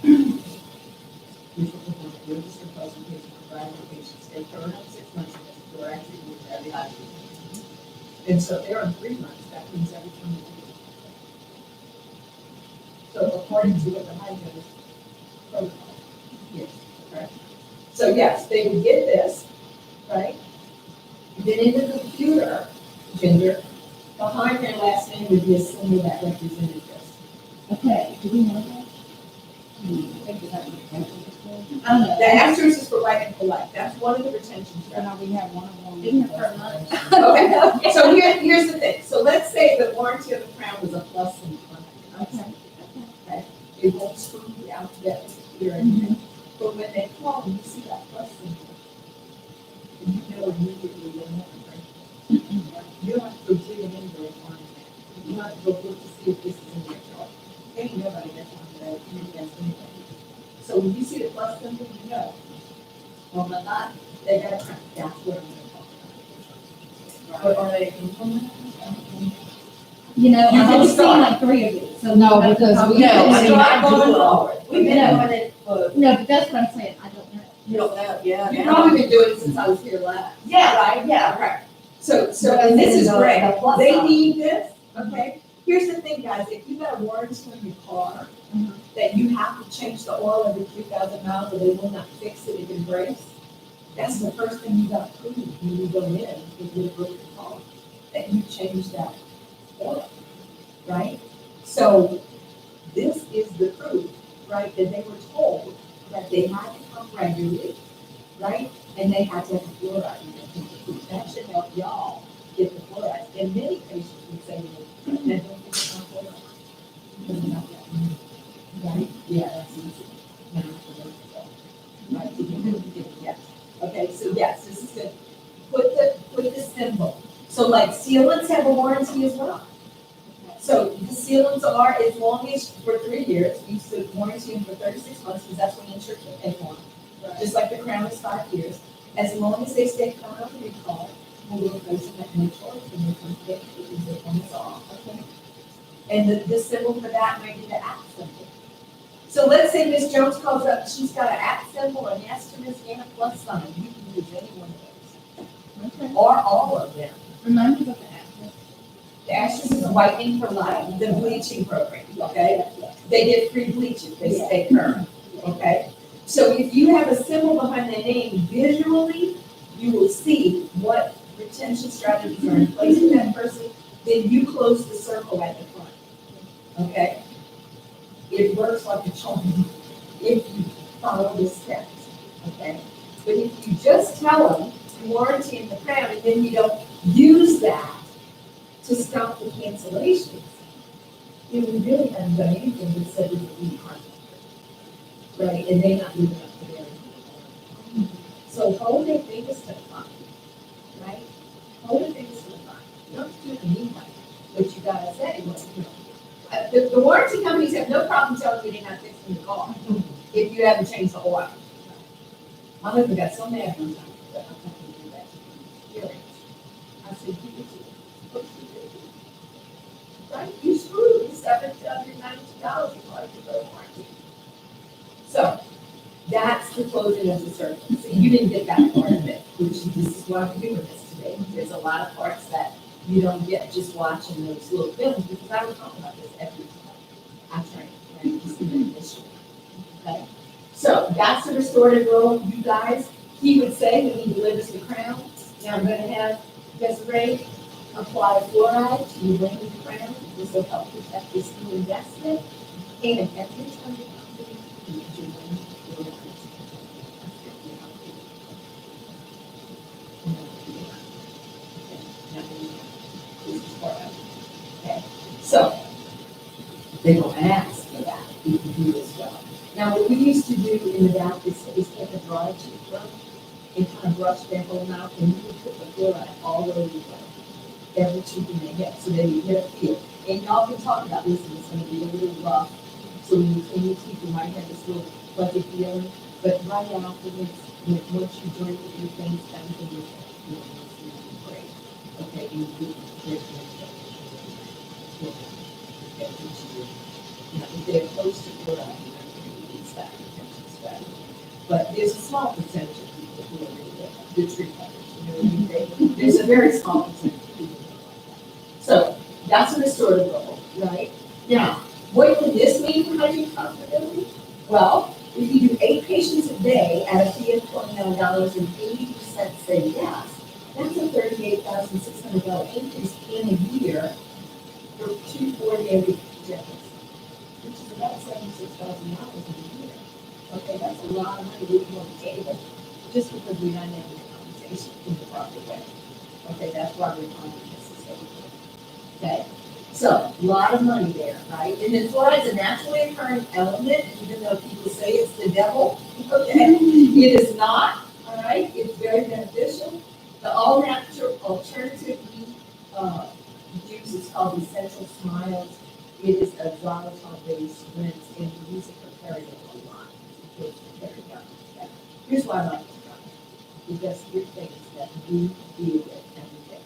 We should perform a registered presentation for gratification, stay current on 6 months, and it's for actually every item. And so if they're on 3 months, that means every 20 days. So according to what the high goes protocol. Yes, right? So yes, they would get this, right? Then in the computer, gender, behind their last name would be a symbol that represented this. Okay, do we know that? I don't know, the asterisk is for right and for life, that's one of the retention strategies. We have one of them. Didn't it for lunch? Okay, so here's the thing, so let's say the warranty of the crown was a plus and a Okay. okay? It won't screw the alphabet here and there, but when they call, you see that plus symbol, and you know immediately you're not right. You don't have to go digging in very far in that. You don't have to go look to see if this is in their chart. Ain't nobody that's on that, that's anything. So when you see the plus symbol, you know. On the lot, they got a crown, that's what I'm gonna talk about. But are they implemented? You know, You I've can only seen start. like 3 of these, so. No, because we- Start going forward. We've been No. doing it for, No, but that's what I'm saying, I don't know. You don't know, yeah. you've probably been doing it since I was here last. Yeah, right, yeah, right. So, and this is great, they need this, okay? Here's the thing, guys, if you got a warranty on your car, that you have to change the oil every 3,000 miles, or they will not fix it if it breaks, that's the first thing you got to prove when you go in, if you broke your car, that you changed that oil, right? So, this is the proof, right, that they were told that they had to come regularly, right? And they had to have fluoride in it. y'all get the fluoride. And many patients would say to me, "Now, don't forget my fluoride." Because I'm not that. Right? Yeah, that's easy. Now, for those people. Right, yes. Okay, so yes, this is good. Put the symbol. So like sealants have a warranty as well. So the sealants are as long as for 3 years, we used to warranty them for 36 months because that's when insurance will pay for them. Just like the crown is 5 years. As long as they stay current on the recall, we'll replace them at no charge and they come fit because they come off. Okay. And the symbol for that may be the app symbol. So let's say Miss Jones calls up, she's got an app symbol, an asterisk, and a plus sign. You can use any one of those. Or all of them. Remind me what the app is. The asterisk is whitening for life, the bleaching program, okay? They get free bleaching, they stay current, okay? So if you have a symbol behind the name, visually, you will see what retention strategies are in place with that person, then you close the circle at the front, okay? It works like a charm if you follow the steps, okay? But if you just tell them the warranty in the crown and then you don't use that to stop the cancellations, then we really haven't done anything but said it's a lead contract. Right, and they're not living up to their end. So hold their fingers to the fire, right? Hold their fingers to the fire. You don't do it anyway, but you gotta say, well, you know, the warranty companies have no problem telling you they're not fixing the car if you haven't changed the oil. My husband got so mad one time, but I'm not gonna do that to him. I said, give it to him. What you do? Right, you screwed me $792 before I could go to warranty. So, that's the closing of the circle. So you didn't get that part of it, which this is why we're doing this today. There's a lot of parts that you don't get just watching those little films, because I would talk about this every time. I train, right? Just in an issue. Okay? So that's the restorative role. You guys, he would say when he delivers the crown, now I'm going to have Desiree apply fluoride to your brain the crown. This will help protect this new investment. And every time you come to the your brain fluoride. Okay, so they will ask for that. You can do as well. Now, what we used to do in the back is take a dry toothbrush and kind of brush their whole mouth, and you would put the fluoride all over the mouth, every tooth in their head, so they would get a feel. And y'all can talk about this, and it's going to be a little rough. So when you clean your teeth, you might have this little fuzzy feeling, but right afterwards, once you drink it, your face, everything is great. Okay, and you get if they're close to fluoride, you're not going to use that retention strategy. But there's a small percentage of people who are really good tree cutters. You know what I mean? There's a very small percentage of people who are like that. So that's a restorative goal, right? Now, what can this mean for hygiene profitability? Well, if you do 8 patients a day at a fee of $29 and 80% say yes, that's a $38,600 increase in a year for 2 4-day difference, which is about $76,000 in a year. Okay, that's a lot of money we want to table just because we're not having a conversation in the proper way. Okay, that's why we're calling this a study. Okay, so a lot of money there, right? And then fluoride is a naturally occurring element, even though people say it's the devil. Okay, it is not. All right, it's very beneficial. The all-natural alternative use is called Essential Smiles. It is a xylitol-based rinse, and we use it for periodontal a lot. It's periodontal. Okay. Here's why I like it, because three things that we deal with every day.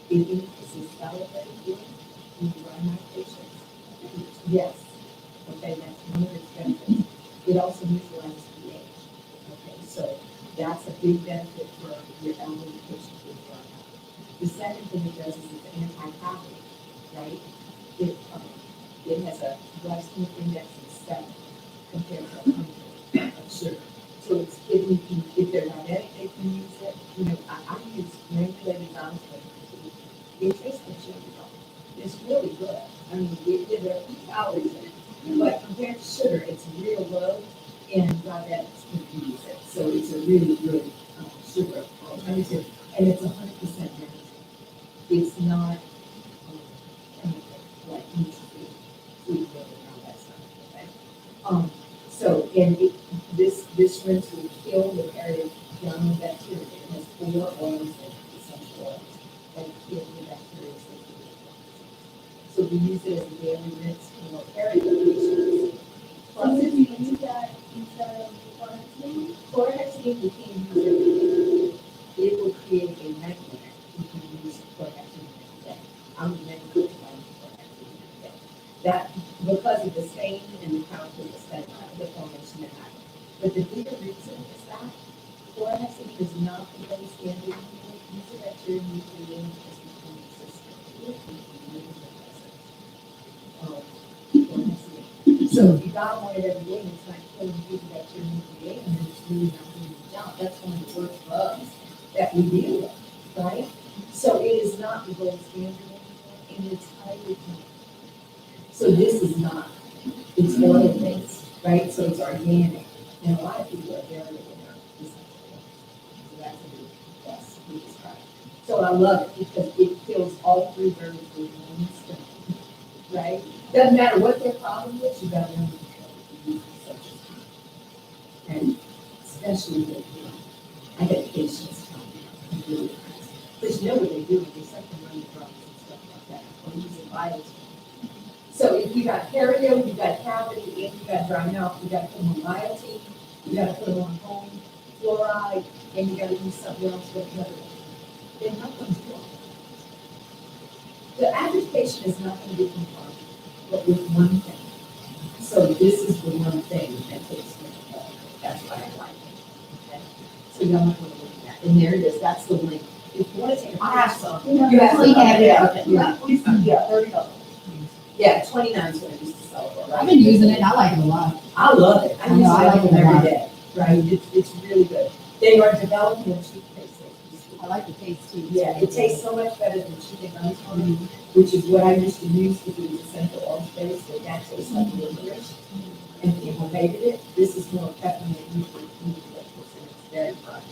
It increases salivary healing in dry mouth patients. Yes. Okay, that's one of its benefits. It also neutralizes pH. Okay, so that's a big benefit for your elderly patients with dry mouth. The second thing it does is it's anti-cavitic, right? It has a glycemic index of 7 compared to 100 of sugar. So it's if they're diabetic, they can use it. You know, I use granulated xylitol. It tastes like sugar. It's really good. I mean, there are a few calories in it, but compared to sugar, it's real low, and diabetics can use it. So it's a really good sugar alternative, and it's 100% it's not, chemical, like nutrient, food, and all that stuff, okay? So, and this rinse will kill the area of young bacteria. It has 4 oils and essential oils that kill the bacteria. So we use it as a daily rinse for area patients. So if you use that instead of chlorhexidine, Chlorhexidine, we can't use it. It will create a nightmare if you use chlorhexidine every day. I'm never going to use chlorhexidine every day. That, because of the stain and the calculus that the formation that happens. But the bigger reason is that chlorhexidine is not the gold standard. Use it at your nutrient as become resistant. So if you got on it every day and it's not killing you that you're nucleating and it's really not doing the job, that's one of the worst bugs that we deal with, right? So it is not the gold standard anymore, and it's highly chemical. So this is not, it's oil based, right? So it's organic, and a lot of people are very aware of this. So that's a big plus, we describe. So I love it because it kills all 3 birds with one stone, right? Doesn't matter what their problem is, you gotta learn to control it. Such as and especially with, I get patients come really fast. Because you know what they do, they start to run drugs and stuff like that, or using vials. So if you got perio, you got cavity, and you got dry mouth, you gotta put them on biotin, you gotta put them on home fluoride, and you gotta use something else with another one. Then how comes wrong? The average patient is not gonna be compliant, but with one thing. So this is the one thing that takes me apart. That's why I like it. Okay? So y'all might want to look at that. And there it is. That's the link. If you want to take a I have some. you know, You have We have it. Yeah, okay. Yeah, $30. Yeah, 29 is what I used to sell it for, right? I've been using it, I like it a lot. I love it. I I use know, I like it it a lot. every day, right? It's really good. They are developing a toothpaste. I like the taste too. Yeah, it tastes so much better than chicken rice on it, which is what I used to use to do the essential oil base, so that tastes like licorice. And people hated it. This is more peppermint, eucalyptus, and it's very fresh.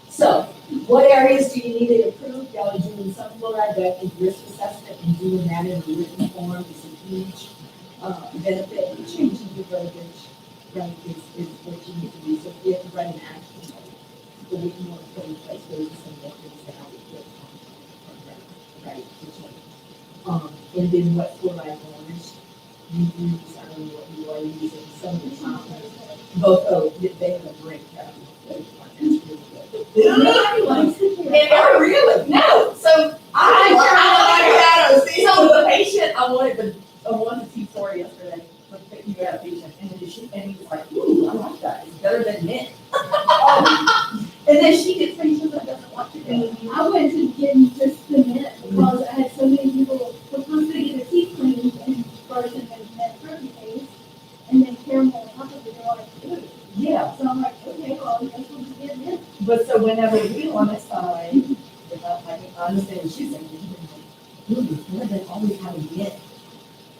So, what areas do you need it improved? Y'all are doing some fluoride, but I think risk assessment and doing that in a written form is a huge benefit. Changing your verbiage, right, is what you need to do. So if you have to write an action plan, but we can want to put in place those some methods that I would put on the program, right, to change. And then what fluoride varnish you use, I don't know what you are using, some of the time, both, oh, they have a great cabinet. That's really good. And I really, no, so I like that. So the patient, I wanted to see story yesterday, but you got a patient, and then and he was like, ooh, I like that, it's better than mint. And then she gets patients that doesn't want to do it. I went to get just the mint because I had so many people were supposed to get their teeth cleaned and first and then mint turkey paste and then caramel on top of it. They're like, ooh. Yeah, So I'm like, okay, well, I guess we'll just get mint. but so whenever we on this side, if I understand what she's saying, we've been always having mint.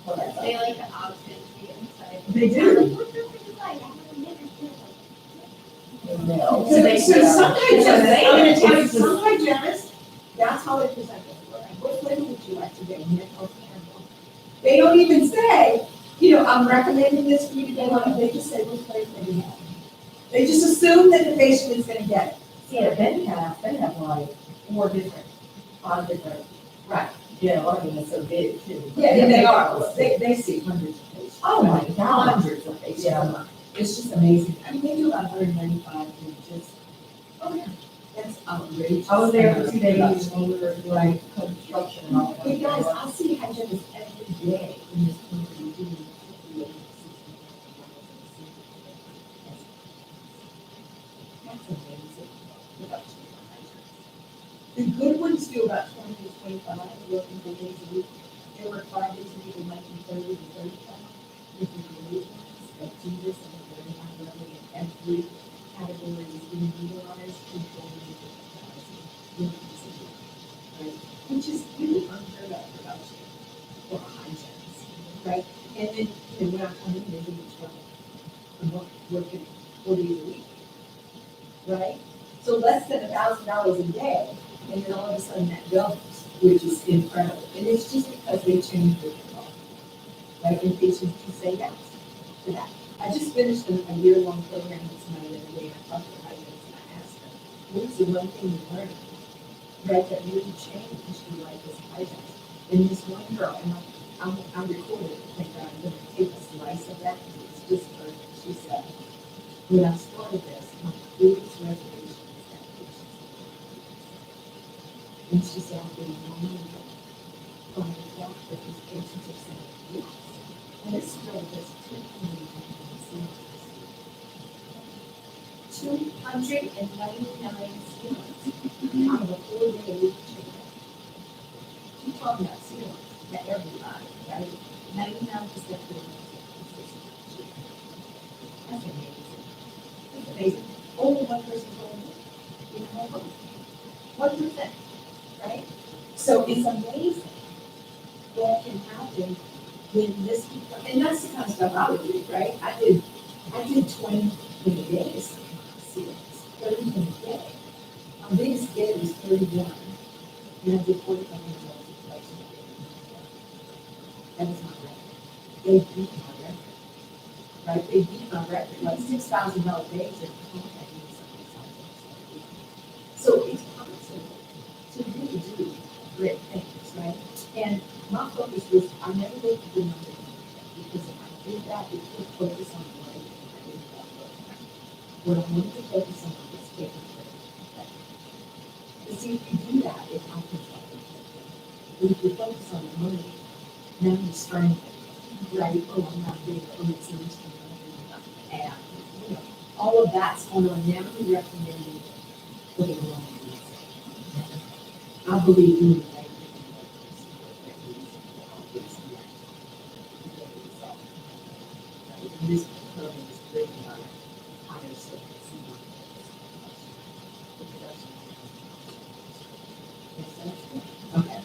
For that side. They like the opposite to the inside. They do. Like, what's your thing like? I have a mint or something. No. So some hygienists, I'm gonna some hygienists, that's how they present it. What flavor would you like to get, mint or caramel? They don't even say, I'm recommending this for you to get on, they just say what flavor do you have. They just assume that the patient is gonna get it. Yeah, they have like 5 different, Right. I mean, it's so big too. Yeah, they are, they see hundreds of patients. Oh my God. Hundreds of patients. Yeah. It's just amazing. I mean, they do about 195 and just, oh yeah, that's outrageous. I was there for 2 days when we were doing construction and all that. Hey guys, I see hygienists every day in this country doing 58, 60. That's amazing. The good ones do about 20 to 25, working 4 days a week. They work 5 days a week, they might do 30 to 35. If you great ones that do this at a very high level in every category is being utilized, controlling the right? Which is really unheard of production for a hygienist, right? And then, when I come in, they do the 12. I'm working 4 days a week, right? So less than $1,000 a day, and then all of a sudden that doubles. which is incredible. And it's just because they changed their law. Right, and patients can say yes to that. I just finished a year-long program this night, and the day I talked to hygienists, and I asked them, what is the one thing you learned, right, that really changed your life as a hygienist? And this one girl, and I recorded it, thank God, I'm gonna take a slice of that, because it's just perfect. She said, when I started this, my biggest reservation was that patients. And she said, I've been lonely from the fact that these patients are saying yes. And it's still this 299 sealants out of a 4-day week treatment. She's talking about sealants to everybody, right? 99% of them. That's amazing. That's amazing. Only one person told me in the whole group. 1%, right? So it's amazing what can happen when this becomes, and that's the kind of stuff I would do, right? I did 20 in a day, series, 30 in a day. My biggest day was 31, and I did 45 minutes twice a day. That was my record. They beat my record, right? They beat my record, like $6,000 days of contact me something. So it's possible to really do great things, right? And my focus was, I never looked at the number because if I did that, it would focus on the right thing. I didn't want to focus on. What I wanted to focus on was taking care of it. But see, if you do that, it happens like that. But if you focus on the money, now you're strangling, right? Oh, I'm not there. Oh, it's an instrument. And, you know, all of that's going on. Now you're recommending for the wrong reason. I believe in the right thing. And this program is driven by higher service. Okay.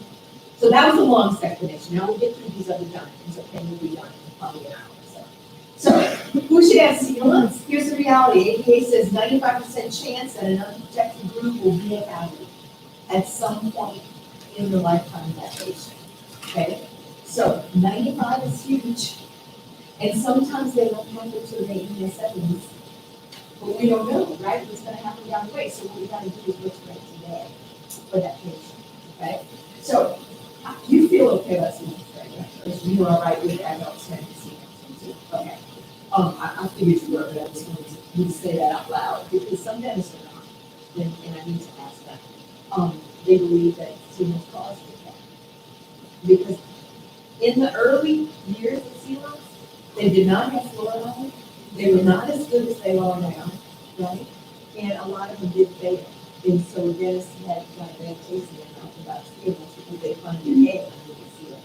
So that was a long explanation. Now we'll get through these other diamonds, okay? We'll be done in probably an hour. So who should have sealants? Here's the reality. ADA says 95% chance that an unprotected group will be a hazard at some point in the lifetime of that patient. Okay? So 95 is huge. And sometimes they don't happen until they're in their 70s. But we don't know, right? What's going to happen down the way. So what we got to do is what's right today for that patient. Okay? So you feel okay about seeing right? Because you are right with adults and seeing. Okay. I figured you were, but I just wanted to say that out loud because some dentists are not. And I need to ask that. They believe that sealants cause the because in the early years of sealants, they did not have fluoride. They were not as good as they are now, right? And a lot of them did fail. And so dentists had like bad taste in their mouth about sealants because they found their head under the sealant.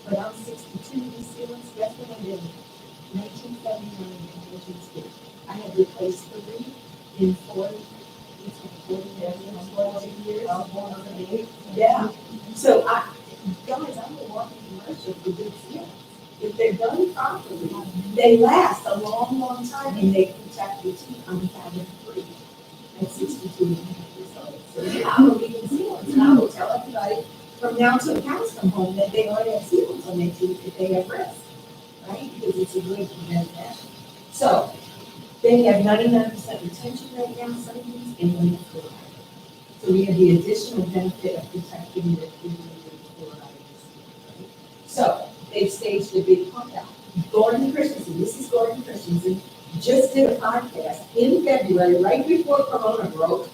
But I'm 62, these sealants, that's what I did in 1979 in Washington State. I had replaced 3 in 40 years. Yeah. So guys, I'm a walking commercial for good sealants. If they're done properly, they last a long, long time and they protect your teeth. I'm cabin free at 62 and a half years old. So yeah, I believe in sealants and I will tell everybody from now till the cows come home that they already have sealants on their teeth if they have rest, right? Because it's a good preventive measure. So they have 99% retention rate now, some of these, and one fluoride. So we have the additional benefit of protecting the teeth with fluoride. Right? So they've staged a big pump out. Gordon Christensen, this is Gordon Christensen, just did a podcast in February, right before Corona broke,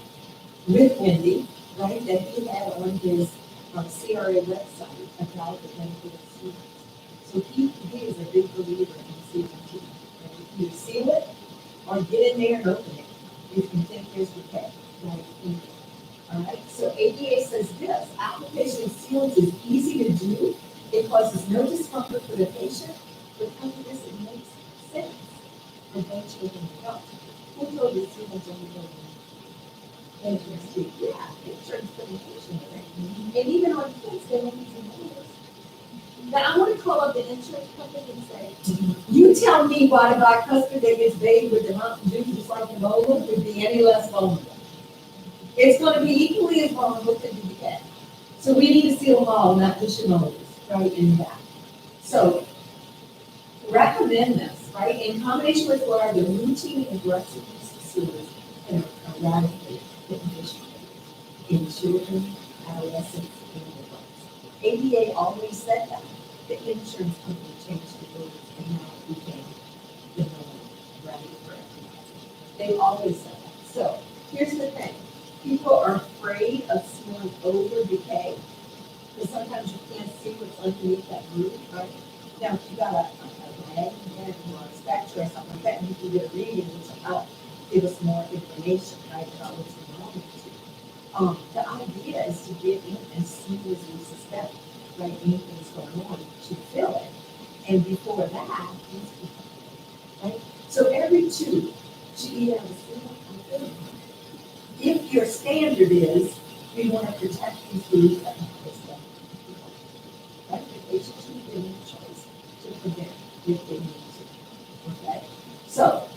with Wendy, right, that he had on his CRA website about the benefit of sealants. So he is a big believer in sealant. Right? You seal it or get in there and open it if you think there's decay. Right? All right, so ADA says this, application of sealants is easy to do. It causes no discomfort for the patient. Because of this, it makes sense for both children and adults. Who told you sealants only go in the street? Yeah, insurance presentation, right? And even on kids, they don't use them. Now, I want to call up the insurance company and say, you tell me why the bicuspid that gets bathed with the Mountain Dew, just like the molar, would be any less vulnerable. It's going to be equally as vulnerable to the decay. So we need to seal them all, not just your molars, right, in the back. So recommend this, right, in combination with fluoride, the routine and aggressive use of sealers can eradicate the condition in children, adolescents, and adults. ADA always said that. The insurance company changed the rules and now it became the norm, right, for everybody. They always said that. So here's the thing. People are afraid of sealing over decay because sometimes you can't see what's underneath that groove, right? Now, if you got a bag or a spectra or something like that, you can get a reading, which will help give us more information, right, about what's going on with you. The idea is to get in as soon as we suspect, right, anything's going on, to fill it. And before that, right? So every tube should either have a seal or a filling. If your standard is, we want to protect these foods that have this stuff. Right? The patient should be given a choice to prevent if they need to. Okay? So,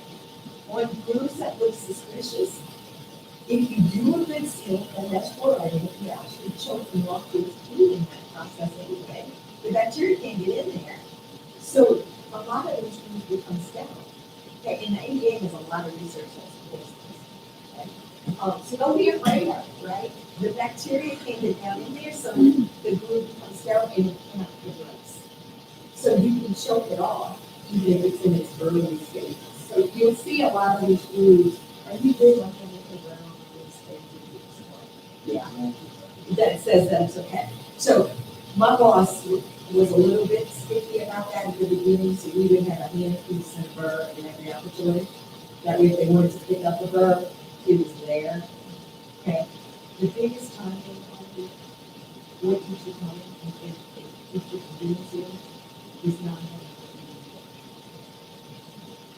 on grooves that look suspicious, if you do a good seal, and that's fluoride in it, you actually choke and walk through food in that process anyway. The bacteria can't get in there. So, a lot of those grooves become sterile. Okay, and the ADA has a lot of research that supports this. Okay? So don't be afraid of it, right? The bacteria can't get down in there, so the glue becomes sterile and it cannot progress. So you can choke it off, even if it's in its early stages. So you'll see a lot of these glues, and you did one thing with the brown yeah, that says that it's okay. So my boss was a little bit sticky about that at the beginning, so we would have a hand piece and a burr in every opportunity. That way, if they wanted to pick up a burr, it was there. Okay. The biggest time they probably what you should tell them if you're doing zero is not having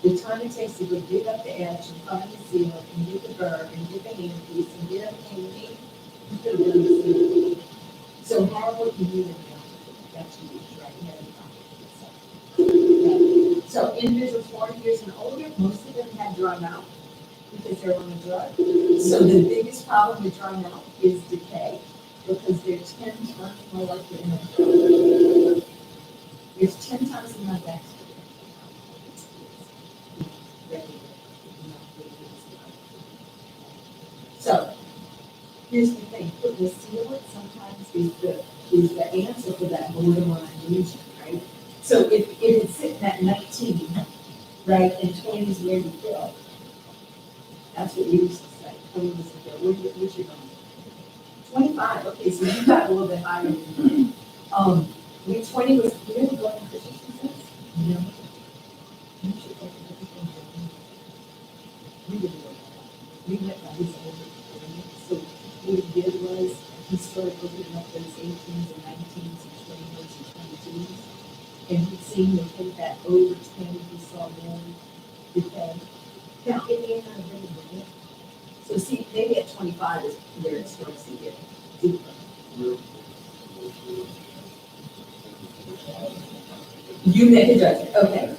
the time it takes to go dig up the edge and find the seal and get the burr and get the hand piece and get everything you need, you could have done the seal. So have what you need in there. That's huge, right? You have to so individuals 40 years and older, most of them have dry mouth because they're on a drug. So the biggest problem with dry mouth is decay because they're 10 times more likely to have drug. There's 10 times the amount of bacteria. So here's the thing, putting the sealant sometimes is the answer for that borderline lesion, right? So if it's sitting at 19, right, and 20 is where you feel, that's what we used to say. 20 was the go. What's your number? 25. Okay, so you got a little bit higher than me. When 20 was, you ever go to Christmas concerts? No. You should take everything down. We didn't do that. We went by his older experience. So what he did was he started opening up those 18s and 19s and 21s and 22s. And he'd seen them take that over 20, he saw more decay. Now, Indiana really did it. So see, maybe at 25 is where it starts to get deeper. You make a judgment, okay.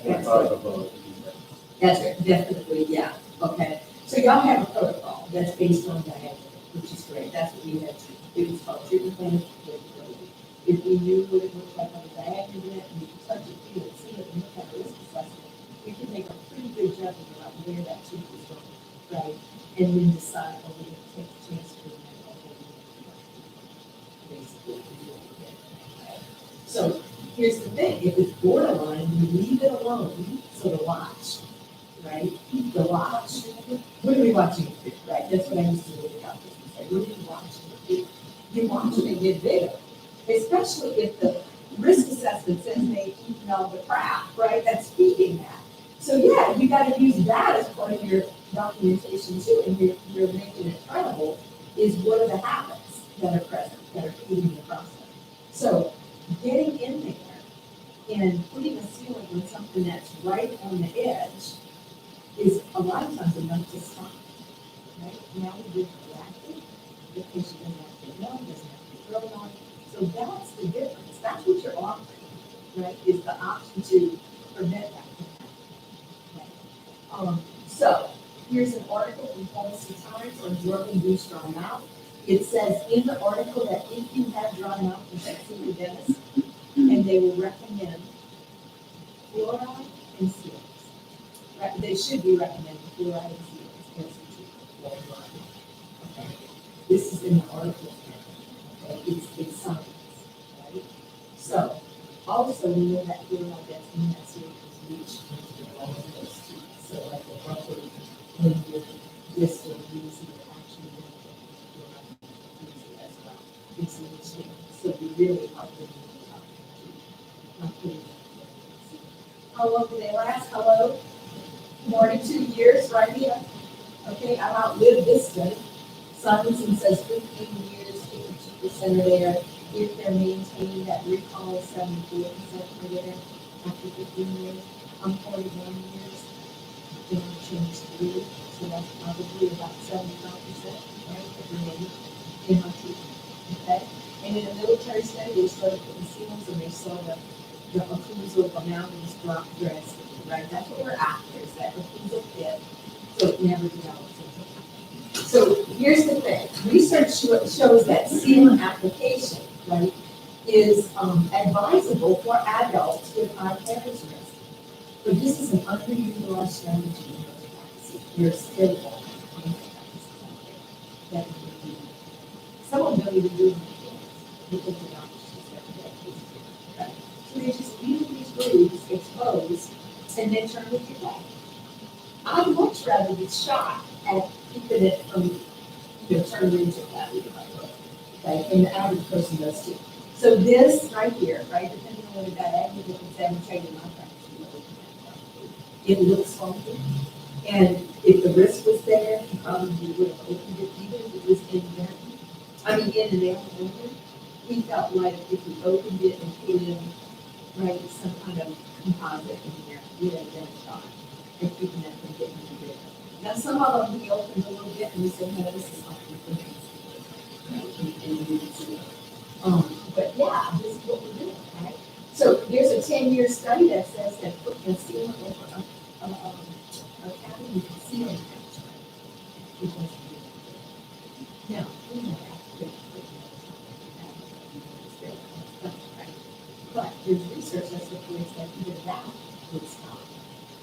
That's it, definitely, yeah, okay. So y'all have a protocol that's based on diagonal, which is great. That's what we had to, it was called treatment plan of capability. If we knew what it looked like on the diagonal, and we could touch it, feel it, see it, and look at risk assessment, we can make a pretty good judgment about where that tooth is going, right? And then decide, oh, we're going to take the chance to basically. So here's the thing, if it's borderline, we leave it alone, so the watch, right? The watch, what are we watching, right? That's what I used to do with doctors, say, what are you watching? You watch it get bigger, especially if the risk assessment says they've eaten all the crap, right? That's feeding that. So yeah, you gotta use that as part of your documentation too, and you're making it credible, is what are the habits that are present, that are feeding the process. So getting in there and putting a sealant on something that's right on the edge is a lot of times enough to stop, right? Now we did reactive, the patient doesn't have to get numb, doesn't have to be thrown on. So that's the difference. That's what you're offering, right? Is the option to prevent that from happening. So here's an article from Policy Times on drug-induced dry mouth. It says in the article that if you have dry mouth, you should see the dentist, and they will recommend fluoride and seals. Right, they should be recommending fluoride and seals as a treatment for dry mouth. Okay, this is in the article. Okay, it's science, right? So, also we know that fluoride that's in that serum is leached into all of those teeth. So like the upper, when you're distal, you see it actually fluoride as well. It's leaching, so you really are putting it up. Not putting it up. How long do they last? Hello? More than 2 years, right here. Okay, I've outlived this study. Simonson says 15 years, 52% are there. If they're maintaining that recall, 74% are there after 15 years. I'm 41 years. They want to change 3, so that's probably about 75%, right, that remain in my treatment, okay? And in a military study, they started putting seals and they saw the occlusal mountains drop drastically, right? That's what we're after, is that occlusal pit, so it never develops into it. So here's the thing, research shows that seal application, right, is advisable for adults with high caries risk. But this is an underutilized strategy in those practices. There's still all kinds of practices out there that we can do. Some of them don't even do it because the doctors just have to get it. So they just leave these grooves exposed and then turn it your way. I'd much rather be shot at keeping it from, turning into that. Okay, and the average person does too. So this right here, right, depending on whether that active is demonstrated in my practice, it looks funky. And if the risk was there, you probably would have opened it, even if it was in there. I mean, in the nail only. We felt like if we opened it and put in, right, some kind of composite in there, we'd have been shot and keeping that from getting in there. Now, some of them we opened a little bit and we said, no, this is not good. But yeah, this is what we're doing, right? So there's a 10-year study that says that putting a sealant over a cavity, you can seal it. Now, we know that. But there's research that supports that even that would stop.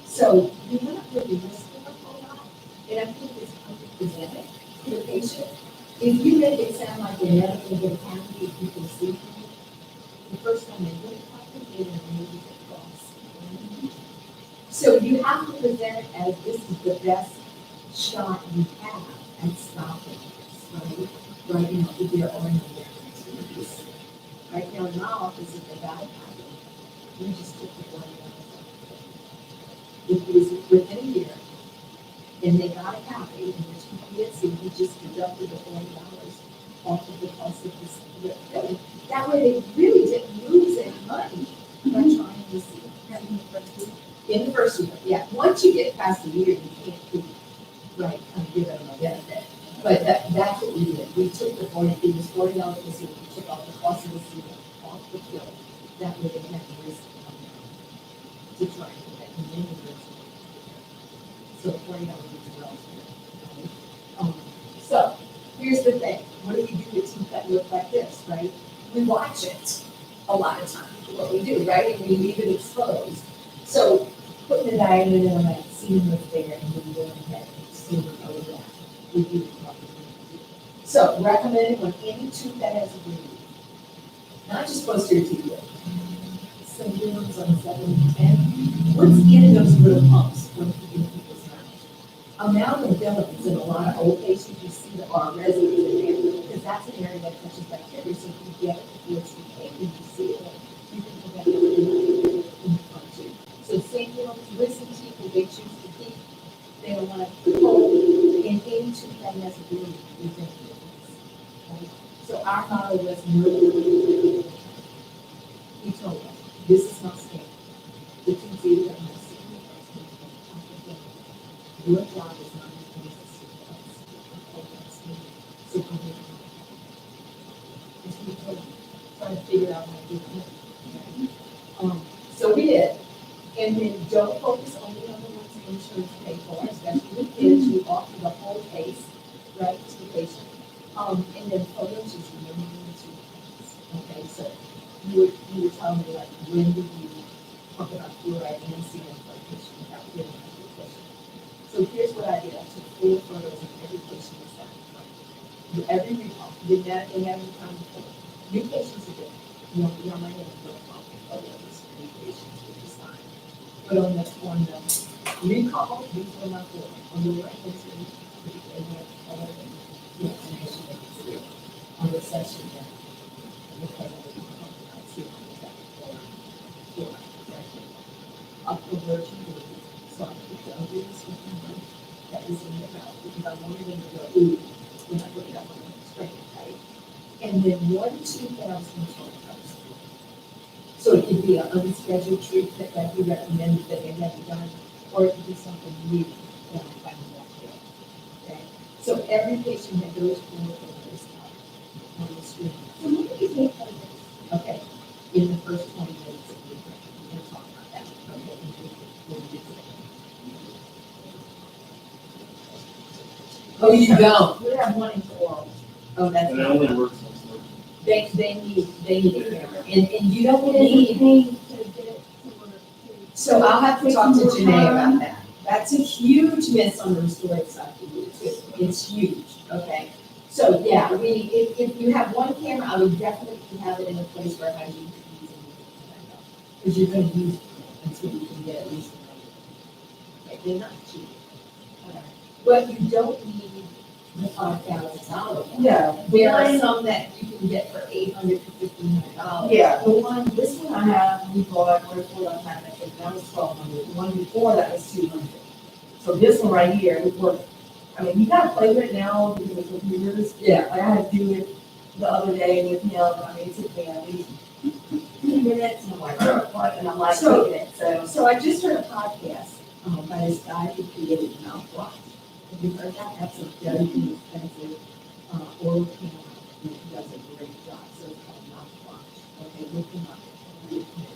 So you're not really risking a whole lot, and I think it's presented to the patient. If you make it sound like you're never going to get a cavity, if you can see from it, the first time they get a cavity, they're going to move it across. So you have to present it as this is the best shot you have at stopping this, right? Right now, if there are no guarantees. Right now in my office, if they got a cavity, we just took the $40 off. If it was within a year, and they got a cavity, in which we just deducted the $40 off of the cost of this filling. That way they really didn't lose any money by trying to see in the first year. Yeah, once you get past a year, you can't keep, right, kind of give them a benefit. But that's what we did. We took the it was $40 for seed, we took off the cost of the seed, off the fill. That way they had the risk to try to get that many risk. So $40 is well. So here's the thing. What do we do with teeth that look like this, right? We watch it a lot of times, what we do, right? And we leave it exposed. So putting the diamond in, like seeing what's there, and then going ahead and seeing over that. We do it properly. So recommending on any tooth that has a bleed, not just posterior teeth, some new ones on 7 and 10. What's in those little pumps when you get people's mouth? Amalgam is in a lot of old patients, you see the R residue in there, because that's an area that touches bacteria, so if you get it before it's decayed, and you see it, you can prevent it in the front too. So same deal with some teeth, if they choose to keep, they don't want to hold in any tooth that has a bleed, we think it is. Right? So our motto was no bleed. He told us, this is not standard. The tooth either have no standard or your job is not to use the sequence. So come here. Just keep trying to figure out how to do it. So we did. And then don't focus only on the ones the insurance paid for, especially with kids. We offer the whole case, right, to the patient. And then photos is remembering two things. Okay, so you were telling me like, when did you talk about fluoride and ceiling for a patient without feeling like you're pushing? So here's what I did. I took 4 photos of every patient in that. Every recall, did that in every time before. New patients are different. You know, we don't mind any protocol photos, new patients, which is fine. But on the recall, these were my 4. On the right hand side, they have all the information they can see on the session that because of the see on the second October, so I picked the ugliest looking one that was in the mouth because I wanted them to go, ooh, when I put it up on the screen, right? And then 1 2 pounds control first. So it could be an unscheduled treatment that you recommended that they never done, or it could be something new that I'm finding out there. Okay? So every patient that goes for the first time on the screen. So when did you take photos? Okay, in the first 20 minutes of the break, we're going to talk about that. Okay, and we'll get to that. Oh, you don't? We have 1 in 4. Oh, that's. And it only works on Zoom. They need a camera, and you don't It is a need, pain to get it to work too. So I'll have to talk to Janae about that. That's a huge miss on the restorative side for you too. It's huge, okay? So, yeah, I mean, if you have 1 camera, I would definitely have it in a place where I use it. Because you're gonna use it until you can get at least a number. Okay, they're not cheap. But you don't need the $5,000. Yeah. There are some that you can get for $800 to $1,500. Yeah, this one I have, we bought, or for a time, I think that was 1,200. The one before that was 200. So this one right here, it worked. I mean, you gotta play with it now because of computers. Yeah. Like I had to do it the other day with him. I mean, it took me at least 2 minutes and I'm like, what? And I'm like, So- taking it. So I just heard a podcast by this guy who created mouthwash. Have you heard that? That's a very inexpensive oral camera. And it does a great job. So it's called mouthwash. Okay, look him up.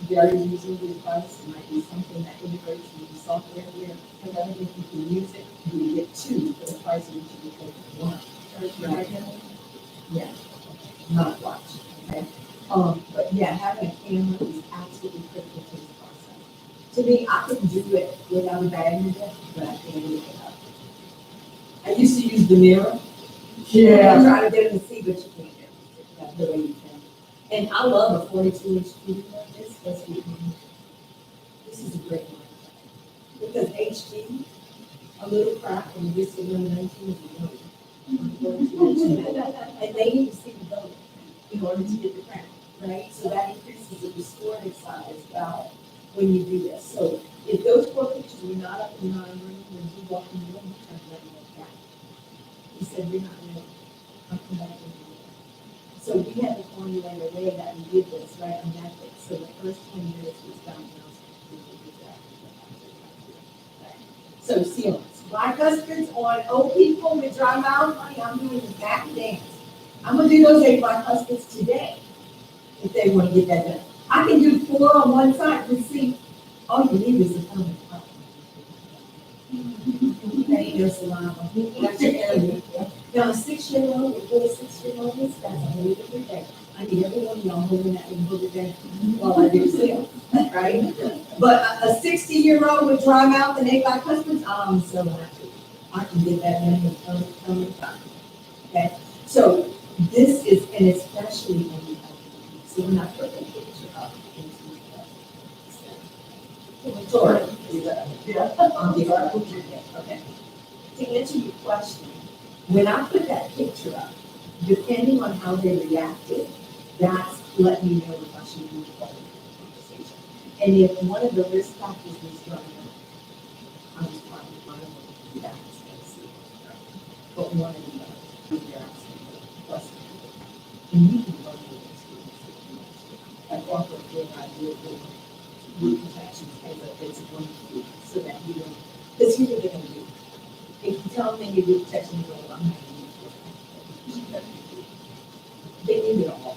Very reasonably priced. It might be something that integrates with the software here. And then if you can use it, you get 2 for the price of each of the take 1. Right? Yeah. Mouthwash. Okay. But yeah, having a camera is absolutely critical to the process. To me, I couldn't do it without a bag with it, but I can't do it without. I used to use the mirror. Yeah. Try to get it to see, but you can't get it. That's the way you can. And I love a 42-inch TV like this. This is a great one. Because HD, a little crap, and this is 119 is a million. And they need to see the building in order to get the crown, right? So that increases the restorative side as well when you do this. So if those 4 pictures were not up in my room, when you walk in the room, you turn that one back. He said, you're not ready. I'll come back and do it. So we had to formulate a way that we did this, right, on that day. So the first 20 minutes was diagnosed. So sealants, bicuspids on old people with dry mouth, honey, I'm doing the back dance. I'm gonna do those 8 bicuspids today, if they wanna get that done. I can do 4 on one side, to see, all you need is a permanent. That ain't no saliva, that's your area. Now, a 6-year-old, with 4 6-year-olds, that's a whole different thing. I need every one of y'all holding that and holding that while I do seal, right? But a 60-year-old with dry mouth and 8 bicuspids, I'm so happy. I can get that done in permanent time. Okay, so this is, and especially when you have, so we're not putting a picture up into the. Victoria, okay. To answer your question, when I put that picture up, depending on how they reacted, that's let me know if I should move forward with the conversation. And if one of the risk factors was dry mouth, I was probably one of them that was going to see it. But one of the other, they're asking questions. And you can run with this. Like offer a good idea of root protections as a one food, so that you don't, because here's what they're going to do. If you tell them they need root protection, you go, I'm not going to use it. They need it all,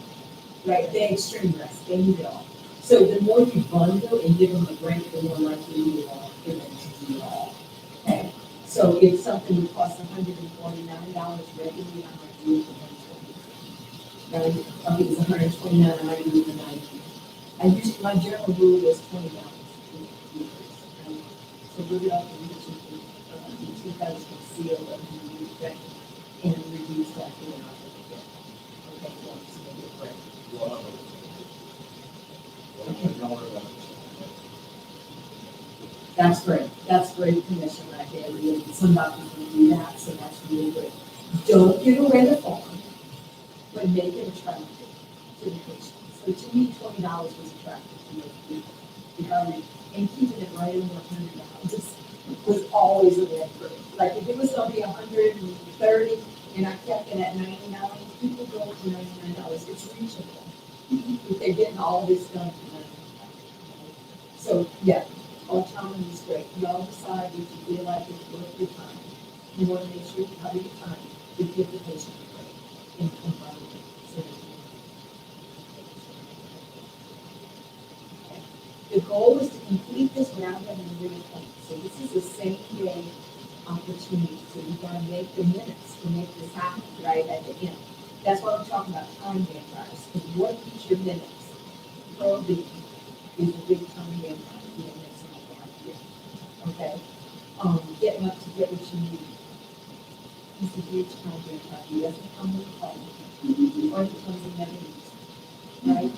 right? They're extreme risk, they need it all. So the more you bundle and give them a break, the more likely you are for them to do it all. Okay? So if something would cost $149 regularly, I might do it for right? I think it was 129, I might move to 90. I usually, my general rule is $20. Right? So we're up to the 2,000 seal of the new thing and reduce that to an hour. Okay, well, it's gonna be great. That's great commission right there, really, some doctors will do that, so that's really good. Don't give away the farm, but make it attractive to the patient. So to me, $20 was attractive to most people. And keeping it right under $100 was always a win for me. Like if it was gonna be 130 and I kept it at 99, people go to $99, it's reachable. If they're getting all this done for $99. So, yeah, autonomy is great. Y'all decide if you feel like it's worth your time. You want to make sure you cover your time to give the patient a break and combine it. So that the goal is to complete this without having to really think. So this is a same day opportunity. So you gotta make the minutes to make this happen right at the end. That's why I'm talking about time vampires. Because what is your minutes? Probing is a big time vampire. You know, that's not bad here. Okay? Getting up to get what you need. He's a huge time vampire. He doesn't come with a call. Or he comes in never needs. Right?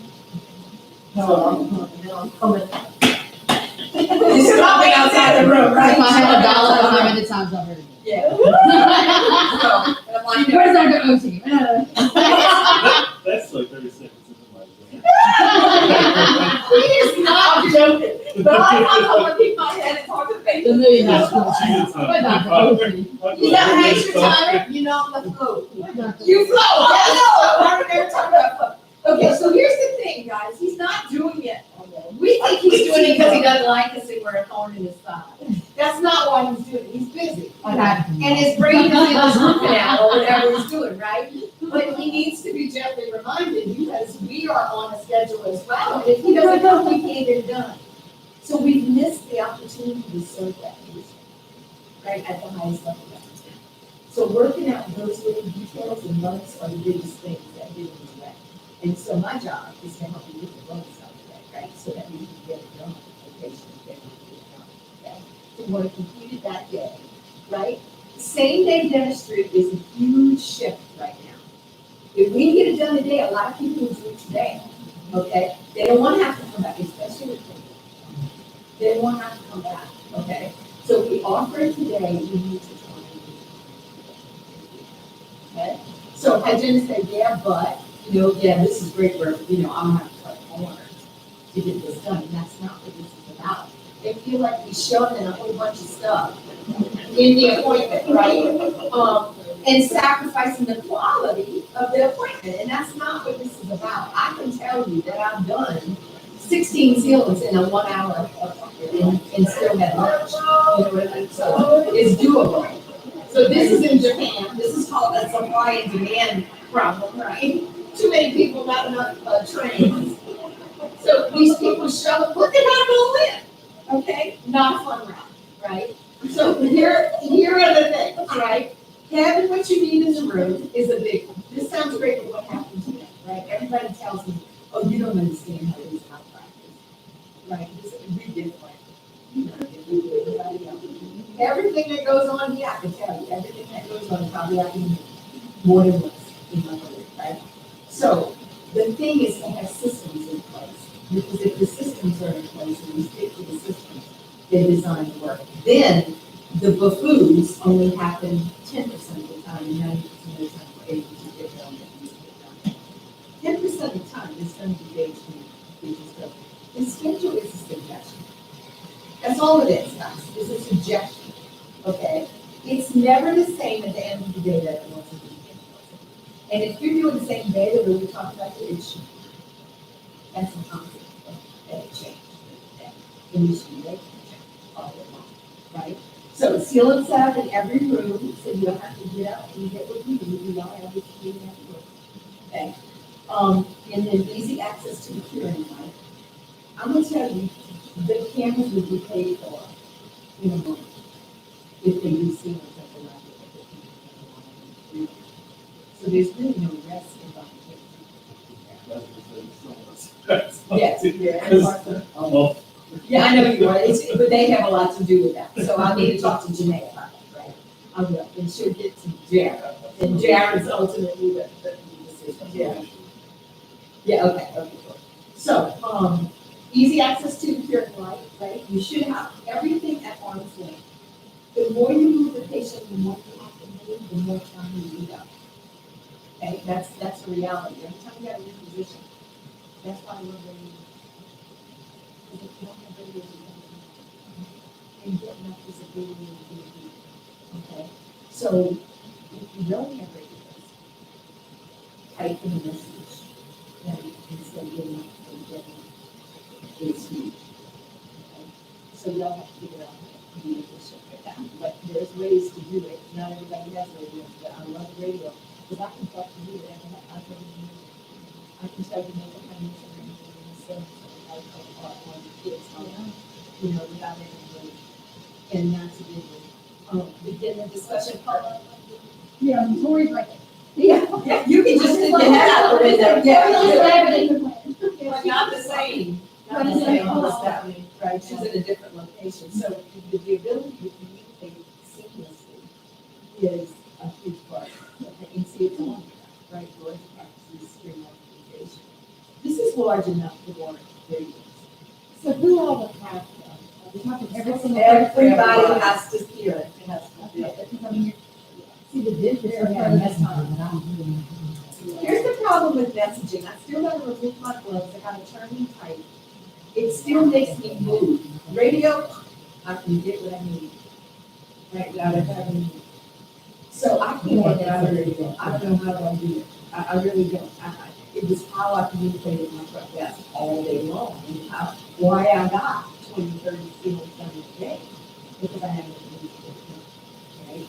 I'm coming. He's coming outside the room, right? If I had $1 for how many times I've heard it. Yeah. So, and I'm like, Where's that go to? That's like 30 seconds into my he is not joking. But I want to keep my head and talk to the The patient. million Yeah. dollar question. We're not the OT. You got an extra timer, you know, the flow. We're not the- You flow, I know. They're talking about flow. Okay, so here's the thing, guys, he's not doing it. We think he's doing it because he doesn't like us and we're a thorn in his side. That's not why he's doing it, he's busy. And his brain is in his root canal or whatever he's doing, right? But he needs to be gently reminded because we are on a schedule as well. And if he doesn't come, we can't get it done. So we've missed the opportunity to serve that patient, right, at the highest level. So working out those little details and notes are the biggest things that get in the way. And so my job is to help you with the bonus out of that, right? So that we can get it done, the patient can get it done, okay? So we want to complete it that day, right? Same day dentistry is a huge shift right now. If we can get it done today, a lot of people will do it today, okay? They don't want to have to come back, especially with people. They don't want to have to come back, okay? So if we offer it today, we need to try and do it. Okay? So hygienists say, yeah, but, you know, yeah, this is great work, you know, I'm gonna have to cut corners to get this done, and that's not what this is about. They feel like we shove in a whole bunch of stuff in the appointment, right? And sacrificing the quality of the appointment, and that's not what this is about. I can tell you that I've done 16 sealings in a 1 hour appointment and still had lunch. You know what I mean? So it's doable. So this is in Japan. This is called a supply and demand problem, right? Too many people, not enough trains. So these people show up, look at how it all in. Okay, not a fun route, right? So here are the things, right? Having what you need in the room is a big one. This sounds great, but what happened to me, right? Everybody tells me, oh, you don't understand how it is my practice, right? This is different. You know, if you do anybody else. Everything that goes on here, I can tell you, everything that goes on, probably I can more than once in my career, right? So the thing is to have systems in place. Because if the systems are in place and we stick to the systems, they're designed to work. Then the buffoons only happen 10% of the time, and 90% of the time we're able to get done what we get done. 10% of the time, it's going to be days when we just go. The schedule is a suggestion. That's all it is, guys. It's a suggestion. Okay? It's never the same at the end of the day that it was at the beginning. And if you're doing the same day that we talked about, it should. That's the concept that it changed. And you should make it change all day long, right? So seal and set up in every room, so you don't have to get up and get what you need. We all have what you need in that room. Okay? And then easy access to the curing line. I'm gonna tell you, the cameras would be paid for in a month if they do seal and set the library. So there's really no rest in volunteers. Martha's. Yes, yeah, and Martha. Well, Yeah, I know you are, but they have a lot to do with that, so I need to talk to Janae about that, right? I will, and she'll get to Jared, and Jared's ultimately the decision. Yeah. Yeah, okay, cool. So, easy access to the pure light, right? You should have everything at arm's length. The more you move the patient, the more you have to move, the more time you need up. Okay, that's the reality. Every time you got to reposition, that's why we're really, because if you don't have radios, you don't and get enough visibility into the people. Okay, so if you don't have radios, type in a message, and instead of getting is huge. Okay? So y'all have to figure out how to be efficient with that. But there's ways to do it. Not everybody has radios, but I love radio because I can talk to you and I can tell you make a financial arrangement and stuff on kids, you know, without any and not to begin the discussion part. Yeah, Tori's like, Yeah, you can just stick your head out the window. yeah. But not the same. Not the same, Stephanie, right? She's in a different location. So the ability to communicate seamlessly is a huge part. And see, it's on, right? Large practices, streamline communication. This is large enough for warrant radios. So who all would have them? Are we talking every single? Everybody has to hear it. It has to be. Okay, because I mean, see, the dentist are having that time. Here's the problem with messaging. I still gotta remove my gloves. I gotta turn them tight. It still makes me move. Radio, I can get what I need. Right, without ever having. So I can't get out of radio. I don't know how to do it. I really don't. It was how I communicated with my front desk all day long. And why I got 20, 30 feelings done a day. Because I haven't right?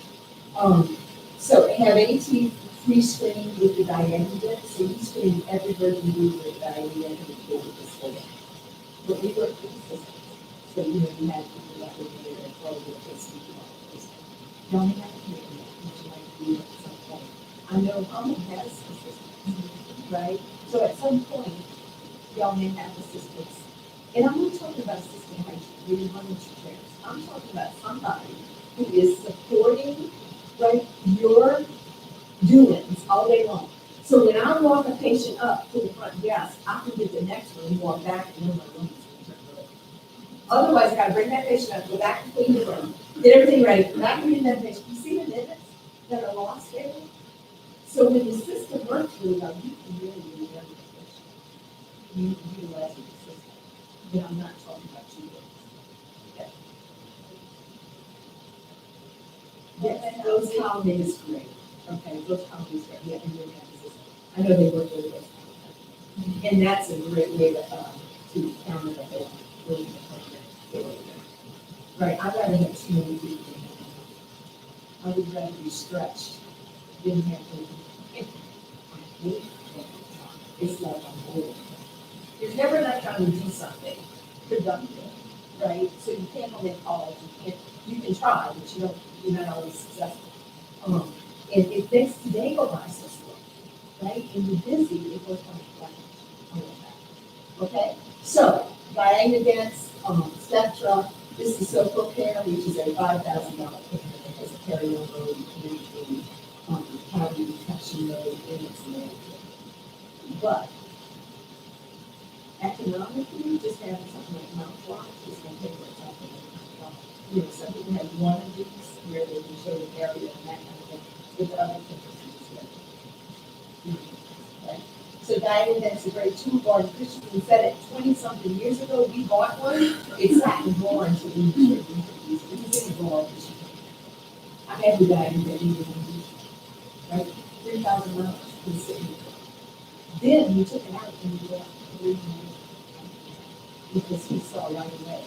So have AT free screen with the diameter, so you screen every version of the diameter and the display. But we work with the systems. So you know, you have people that would be there and follow the case. You only have to pay for that, which you might do at some point. I know Home has assistants, right? So at some point, y'all may have assistants. And I'm not talking about assistant like really hundreds of chairs. I'm talking about somebody who is supporting, right, your doings all day long. So when I walk a patient up to the front desk, I can get the next room, walk back, and then my room is going to turn. Otherwise, I gotta bring that patient up, go back and clean the room, get everything ready, come back and clean that patient. You see the minutes that are lost there? So when the system works really well, you can really remember the patient. You utilize the system. But I'm not talking about you. Okay. Yes, those holidays great. Okay, those holidays great. Yeah, and you're gonna have the system. I know they work really well. And that's a great way to counter the whole building the program. Right, I'd rather have too many people. I would rather be stretched than have to. It's like I'm bored. There's never enough time to do something productive, right? So you can't only call, you can try, but you're not always successful. And it makes today go by so slow, right? And you're busy, it goes by flash. Okay, so buying against step truck, this is social care, which is a $5,000 payment that has a carryover between poverty protection rate and its name. But economically, just having something like mouthwash is going to pay for itself. You know, some people have one of these where they can show the area and that kind of thing, with the other things. Okay? So Diane, that's a great tool bar. Christian said it 20-something years ago. We bought one. It sat in the drawer until we used it. It was in the drawer. I had the Diane that we didn't use, right? $3,000 was sitting in the drawer. Then we took it out and we got $3 because he saw right away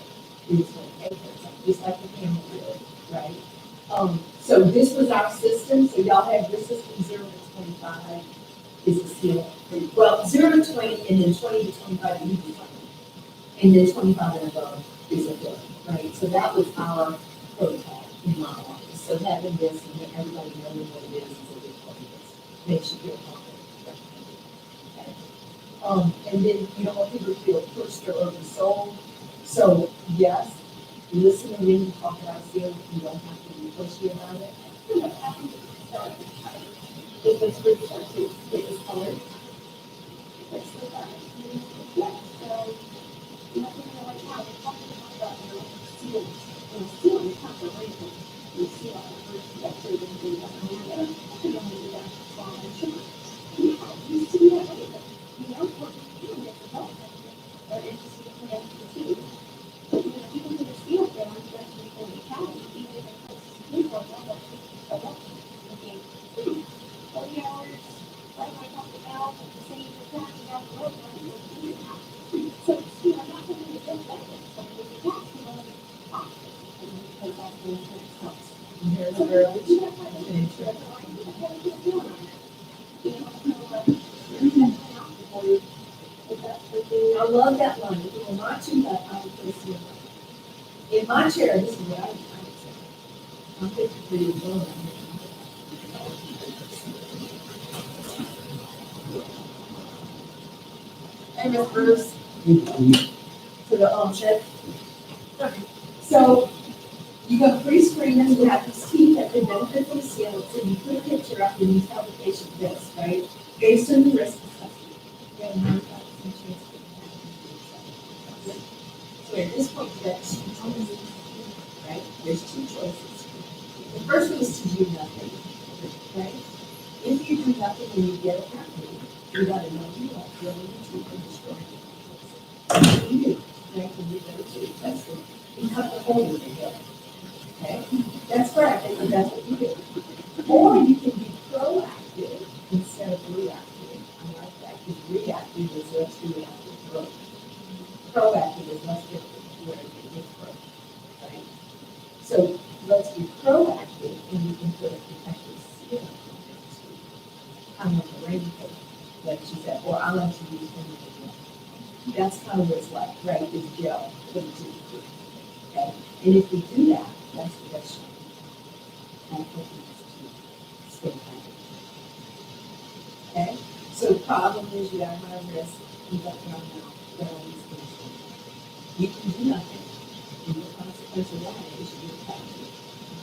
he was going to pay for something, just like the camera did, right? So this was our system. So y'all have your system 0 to 25 is a skill. Well, 0 to 20 and then 20 to 25 you do something. And then 25 and above is a good, right? So that was our protocol in my office. So having this and then everybody knowing what it is a big part of this. Makes you feel confident. Okay. And then you don't want people to feel pushed or oversold. So, yes, listen when you talk about sales, you don't have to be pushy about it. If it's research, it's hard. It's the fact. Yeah, so, you know, right now, we're talking about, seals. Seal is not the reason. You see on the first lecture, then do that, and then you don't do that, farm and sugar. You see that later. You know, what you're doing is development. They're interested in connecting the two. But, you know, even for the seal down, especially for the county, even if it costs people, a lot, okay, 40 hours, like I talked about, the same for taxes down the road, like we're doing now. So, you know, not something that does benefit, but with the tax, you want to off. Because that's the insurance costs. Here's So, a girl. you have to have an insurance, like, you have to get a deal on that. You know, so, there's nothing out for you. If that's what you. I love that line. If it were not too bad, I would place you in my chair. This is what I would say. I'm 53 years old. Hey, Miss Bruce. To the shed. So you go pre-screen them. You have these teeth that could benefit from seal. So you put a picture up and you tell the patient this, right? Based on the risk assessment. You have 95% chance of getting. So at this point, you got two choices, right? There's two choices. The first one is to do nothing, right? If you do nothing and you get it happening, you gotta know you are really to destroy it. You do, right? And you go to test it, you cut the hole in the head, okay? That's correct, and that's what you do. Or you can be proactive instead of reactive. I like that, because reactive is less reactive growth. Proactive is less different where you get growth, right? So let's be proactive and we can put a protective seal on it. Kind of like a raincoat, like she said, or I like to use anything. That's kind of what it's like, right? It's gel, but it's just good. Okay? And if we do that, that's the best shot. And I think it's to stay hydrated. Okay? So the problem is you have high risk, you got your mouth, you got all these things. You can do nothing. And the consequence of that is you get cavity.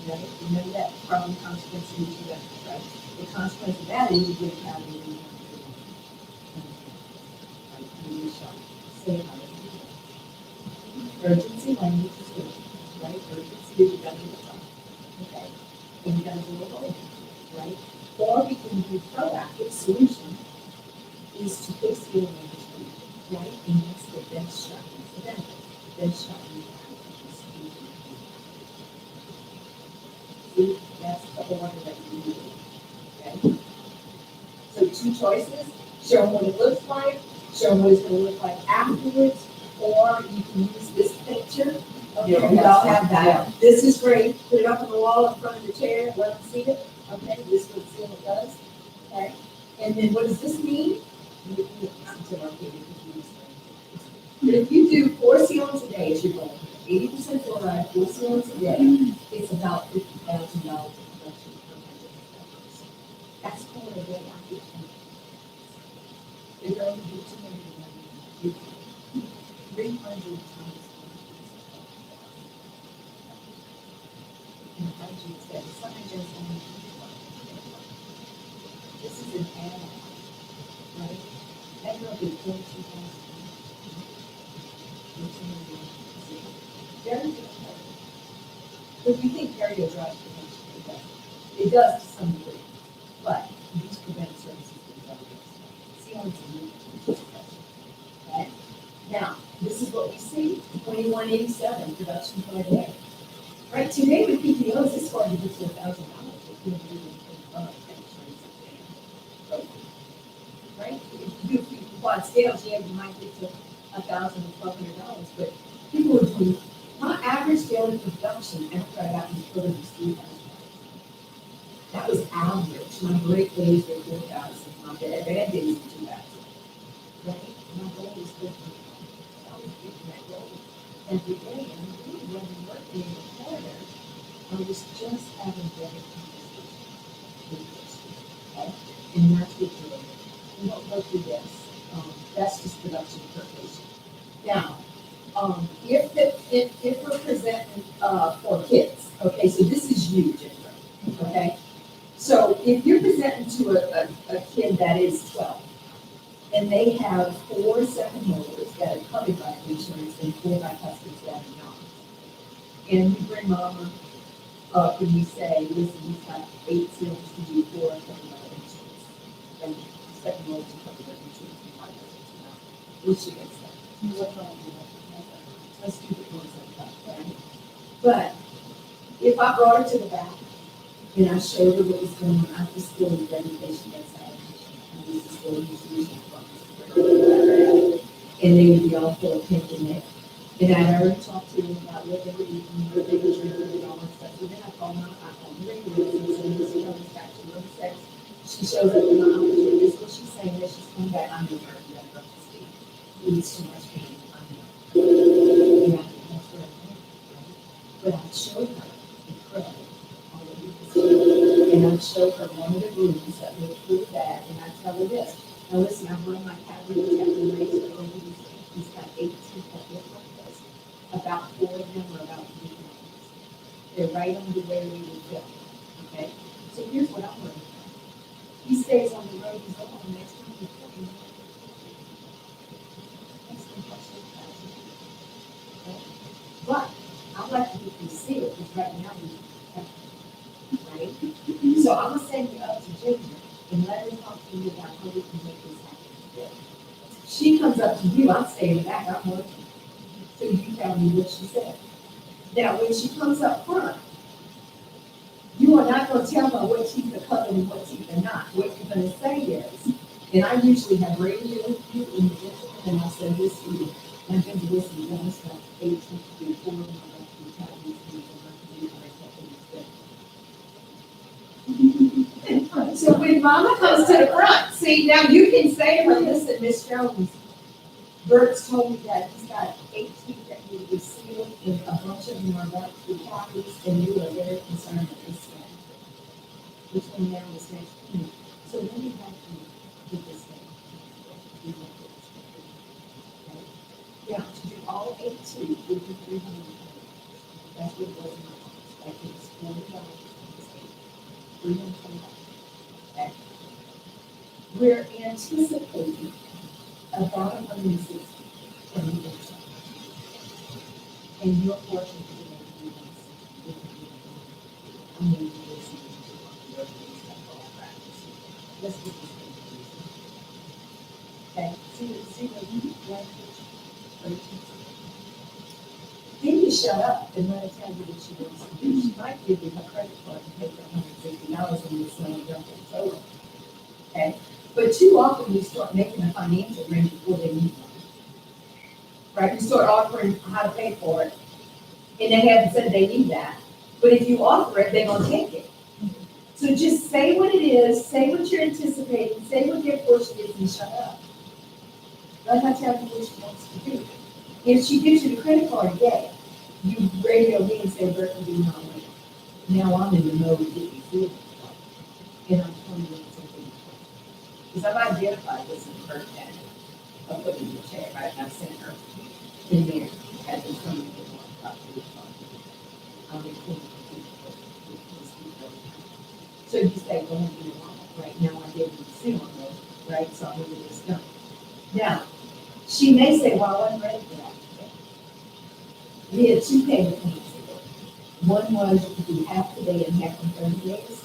Right? Remember that problem, consequence, and you got, right? The consequence of that is you get cavity and you have to do nothing. Right? And you shall stay hydrated. Urgency language is good, right? Urgency is you gotta get it done. Okay? And you gotta do it all, right? Or we can do proactive solution is to put seal management, right? And that's the best shot, that's the benefit. Best shot you have is to see, that's the order that you do, okay? So two choices, show them what it looks like, show them what it's gonna look like afterwards, or you can use this picture. Okay, Yeah, we all have yeah. that. This is great, put it up on the wall in front of the chair, let them see it, okay, this is what seal does, okay? And then what does this mean? But if you do 4 sealings a day, as you're going, 80% fluoride, 4 sealings a day, it's about $50,000 in production per 100. That's going a day after. They're going to do 300 times. And hygiene said, something just only. This is an animal, right? That girl did 42,000. Very good. But we think cardio drives prevention, it does. It does to some degree, but these preventive services do better. See how it's a new okay? Now, this is what we see, 2187 production per day. Right, today with PPOs, it's hard to get to $1,000 if you don't do it. Right? If you do quad scales, yeah, you might get to $1,000 or $1,200, but people are doing, my average daily production after I got these programs was 3,000. That was average. My great days were 4,000. My bad days were 2,000. Right? My goal was 50. I was getting that goal every day. And really, when we worked in the corner, I was just having better conversations with this. Okay? And that's what you're doing. We don't go through this. That's just production per patient. Now, if we're presenting, for kids, okay, so this is you, Jennifer, okay? So if you're presenting to a kid that is 12, and they have 4 second molars that are covered by insurance and 4 bicuspids that are not, and you bring mama up and you say, listen, he's got 8 ceilings to do 4 covered by insurance, and second molars are covered by insurance and bicuspids are not, what should I say? What's wrong with that? Let's do the ones like that, right? But if I brought her to the back and I showed her what was going on after school with every patient that's had, and this is what he's using from, and they would be all full of pink and neck. And I'd already talked to them about what they were eating, what they were drinking, and all that stuff. So then I call her, I call her regularly, and this comes back to her sex. She shows up in my office, and this is what she's saying, that she's coming back, I'm her, you have to speak. He needs too much pain, I'm her. And I think that's what I think, right? But I showed her the crowd already, and I showed her one of the rooms that would prove that, and I tell her this. Now listen, I've run my cavity calculator, and he's got 18 that look like this. About 4 of them are about to be ones. They're right on the way we would go, okay? So here's what I'm worried about. He stays on the road, he's up on the next time, he's fucking. But I'd like to get these sealed, because right now we have, right? So I'm gonna send you up to Ginger and let her talk to you about how we can make this happen. She comes up to you, I'm staying back, I'm working. So you tell me what she said. Now, when she comes up front, you are not gonna tell her what teeth are covered and what teeth are not. What you're gonna say is, and I usually have radio with you in the district, and I'll say this to you. And I've been to this, and then it's like 18 to 4, and I'm going to tell these things, and I'm going to do the right. So when mama comes to the front, see, now you can say to her, listen, Miss Jones, Bert's told me that he's got 8 teeth that need to be sealed, and a bunch of them are about to be cavities, and you are very concerned with this thing. Which one now is next? So then you have to get this thing. Okay? Now, to do all 8 teeth would be $300. That's what it was in my office. That takes $40. $320. Okay? We're anticipating about 160 from the inside. And your portion is going to be 160. I'm going to do this and do practice. Let's get this thing. Okay, see the language? Then you shut up and let her tell you what she wants to do. She might give you her credit card and pay her $160 and it's not a double total. Okay, but too often you start making a financial range before they need one. Right, you start offering how to pay for it, and they haven't said they need that. But if you offer it, they're gonna take it. So just say what it is, say what you're anticipating, say what your portion is, and shut up. Let her tell you what she wants to do. If she gives you the credit card, yay. You radio me and say, Bert, you do not wait. Now I'm in the mode of getting food. And I'm telling you something. Because I've identified this in the first day. I'll put it in the chat, right? I've sent her in there. As in some of the one about the I'm including so you say, go ahead and do it right now. I gave you the seal on those, right? So I'm going to get this done. Now, she may say, well, I wasn't ready for that. We had 2 payment plans. One was you could do half today and half in 30 days.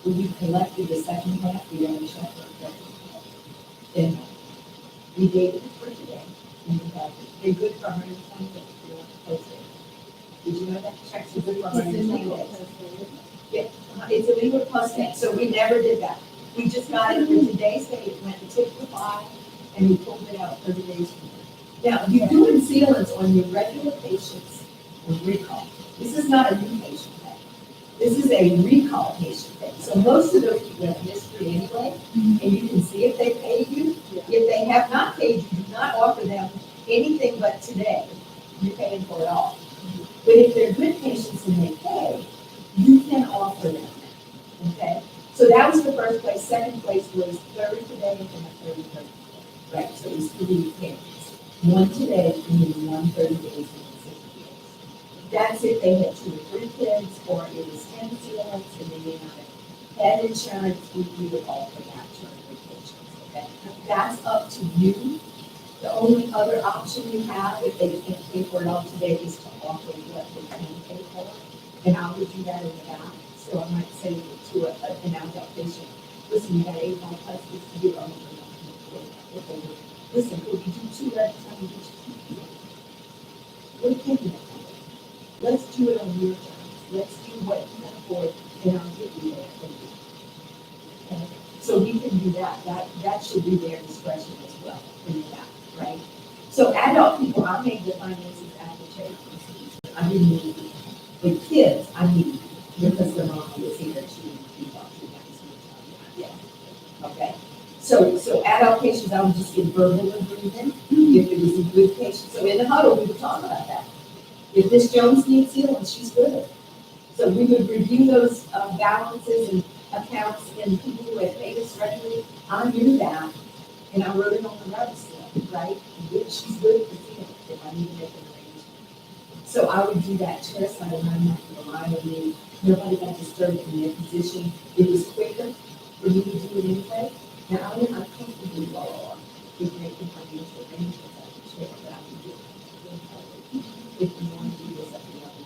When you collected the second half, the other check for then we gave it for today. And we have, they're good for 120 days. You want to post it. Did you know that checks are good for 120 days? Yeah, it's a legal plus thing, so we never did that. We just got it for today's date, went to tip the file, and we pulled it out 30 days from there. Now, you're doing sealants on your regular patients with recall. This is not a new patient pay. This is a recall patient pay. So most of those people have history anyway, and you can see if they paid you. If they have not paid you, do not offer them anything but today. You're paying for it all. But if they're good patients and they pay, you can offer them that, okay? So that was the first place. Second place was 30 today and then a 30 today. right? So it was 3 parents, one today and then one 30 days and then 60 days. That's if they had 2 or 3 kids, or it was 10 students and they may not have had insurance, we would offer that term vacations, okay? That's up to you. The only other option you have, if they can't pay for it all today, is to offer what they can pay for. And I would do that in the back, so I might say to an adult patient, listen, you got 8 more classes to do, I'm gonna if they would, listen, if you do 2 at a time, you just keep doing it. What can you do? Let's do it on your terms, let's do what you can afford, and I'll get you there. Okay? So we can do that, that should be their discretion as well, in that, right? So adult people, I made the finances at the charity. I didn't need, with kids, I need, because the mom was here, she didn't keep up to that. Yeah, okay? So adult patients, I would just give verbal agreement, if it was a good patient, so in the huddle, we would talk about that. If this Jones needs healing, she's good. So we would review those balances and accounts and people who had paid us regularly. I knew that, and I wrote it on the register, right? She's good for healing if I need to make an arrangement. So I would do that to her, so I didn't have to rely on me. Nobody got disturbed in their position. It was quicker for me to do it anyway. Now, I mean, I'm comfortable with all with making financial arrangements at the chair, but I can do it. If you want to do this at the other.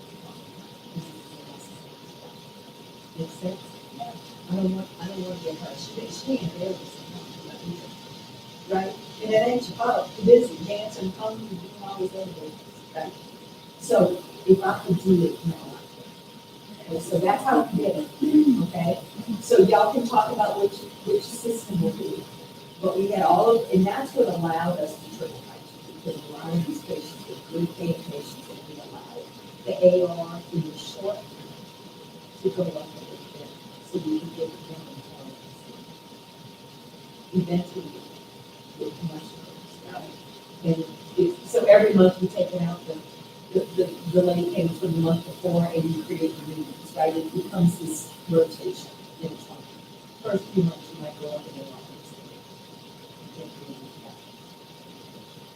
Makes sense? I don't want to get her, she ain't there with something, right? And it ain't your fault, you're busy dancing, coming, and doing all these other things, right? So if I could do it now. Okay, so that's how we did it, okay? So y'all can talk about which system will be. But we had all of, and that's what allowed us to triple budget, because a lot of these patients were good paying patients that we allowed the AR in the short to go up a little bit, so we can get them eventually with mushrooms, right? And so every month we take it out, the late payments for the month before, and you create the new ones, right? It becomes this rotation in each month. First few months you might go up and then up.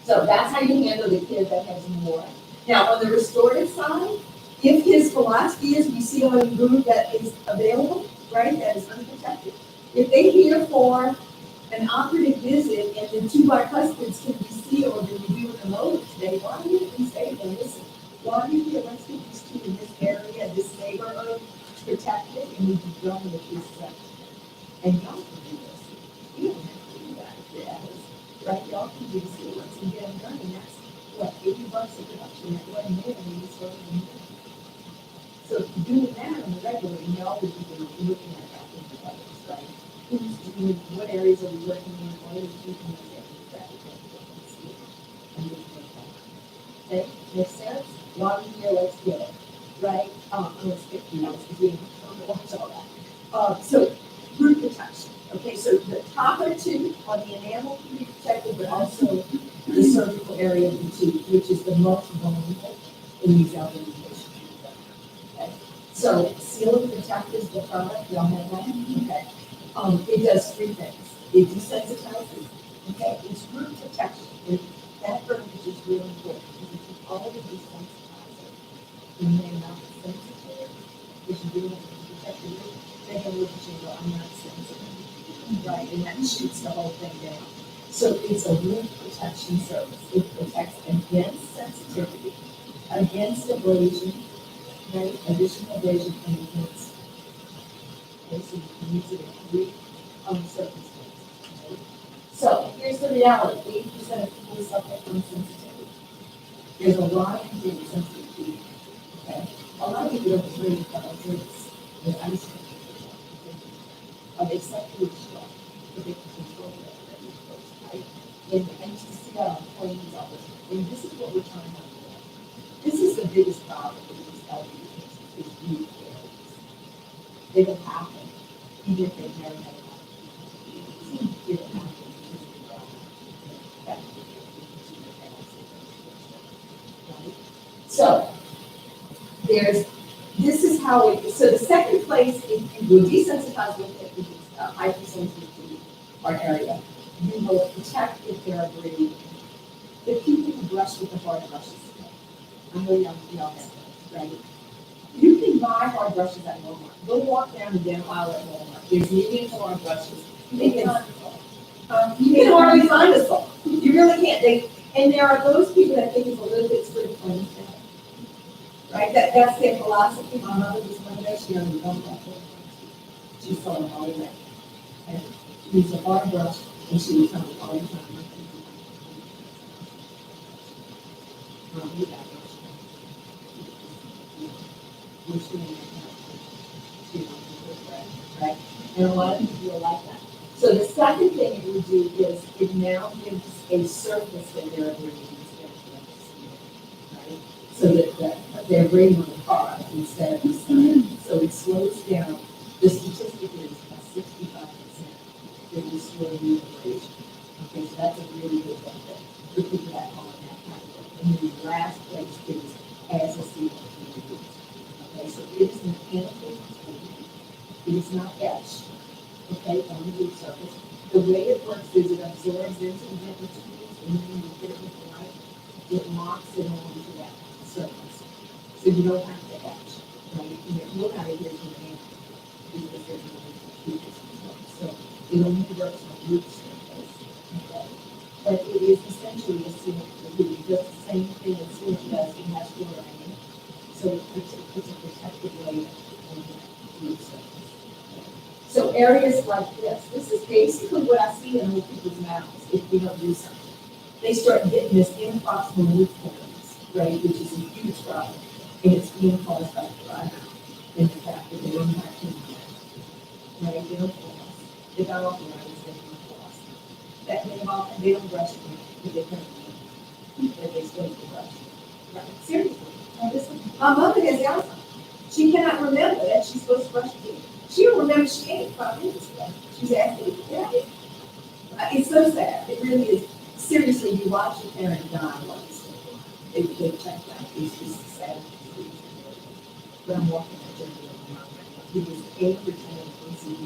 So that's how you handle the kid that has more. Now, on the restorative side, if his philosophy is we see on the group that is available, right, that is unprotected, if they here for an operative visit and the 2 bicuspids can be sealed and we do an load today, why do you say, well, listen, why do you here, let's get these 2 in this area, this neighborhood, protected, and we be done with this section. And y'all can do this. You don't have to do that if you're at us, right? Y'all can do sealants and get them done, and that's what, $80 a production, that wasn't there when you started in here. So doing that on the regular, and y'all would be looking at that in the others, right? Who's doing, what areas are we working in, what are we keeping us at, that okay, makes sense? While we're here, let's get it, right? Let's get, because we don't watch all that. So root protection, okay, so the top of the tooth on the enamel can be protected, but also the cervical area of the tooth, which is the most vulnerable in these elderly patients. Okay, so seal and protect is the product, y'all have that, okay? It does 3 things. It desensitizes, okay? It's root protection. That verbiage is really important. Because if you already desensitize it, when they're not sensitive, because you do have to protect the root, they can look at you and go, I'm not sensitive, right? And that shoots the whole thing down. So it's a root protection service. It protects against sensitivity, against abrasion, right? Additional abrasion and against. Okay, so you can use it in 3 circumstances. Right? So here's the reality: 80% of people suffer from sensitivity. There's a lot of people with sensitivity. Okay, a lot of people don't drink drinks with ice cream. They sexually strong, but they can control that, right? And I used to see that on planes all the time. And this is what we're trying to do. This is the biggest problem with these elderly patients, is root caries. They don't happen, even if they've never had a lot. It don't happen because of the problem. Right? So, this is how it, so the second place, it will desensitize with it, which is hypersensitive to our area. you will protect if they're breeding. The people who brush with the hard brushes, I know y'all have those, right? You can buy hard brushes at Walmart. Go walk down the down aisle at Walmart. There's medium hard brushes. You can hardly find a saw. You really can't. And there are those people that think it's a little bit sort of funny. Right? That's their philosophy. My mother was one of those. She only one that. She saw it all the way. And she used a hard brush and she would tell me all the time. You got it. Right? And a lot of people are like that. So the second thing it would do is it now gives a surface that they're breathing right? So that they're breathing on the car instead of the sun. So it slows down. The statistic is 65% that you slow the abrasion. Okay, so that's a really good benefit for people that are in that category. And then the last place is as a sequel. Okay, so it is mechanical. It is not etched. Okay, on the root surface. The way it works is it absorbs into the different tools, and then when you hit it with the light, it locks it onto that surface. So you don't have to etch. Right? You look at it here from the hand because there's no features. So it only works on root surface. Okay. But it is essentially a sealant. It does the same thing as sealant does. It has fluoride in it. So it's a protective layer on that root surface. So areas like this is basically what I see in old people's mouths if we don't do something. They start getting this impossible root canals, right, which is a huge problem. And it's being caused by dry mouth and the fact that they don't have teeth. Right, they don't floss. They got arthritis, they don't floss. That they don't brush it, but they can't eat. That they still brush. Right, seriously. Now, my mother has Alzheimer's. She cannot remember that she's supposed to brush her teeth. She don't remember she ate 5 minutes ago. She's asking, yeah. It's so sad. It really is. Seriously, you watch your parent die once. They check that. It's just sad. But I'm walking that journey with my mom right now. He was 80% of OCD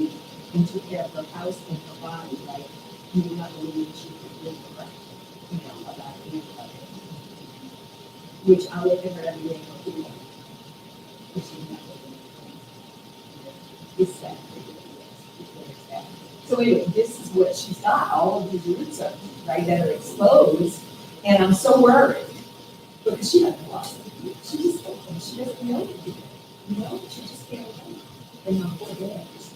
and took care of her house and her body. Like, you would not believe she could live the right, about it. Which I look at her every day and go, through that. But she's not living it. It's sad. So anyway, this is what she's got, all of these roots up, right, that are exposed, and I'm so worried, because she doesn't watch them. She just thinks she doesn't know anything, she just can't know. And my poor dad just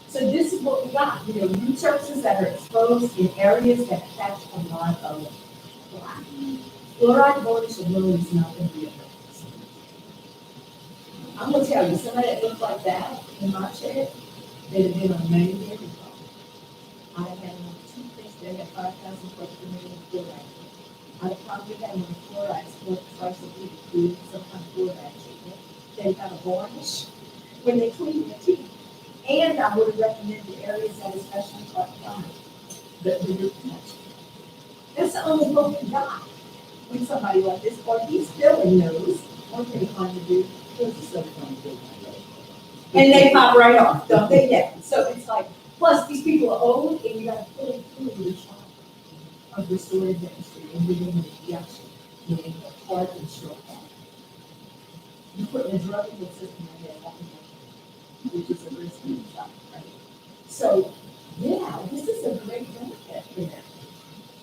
so this is what we got, root surfaces that are exposed in areas that catch a lot of fluoride. Fluoride varnish alone is not going to be a fix. I'm going to tell you, somebody that looked like that in my chair, they'd have been on many years ago. I had one toothpaste that had 5,000 parts per million fluoride. I probably had one fluoride split twice a week, doing some kind of fluoride treatment. They got a varnish when they clean your teeth. And I would recommend the areas that especially caught fire, the root connection. That's the only hope we got with somebody like this, or he's filling those. One thing fun to do. Those are so fun to do. And they pop right off, don't they? Yeah. So it's like, plus these people are old, and you got to put through the shot of restorative dentistry and giving an injection, meaning a hard and short part. You put a drug in the system and get which is a risky shot, right? So, yeah, this is a great benefit for them.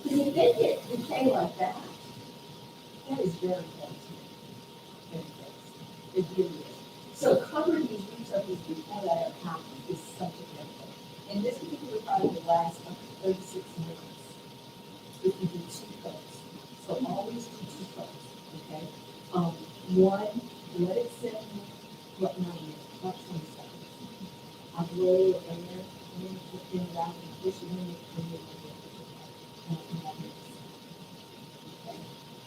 Because if they get decay like that, that is very important. It really is. So covering these root surfaces before that ever happens is such a benefit. And this particular product will last up to 36 minutes if you do 2 coats. So always do 2 coats, okay? One, let it sit what 9 minutes, about 20 seconds. I blow it in there, and then put it out and push it in it, okay?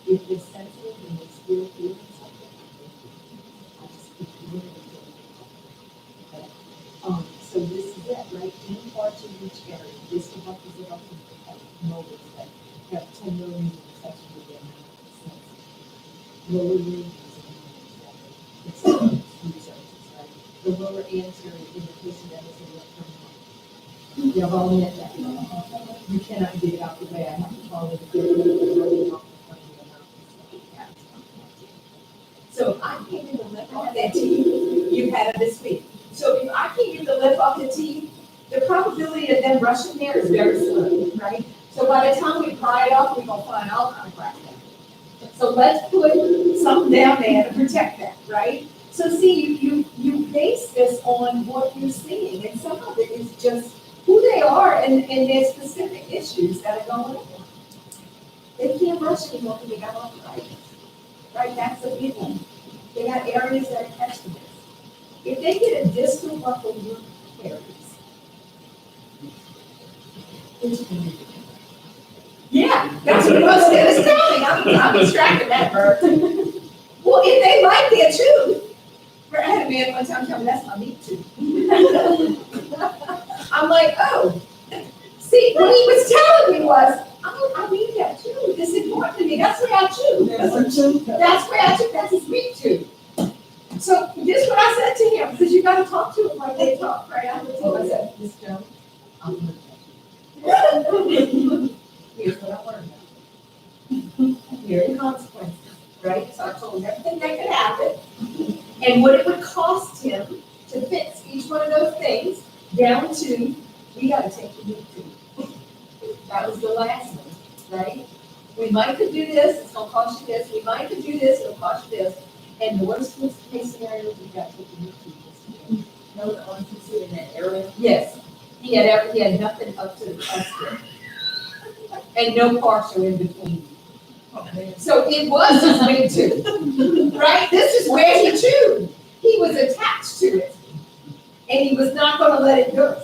If it's sensitive and it's still feeling something, I just keep doing it until it gets okay? So this is it, right? In parts of each area, this debunkers it up in mobiles that have 10 million infections with their mouth. Lower regions of the it's resources, right? the lower answer in the person that is in the front. You have all met that. You cannot get it out the way. I have to follow the good. So if I can't get the lip off that teeth, you've had it this week. So if I can't get the lip off the teeth, the probability of them rushing there is very slim, right? So by the time we pry it off, we're gonna find all kind of crap there. So let's put something down there to protect that, right? So see, you base this on what you're seeing, and some of it is just who they are and their specific issues that are going on. They can't rush anymore because they got arthritis, right? That's a big one. They got areas that catch this. If they get a distal buccal root caries, yeah, that's what most dentists tell me. I'm extracting that, Bert. Well, if they like their tooth, I had a man one time tell me that's my meat tooth. I'm like, oh. See, what he was telling me was, oh, I need that tooth. It's important to me. That's where I chew. That's where I chew. That's his meat tooth. So this is what I said to him, because you got to talk to him like they talk, right? I said, Miss Jones, I'm gonna touch you. Here's what I learned. here are the consequences, right? So I told him everything that could happen and what it would cost him to fix each one of those things down to, we gotta take the meat tooth. That was the last one, right? We might could do this, it's gonna cost you this, we might could do this, it'll cost you this, and the worst case scenario is we gotta take the meat tooth. No, the ones you see in that area. Yes, he had nothing up to the custard. And no partial in between. So it was his big tooth, right? This is where he chewed. He was attached to it. And he was not gonna let it go,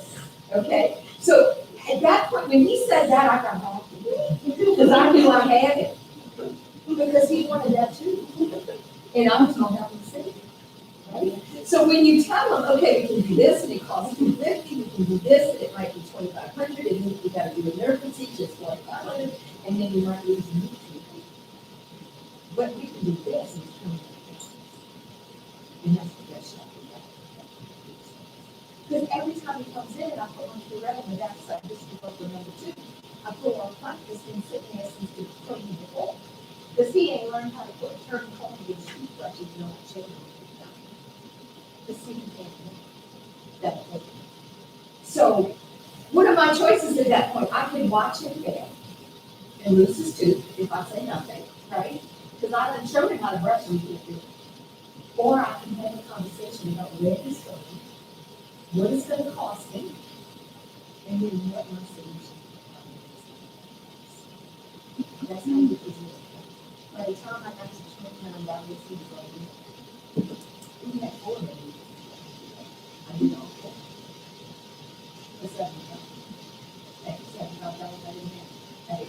okay? So at that point, when he said that, I got home. Because I knew I had it. Because he wanted that too. And I was gonna help him save it, right? So when you tell them, okay, we can do this, and it costs $250, we can do this, and it might be $2,500, and then we gotta do a nerve procedure, it's $4,500, and then you might lose the meat. But we can do this, and it's $20,000. And that's the best shot we got. Because every time he comes in, I put on the retina, that's like, this is for number 2. I put on practice, been sitting there since the 20 before. Because he ain't learned how to put a turn comb in his toothbrush, you know, children. The see can't do that. So, what are my choices at that point? I can watch him fail and lose his tooth if I say nothing, right? Because I done showed him how to brush and he can't do it. Or I can have a conversation about where he's going, what it's gonna cost him, and then what my solution is. That's how you present it. By the time I got to $29, he was like, we had 4 days. I did all 4. For $7. At $7, I didn't have $8.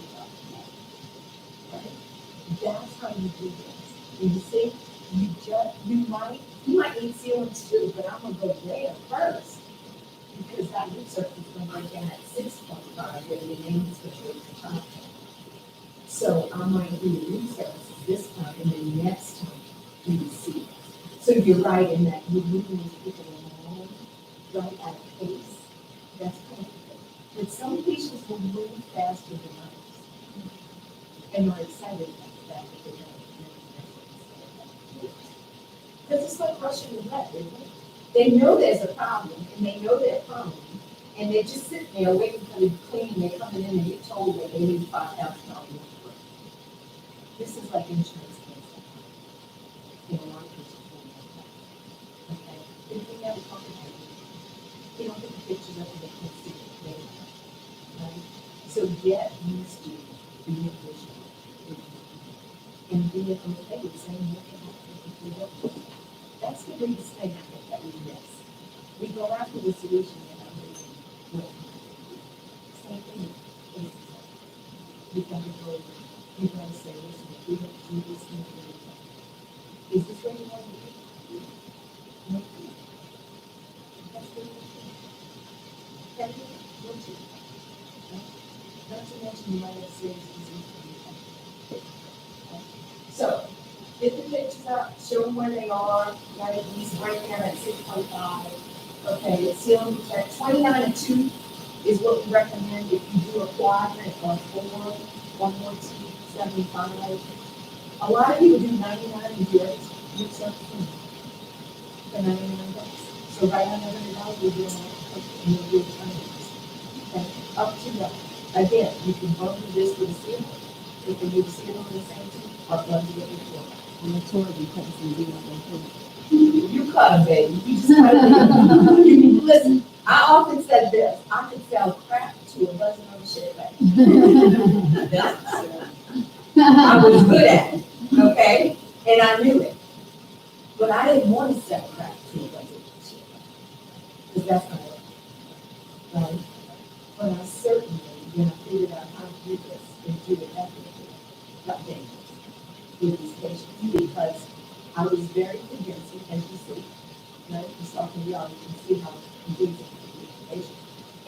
Right? That's how you do this. You see, you might need ceilings too, but I'm gonna go there first. Because that research is gonna break down at 6.5, where the name is for the time. So I might do the research this time, and then next time do the ceilings. So you're right in that you're moving these people along, right at a pace that's comfortable. But some patients will move faster than others. And are excited about that, but they don't. Because it's like rushing the vet, isn't it? They know there's a problem, and they know they're prone, and they're just sitting there waiting for the clean, they're coming in and get told that they need $5,000 worth. This is like insurance claims. In a lot of cases, okay? If we have a complication, they don't get the pictures up and they can't see it, right? So get used to being visual. And being okay with saying what can happen if we don't. That's the biggest thing I think that we miss. We go after the solution and I'm really well. Same thing. We gotta go, we gotta say, listen, if we don't do this thing, is this what you want to do? No. That's the issue. That's it. Don't you? Not to mention you might have serious disease. So, Get the pictures up, show them where they are, right, he's right there at 6.5. Okay, it's ceiling check, 29 and 2 is what we recommend if you do a quadrant or 4, 114.75. A lot of people do 99 and yours, you're something for 99 bucks. So right on $100, you're doing like, and you'll do it. Okay, up to you. Again, you can bundle this with a ceiling, if you need a ceiling in the same too, or bundle it with floor. And the tour we put some deal on You cut 'em, baby. You just cut 'em. You listen, I often said this, I could sell crap to a dozen other shit bags. I was good at it, okay? And I knew it. But I didn't want to sell crap to a dozen other shit bags. Because that's not it. Right? But I certainly, when I figured out how to do this and do it ethically, got dangerous with these patients because I was very convincing, as you see, right? You saw from the audience, you can see how convincing I was with the patient.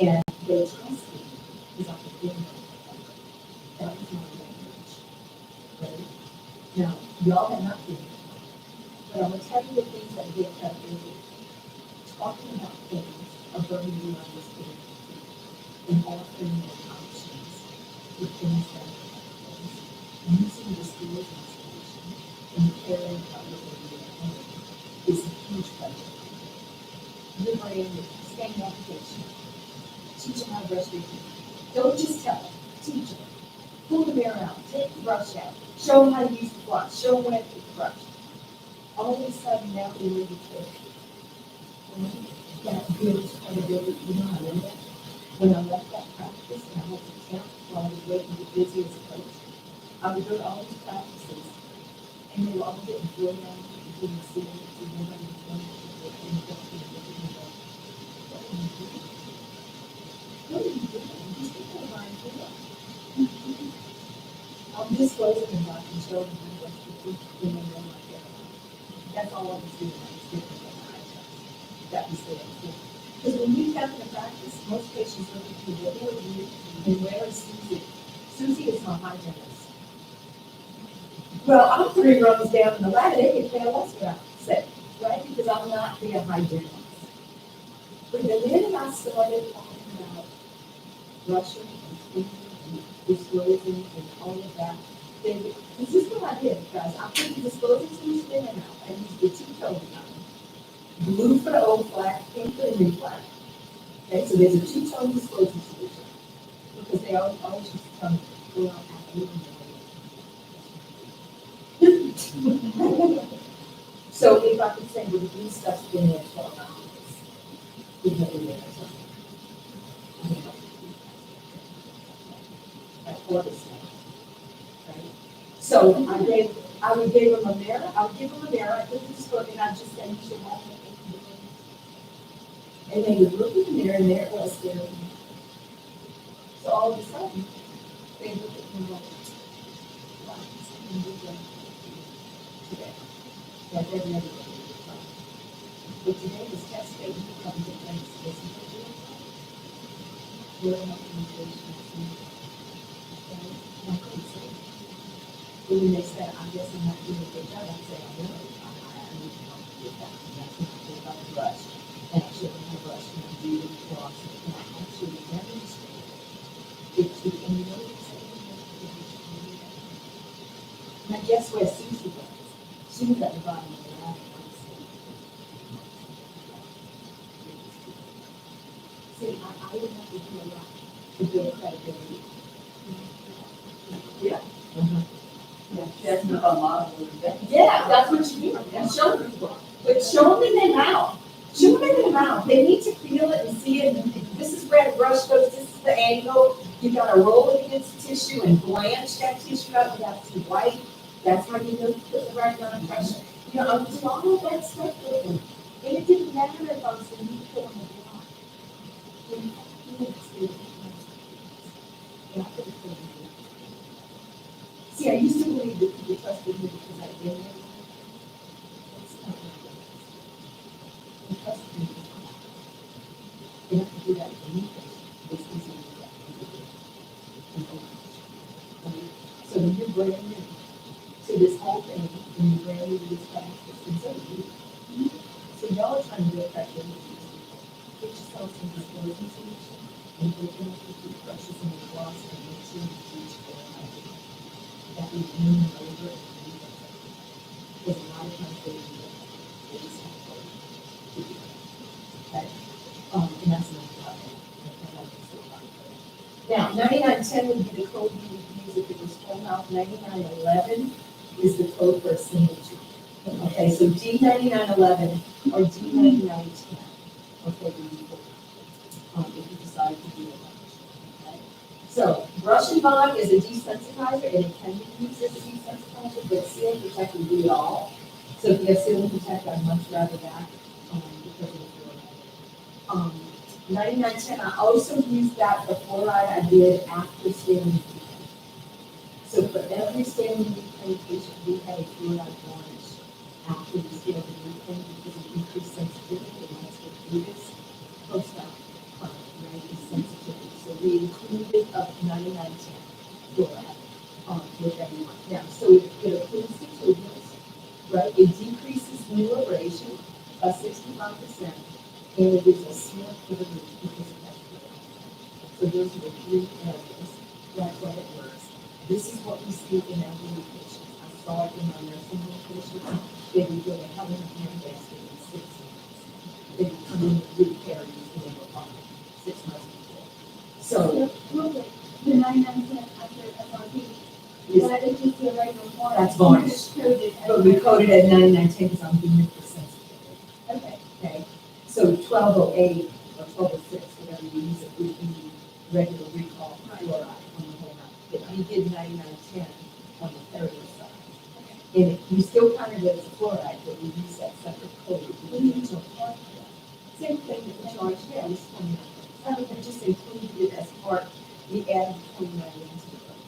And they trusted me because I could give them that was my language, right? Now, y'all have not been here, but I'm gonna tell you the things that get cut early. Talking about things are burning you on this thing and offering them options with things that are using the skills and solution and caring about what they do at home is a huge pleasure. Liberating the scanning application. Teach them how to brush their teeth. Don't just tell them, teach them. Pull the mirror out, take the brush out, show them how to use the brush, show them where to put the brush. All of a sudden now they know you care. That builds credibility, you know, I learned that. When I left that practice and I went to camp while I was waiting to get busy as a coach, I would go to all these practices and they were all getting thrown out and doing serious and nobody was going to do it and they don't think they can go. What are you doing? What are you doing? These people are buying for. I'm disclosing and not controlling my relationship when they know my care. That's all I was doing. I was different than my eyes. That was there before. Because when you come to practice, most patients look at the video of you and where is Susie? Susie is my hygienist. Well, I'm 3 rows down in the ladder, they can tell us what I say, right? Because I'm not their hygienist. But the minute I started talking about brushing and cleaning and disclosing and all of that, then this is what I did, guys. I put the disclosing solution in and out. I used the 2-tone gun. Blue for the old flag, pink for the new flag. Okay, so there's a 2-tone disclosing solution. Because they always used to tell me, go out and so if I could say, well, the blue stuff's been there 12 hours, we've never been there. Or the stuff, right? So I would give them a mirror, I would give them a mirror, I put the disclosure, and I just said, you should have it. And they would look in the mirror, and there it was staring at me. So all of a sudden, they look at me like, wow, something different today. Like every other day. But today was test day, you come to things, this is what you're doing. We're not communication. When they said, I guess I'm not doing a good job, I said, I know, I need to help you with that. That's when I think about the brush. And I showed them my brush, and I do the floss, and I actually demonstrated it to, and you know what they said? Now, guess where Susie was? She was at the bottom of the ladder. See, I didn't have to do a lot to build credibility. Yeah. Yeah, that's not a model. Yeah, that's what you do. And show people. But show them in their mouth. Show them in their mouth. They need to feel it and see it. And this is where the brush goes. This is the angle. You gotta roll it against the tissue and blanch that tissue up. You have to be white. That's how you know put the right amount of pressure. You know, I was doing all of that stuff with them. And it didn't matter if I was going to put on the block. And I could have put it on the block. See, I used to believe that people trusted me because I'd been there. That's not what it is. They trusted me because I'm not. They have to do that for me. It's easy to do that for me. So when you're brand new to this whole thing, and you rarely use plastics, and so do you. So y'all are trying to get pressure with these people. Get yourself some disposable solution, and get them with the toothbrushes and the floss, and make sure you use fluoride. That will win them over and leave them. Because a lot of times they do that. They just have to do it. Okay? And that's not about it. Now, 9910 would be the code you would use if it was full mouth. 9911 is the code for a single tooth. Okay, so D9911 or D9910. Okay, if you decide to do it. Okay? So, brush and bond is a desensitizer, and it can be used as a desensitizer, but seal and protect will do it all. So if you have seal and protect, I'd much rather that, because of the fluoride. 9910, I also used that for fluoride I did after standing reclaim. So for every standing reclaim patient, we had a fluoride varnish after the standing reclaim because of increased sensitivity, and that's what Buddhist post-op, right, is sensitivity. So we included up 9910 fluoride with everyone. Now, so it occludes the tubules, right? It decreases new abrasion by 65%. And it is a small privilege because of that. So those are the three areas. That's what it works. This is what we see in elderly patients. I saw it in my nursing home patients. They would go to Helen and basket in 6 months. They would come in with root caries and they were fine 6 months before. So Real quick, the 99 after FRP, that is just the regular form. that's varnish. But we coded at 9910 because I'm doing it for sensitivity. Okay. Okay, so 1208 or 1206, whatever you use, it would be regular recall fluoride on the whole mouth. But we did 9910 on the perio side. And you still kind of get fluoride, but we use that separate code. We use a part of that. Same thing with the charge, yeah, it's 29. I would just include it as part, we added 29 into the code.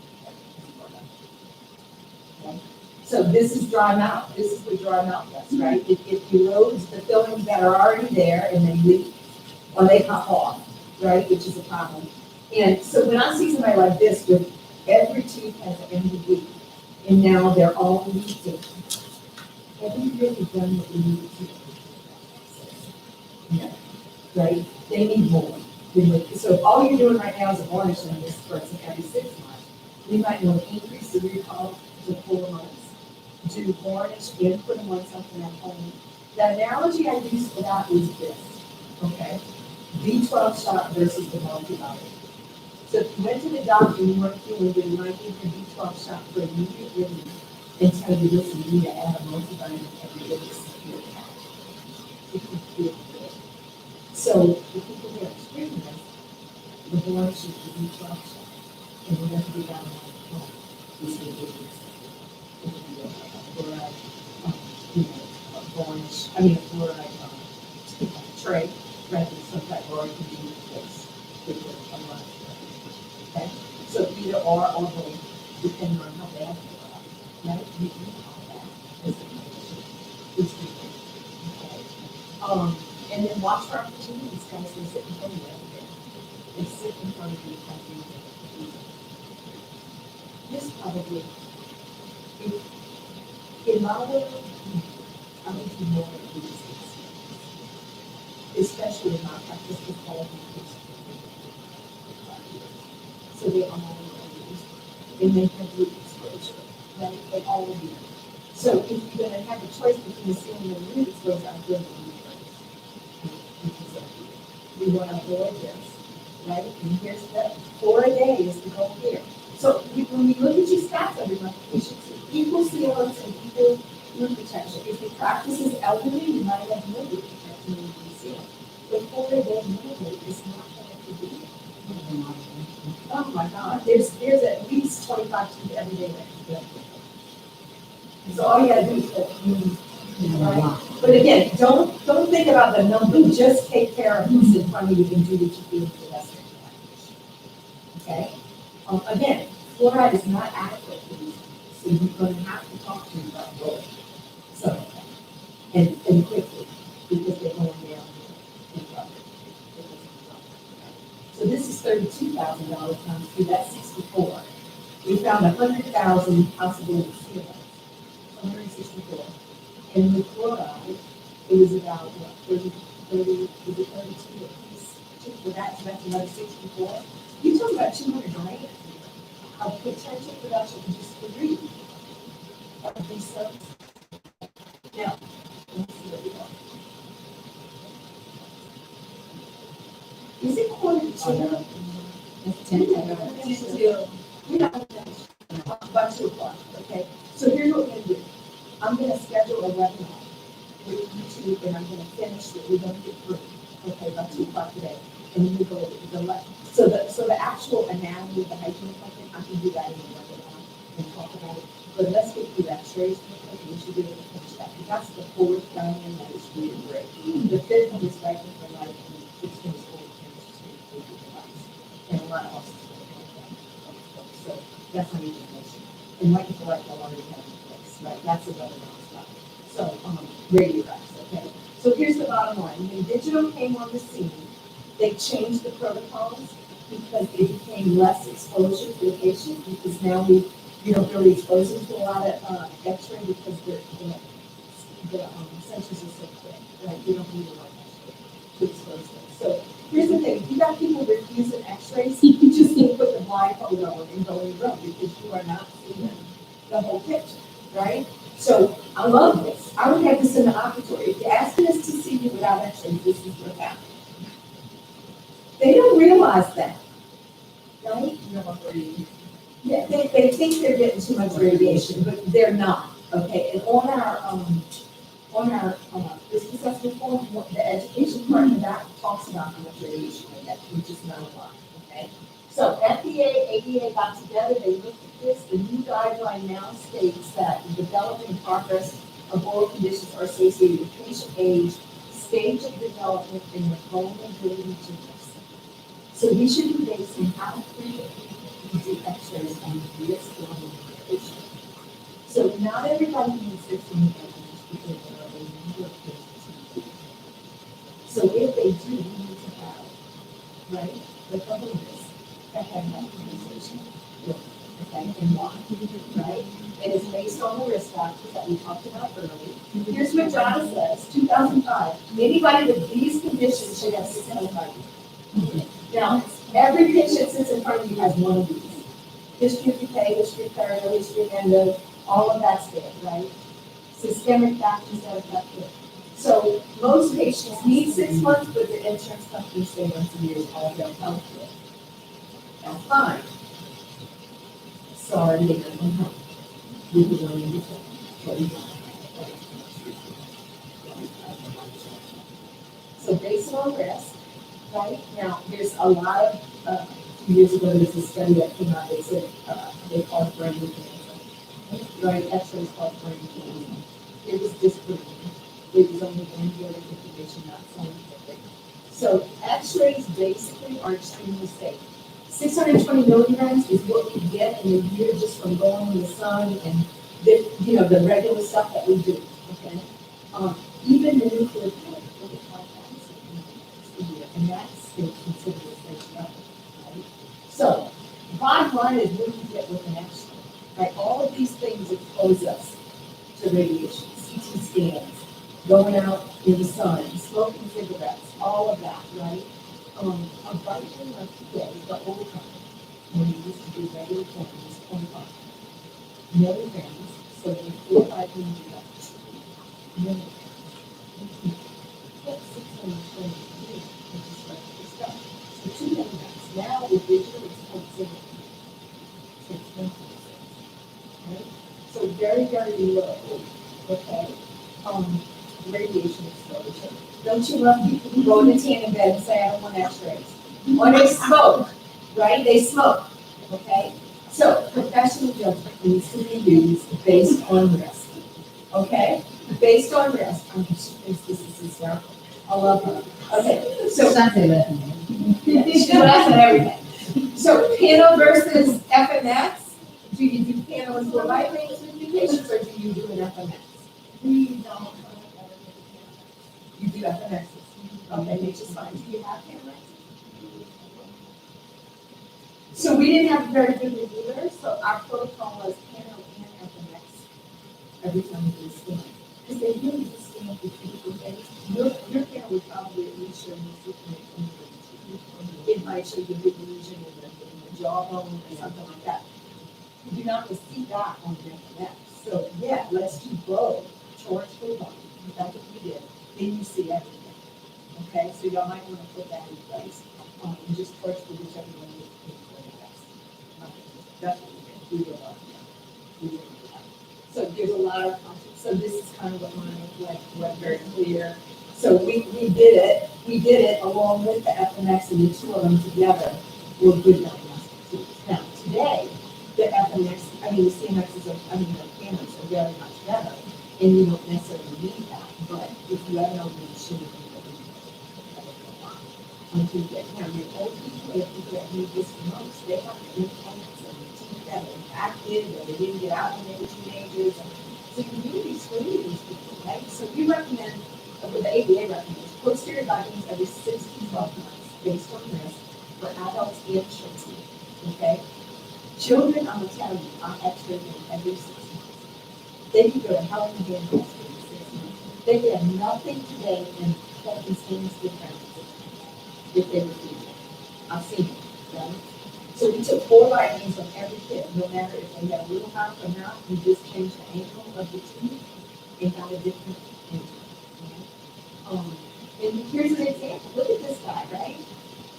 Okay. So this is dry mouth. This is what dry mouth does, right? It erodes the fillings that are already there and they leak or they pop off, right? Which is a problem. And so when I see somebody like this with every tooth has an MDB and now they're all leaking, have you really done what you need to do? No, right? They need more. So if all you're doing right now is varnishing this person every 6 months, we might want to increase the recall to 4 months. Do varnish and put them on something at home. The analogy I use for that is this, okay? B12 shot versus the multivitamin. So if you went to the doctor and you weren't feeling good, you might give your B12 shot for immediate relief and tell you, listen, you need to add a multivitamin every day to secure that. If you feel good. So the people who are experiencing this, the varnish is the B12 shot. And we're going to be down on the home. This is the fluoride, varnish, fluoride tray, rather than some type, or it can be replaced with a lot. Okay? So either or both, depending on how bad they are. Right? We can call that as a condition. Which we can. Okay? And then watch for opportunities, guys, they sit in front of you every day. They sit in front of you every day. This probably, in my world, I would be more of these things, especially in my practice with all of these. So they all use, and they have root exposure, right? They all do. So if you're going to have a choice between ceiling and root exposure, I'm going to root first. We want to avoid this, right? And here's the 4 a day is the goal here. So when we look at your stats every month, we should see equal sealants and equal root protection. If the practice is elderly, you might have no root protection and you seal. But 4 a day minimally is not going to be. Oh my God, there's at least 25 teeth every day that you get. So all you gotta do is right? But again, don't think about the number, just take care of who's in front of you and do what you do for the rest of your life. Okay? Again, fluoride is not adequate for these, so you're going to have to talk to them about both. So, and quickly, because they're going down in trouble. So this is $32,000 times 2, that's 64. We found 100,000 possible sealants. 164 64. And with fluoride, it was about, what, 30, was it 32 days? For that, so that's another 64. You talk about 200 grand of potential production just for reading of these services. Now, let's see what we got. Is it quarter to? It's 10 to We're not gonna finish by 2 o'clock, okay? So here's what we're gonna do. I'm gonna schedule a webinar with YouTube, and I'm gonna finish it, we're gonna get through, okay, by 2 o'clock today. And then we go over so the actual anatomy of the hygiene equipment, I can do that in the webinar and talk about it. But let's get through that trace, because we should be able to finish that. Because that's the fourth diamond that is really great. The fifth one is right for life, and the sixth one is forward device. And a lot of us. So that's my information. And like for like, I already have in place, right? That's a webinar stuff. So, radiographs, okay? So here's the bottom line. When digital came on the scene, they changed the protocols because it became less exposure for the patient, because now you don't really expose them to a lot of X-ray because the sensors are so quick, right? You don't need a lot of X-ray to expose them. So here's the thing, if you got people refusing X-rays, you just need to put the blindfold on and go in the room, because you are not seeing the whole picture, right? So I love this. I would have this in the operatory. If you're asking us to see you without X-rays, this is what happens. They don't realize that, right? Yeah, they think they're getting too much radiation, but they're not, okay? And on our risk assessment form, the education part of that talks about how much radiation we get, which is not a lot, okay? So FDA, ADA got together, they looked at this, the new guideline now states that the development and progress of oral conditions are associated with patient age, stage of development, and the vulnerability to risk. So we should be basing how frequently we do X-rays on risk level variation. So not everybody needs 15 X-rays because there are a number of patients. So if they do, we need to have, right, the coverage that have that conversation with, okay, and why, right? And it's based on the risk factors that we talked about earlier. Here's what John says, 2005, anybody with these conditions should have 605. Now, every patient sits in front of you has one of these. History of decay, history of perio, history of endo, all of that's there, right? Systemic factors that affect it. So most patients need 6 months, but the insurance companies say once a year is all they'll help with. That's fine. Sorry, they don't help. We can only do that. So based on risk, right? Now, there's a lot of, a few years ago, there was a study that came out, they said, they called it brain mechanism, right? X-rays called brain mechanism. It was disproven. It was only analytic information, not scientific. So X-rays basically are extremely safe. 620 milligrams is what we get in a year just from going in the sun and the regular stuff that we do, okay? Even the nuclear plant, and that's still considered a safe level, right? So, bottom line is what you get with an X-ray, right? All of these things expose us to radiation, CT scans, going out in the sun, smoking cigarettes, all of that, right? A vitamin of today, the old one, when you used to do regular forms, is 25 milligrams, so you 45 milligrams. That's 620, which is like the stuff. So 2 milligrams. Now with digital, it's 0.6. So it's 1.6. Right? So very, very low, okay, radiation exposure. Don't you love people who go in the tan in bed and say, I don't want X-rays? Or they smoke, right? They smoke, okay? So professional judgment needs to be used based on risk, okay? Based on risk. She thinks this is hysterical. I love her. Okay, so she laughs at everything. So piano versus FMX. Do you do piano and for life patients, or do you do an FMX? We don't. You do FMX. Okay, which is fine. Do you have FMX? So we didn't have very good reviewers, so our protocol was piano and FMX every time we do they really distinguish between things. Your parent would probably at least show you something. It might show you a big lesion in the jawbone or something like that. You're not going to see that on the FMX. So yeah, let's do both. Charge for one. That's what we did. Then you see everything. Okay, so y'all might want to put that in place. And just charge for whichever one you think is the best. That's what we did. We did we did that. So there's a lot of concepts. So this is kind of what mine went very clear. So we did it. We did it along with the FMX, and the two of them together were good diagnostic tools. Now today, the FMX, the CMXs the cameras are very much better, and you don't necessarily need that. But if you have an open machine, until you get, your old people, if people that need this the most, they have the implants and the teeth that are active, or they didn't get out when they were teenagers. So you really screen these people, right? So we recommend, with the ABA recommends, posterior guidance every 6 to 12 months, based on risk, for adults and children, okay? Children, I'm gonna tell you, I x-ray them every 6 months. They can go to Helen again every 6 months. They get nothing today in fucking stainless steel crowns if they refuse it. I've seen it, right? So we took 4 lightnings on every kid, no matter if they had a little mouth or not, we just changed the angle of the tooth and got a different angle. And here's an example. Look at this guy, right?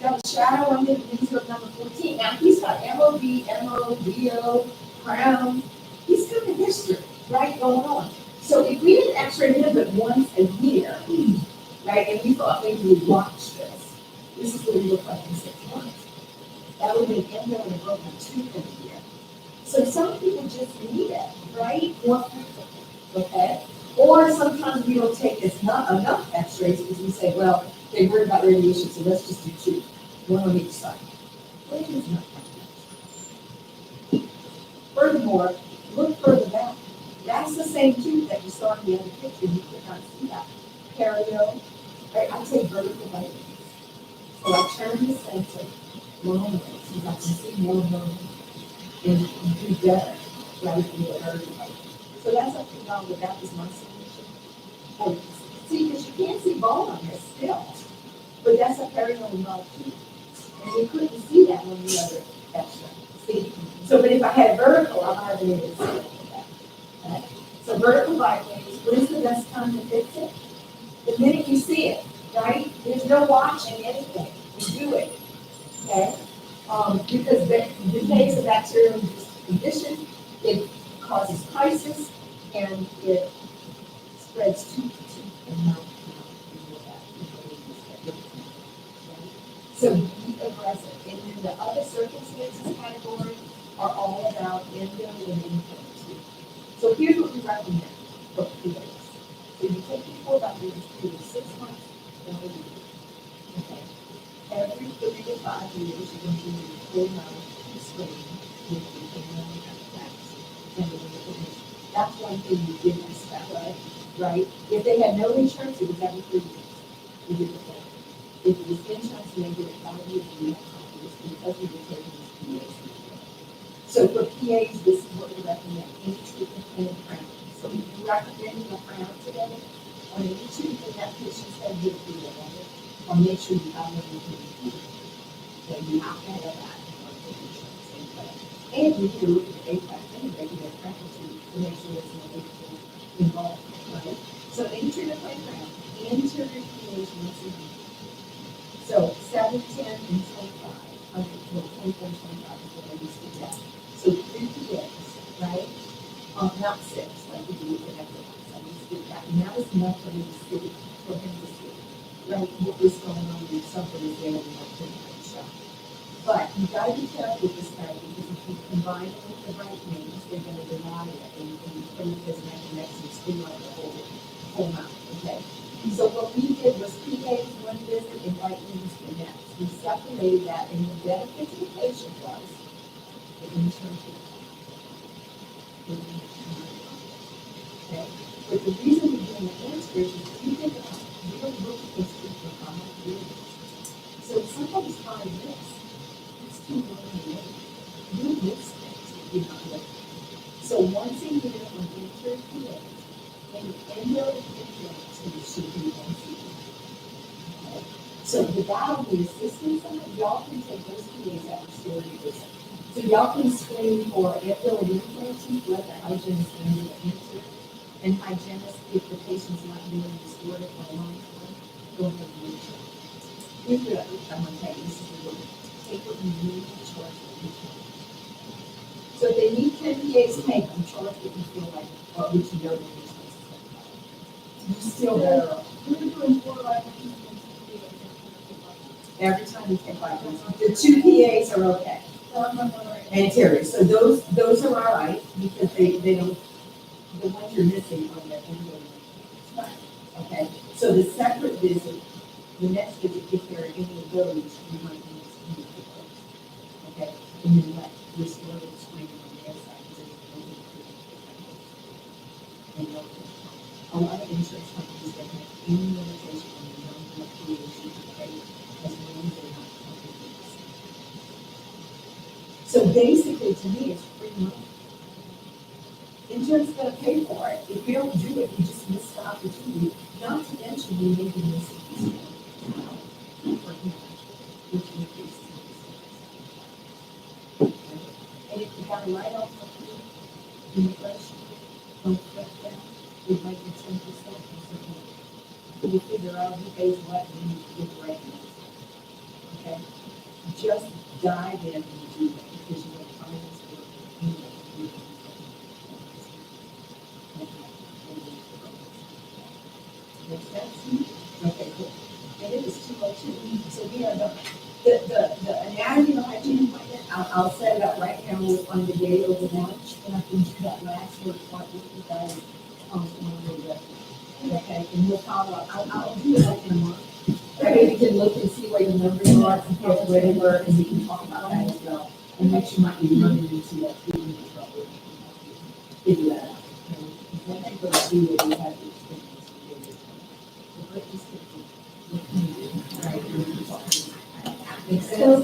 Got a shadow on his insert number 14. Now he's got MOB, MO, crown. He's got a history, right, going on. So if we didn't x-ray him but once a year, right, and we thought maybe we'd watch this is what he looked like in 6 months. That would have been endo and a broken tooth in a year. So some people just need it, right? More frequently, okay? Or sometimes we don't take enough x-rays because we say, well, they worry about radiation, so let's just do 2, 1 on each side. Well, it is not like that. Furthermore, look further back. That's the same tooth that you saw in the other picture. You could not see that. Perio, right? I take vertical lightning. So I turn the sensor long way so I can see more bone and do better rather than the vertical lightning. So that's up to y'all, but that was my solution. See, because you can't see bone on this still, but that's a periodontal knob too. And you couldn't see that on the other x-ray. See? So, but if I had vertical, I might have been able to see it like that. Okay? So vertical lightnings, what is the best time to fix it? The minute you see it, right? There's no watching anything. You do it, okay? Because the case of bacterial condition, it causes crisis and it spreads tooth to tooth and mouth to mouth. So be aggressive. And then the other circumstances category are all about endo and implants. So here's what we recommend for PAs. So you take people about maybe 3 to 6 months or a year. Okay. Every 3 to 5 years, you're going to do your full mouth screening with the that's one thing you didn't expect, right? If they had no insurance, it was every 3 years. We did the thing. If it was insurance, and they did it 5 years, we have confidence because we were taking these PAs. So for PAs, this is what we recommend, any treatment and crown. So if you recommend a crown today, on any treatment that patient's head would be it, or make sure you have them in. So you have to have that in order to do insurance. And you can look at the APAC anyway, you have practice to make sure there's no APAC involved, right? So interior plate crown, interior PAs once a year. So 7, 10, and 25. Okay, well, 24 and 25 is what I used to get. So 3 PAs, right? Not 6, like we do with everyone. So I used to do that. And that was enough for me to see, for him to see, right? What was going on and something is there and not to show. But you gotta be careful with this guy because if you combine it with the right names, they're gonna deny it and put it as an connection, stimulate the whole mouth, okay? So what we did was PAs 1 visit and right names the next. We separated that and the benefit to the patient was the insurance. Okay? But the reason we're doing the answers is if you think about it, we don't look at this for 5 years. So if somebody's trying this, it's too long to wait. You miss things if you're not looking. So once a year on insurance PAs, And your insurance should be one seat. Okay? So the guy on the assistant side, y'all can take those PAs out and store your visit. So y'all can screen for airfield influences, let the hygienist handle the answer. And hygienist, if the patient's not doing the story for a long time, go ahead and reach out. Here's what I'm gonna tell you, this is the rule. Take what you need and charge what you can. So if they need 10 PAs, take them, charge what you feel like, or what you know they're supposed to take. You still better off. We're doing 4 right now. Every time you take like the 2 PAs are okay. And Terry, so those are all right, because they don't, the ones you're missing are the ongoing. Okay, so the separate visit, the next visit, if there are any of those, you might need to meet with those. Okay, and then let your store screen on their side, because a lot of insurance companies don't have any limitation on the number of PAs you can pay, as long as they're not covered. So basically, to me, it's free money. Insurance is gonna pay for it. If you don't do it, you just miss the opportunity. Not to mention, you may be missing this one. For him, which increases his. And if you got a write-off of immigration, don't fret that. It might be 10% or something. You figure out who pays what, and then you get the right answer. Okay? Just dive in and do that, because you will find this work anyway. Makes sense? Okay, cool. And it is 2:02, so we are done. The anatomy of hygiene appointment, I'll set it up right now on the day over lunch, and I can do that last work part with you guys, on the rest. Okay, and we'll follow up, I'll do it like in a month. That way we can look and see where the numbers are, and compare where they were, and we can talk about that as well. And make sure might be running into that, figure that out. And when people do what we have to experience. The greatest thing, what can you do, right? Makes sense?